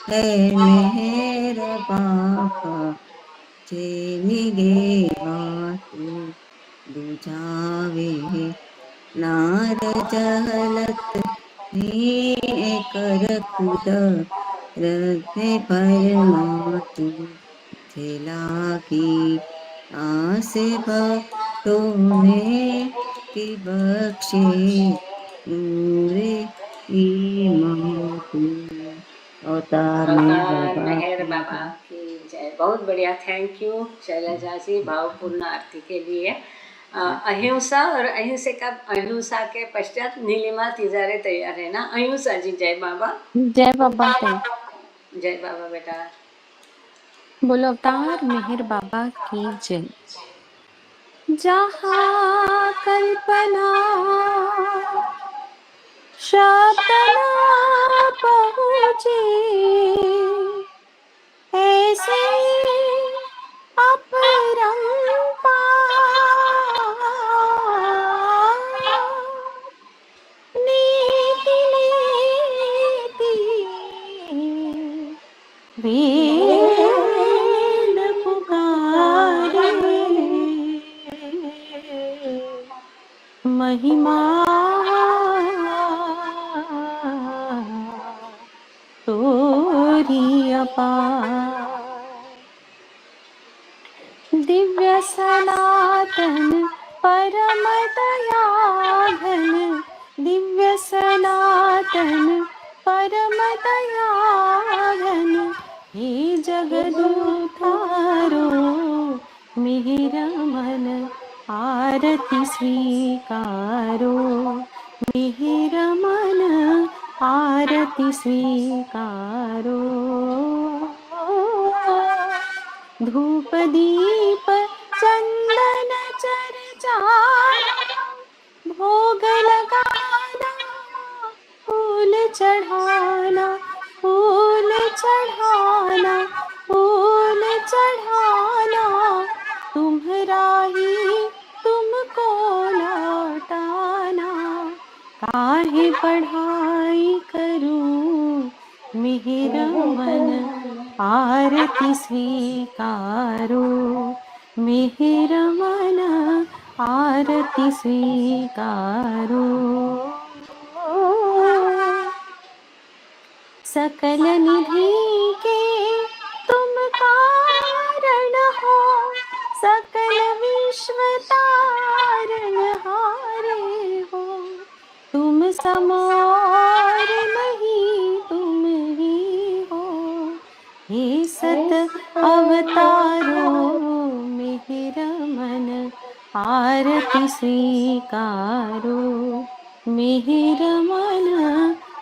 है मेहरबान थे निगे बातु बुझावे नार जहलत नी कर खुद रखने परमातु थेला की आस भक्तों में की बख्शे नूरे ईमातु अवतार मेहर बाबा की जय। बहुत बढ़िया, थैंक यू शैलजा जी भावपूर्ण आरती के लिए। अहिंसा और अहिंसा के पश्चात नीलिमा तिजारे तैयार है ना। अहिंसा जी जय बाबा। जय बाबा। जय बाबा बेटा। बोलो अवतार मेहर बाबा की जय। जहाँ कल्पना शब्द ना पहुँचे ऐसे अपरंपार नीति नीति वेद पुकारे महिमा तोरी अपार दिव्य सनातन परम दया घन दिव्य सनातन परम दया घन हे जगदुधारो मिहिर मन आरती स्वीकारो मिहिर मन आरती स्वीकारो धूप दीप चंदन चर्चाना भोग लगाना फूल चढ़ाना फूल चढ़ाना फूल चढ़ाना तुम्हारा ही तुमको लौटाना काहे पढ़ाई करूं मिहिर मन आरती स्वीकारो मिहिर मन आरती स्वीकारो सकल निधि के तुम कारण हो सकल विश्व तारण हारे हो तुम समोर नहीं तुम ही हो हे सत अवतारो मिहिर मन आरती स्वीकारो मिहिर मन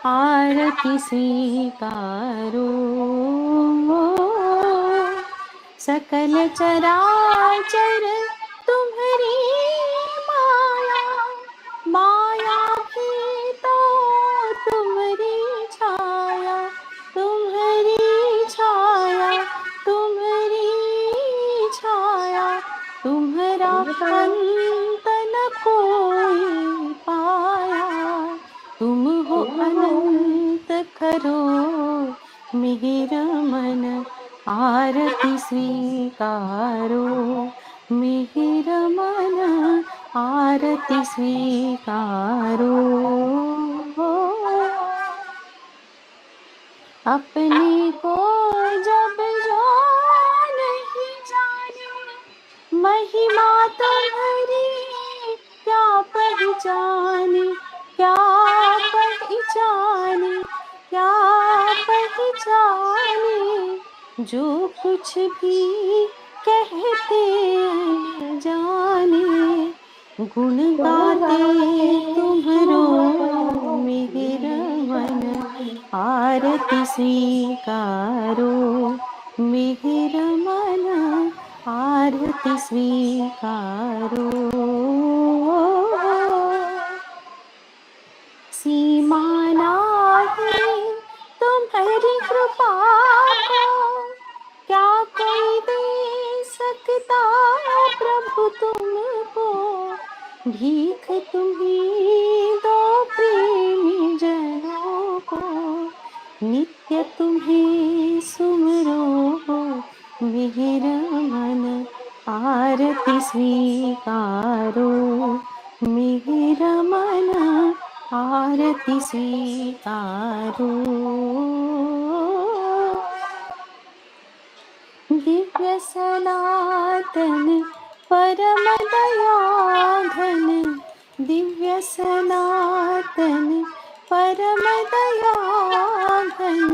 आरती स्वीकारो सकल चराचर तुम्हारी माया माया भी तो तुम्हारी छाया तुम्हारी छाया तुम्हारी छाया तुम्हारा अंत न कोई पाया तुम हो अनंत करो मिहिर मन आरती स्वीकारो मिहिर मन आरती स्वीकारो अपने को जब जो नहीं जाने महिमा तुम्हारी क्या पहचाने क्या पहचाने क्या पहचाने जो कुछ भी कहते जाने गुण गाते तुम्हारो मिहिर मन आरती स्वीकारो मिहिर मन आरती स्वीकारो सीमा नाही तुम्हारी कृपा को क्या कोई दे सकता प्रभु तुमको भीख तुम्ही दो प्रेमी जनों को नित्य तुम्ही सुमरो मिहिर मन आरती स्वीकारो मिहिर मन आरती स्वीकारो दिव्य सनातन परम दयाघन दिव्य सनातन परम दयाघन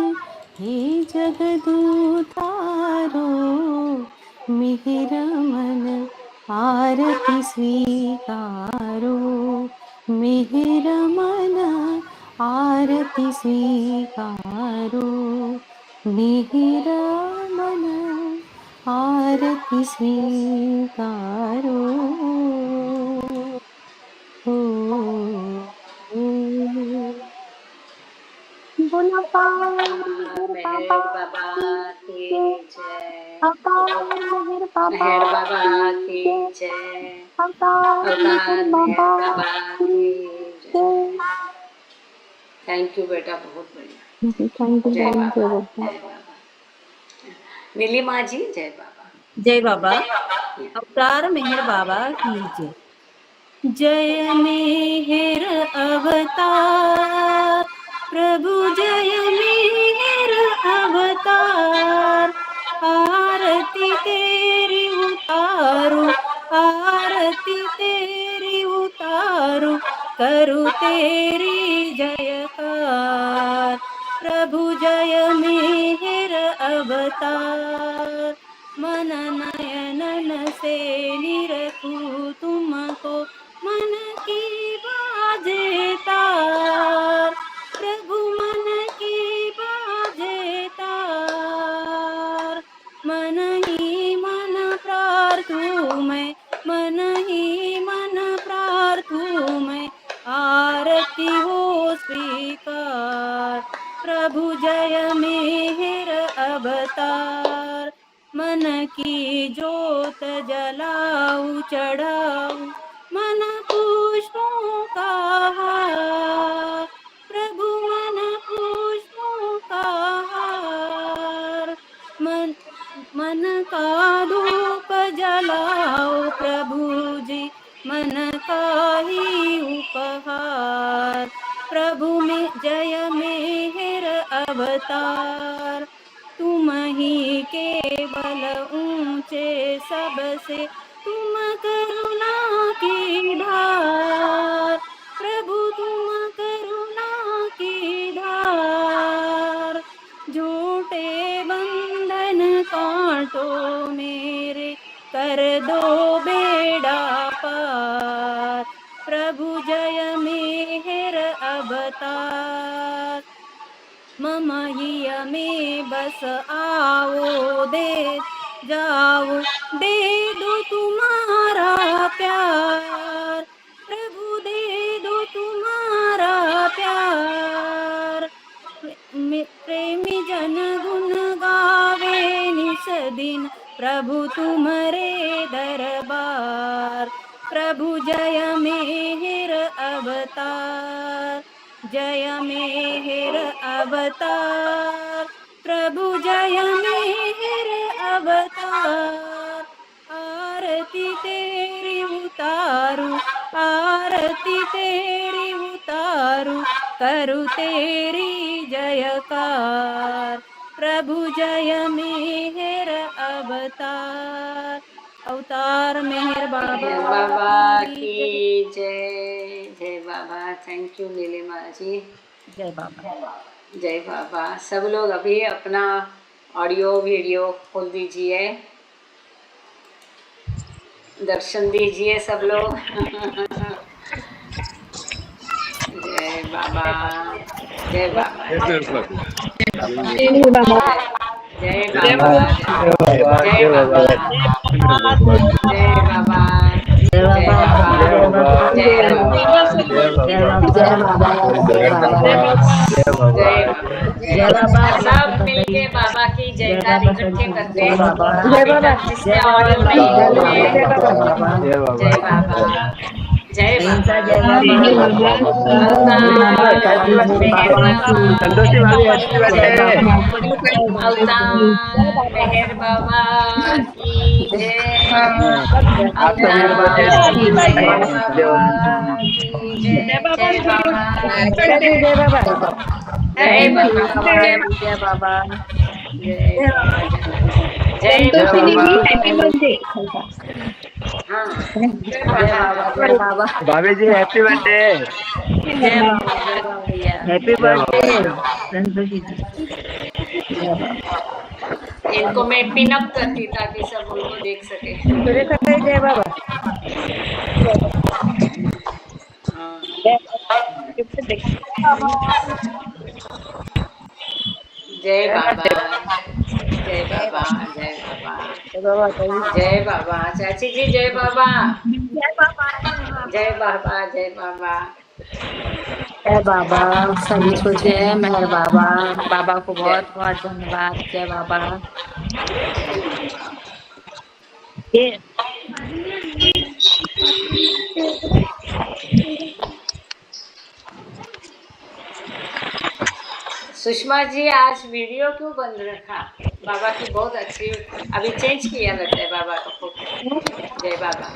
हे जगदूतारो मिहिर मन आरती स्वीकारो मिहिर मन आरती स्वीकारो मिहिर मन आरती स्वीकारो बोला मेहर बाबा की जय। मेहर मेहर बाबा की जय। अवतार मेहर बाबा की जय। थैंक यू बेटा, बहुत बढ़िया। जय बाबा, जय बाबा। नीलिमा जी, जय बाबा। जय बाबा। अवतार मेहर बाबा की जय। जय मेहर अवतार प्रभु जय मेहर अवतार आरती तेरी उतारू आरती तेरी उतारू करूँ तेरी जयकार प्रभु जय मेहर अवतार मन नयनन से निरखूं तुमको मन की बाजे तार प्रभु मन की बाजे तार मन ही मन प्रार्थूं मैं मन ही मन प्रार्थूं मैं आरती हो स्वीकार प्रभु जय मेहर अवतार मन की ज्योत जलाऊं चढ़ाऊं मन पुष्पों का हार प्रभु मन पुष्पों का हार मन का धूप जलाओ प्रभु जी मन का ही उपहार प्रभु में जय मेहर अवतार तुम ही केवल ऊंचे सबसे तुम करुणा की धार प्रभु तुम करुणा की धार झूठे बंधन कांटों मेरे कर दो बेड़ा पार प्रभु जय मेहर अवतार मम हिय में बस आओ दे जाओ दे दो तुम्हारा प्यार प्रभु दे दो तुम्हारा प्यार प्रेमी जन गुण गावे निस दिन प्रभु तुम्हारे दरबार प्रभु जय मेहर अवतार जय मेहर अवतार प्रभु जय मेहर अवतार आरती तेरी उतारू आरती तेरी उतारू करूँ तेरी जयकार प्रभु जय मेहर अवतार अवतार मेहर बाबा की जय। जय बाबा। थैंक यू नीलिमा जी। जय बाबा। जय बाबा। सब लोग अभी अपना ऑडियो वीडियो खोल दीजिए, दर्शन दीजिए सब लोग। जय बाबा। जय बाबा जय बाबा जय बाबा जय बाबा जय बाबा जय बाबा जय बाबा सब मिलके बाबा की जयकार इकट्ठे करते हैं जिसमें ऑडियो नहीं होते जय बाबा जय बाबा संतोषी भाभी हैप्पी बर्थडे। अवतार मेहर बाबा की जय आपका मेहर बर्थडे। जय बाबा जय बाबा जय बाबा भाभी जी happy birthday. Happy birthday Santoshi ji. इनको मैं पिन अप करती ताकि सब उनको देख सके। जय बाबा। जय बाबा जय बाबा जय बाबा जय बाबा चाची जी जय बाबा जय बाबा जय बाबा जय बाबा सभी को जय मेहर बाबा। बाबा को बहुत बहुत धन्यवाद। जय बाबा। सुषमा जी आज वीडियो क्यों बंद रखा? बाबा की बहुत अच्छी अभी चेंज किया लगता है बाबा का फोटो। जय बाबा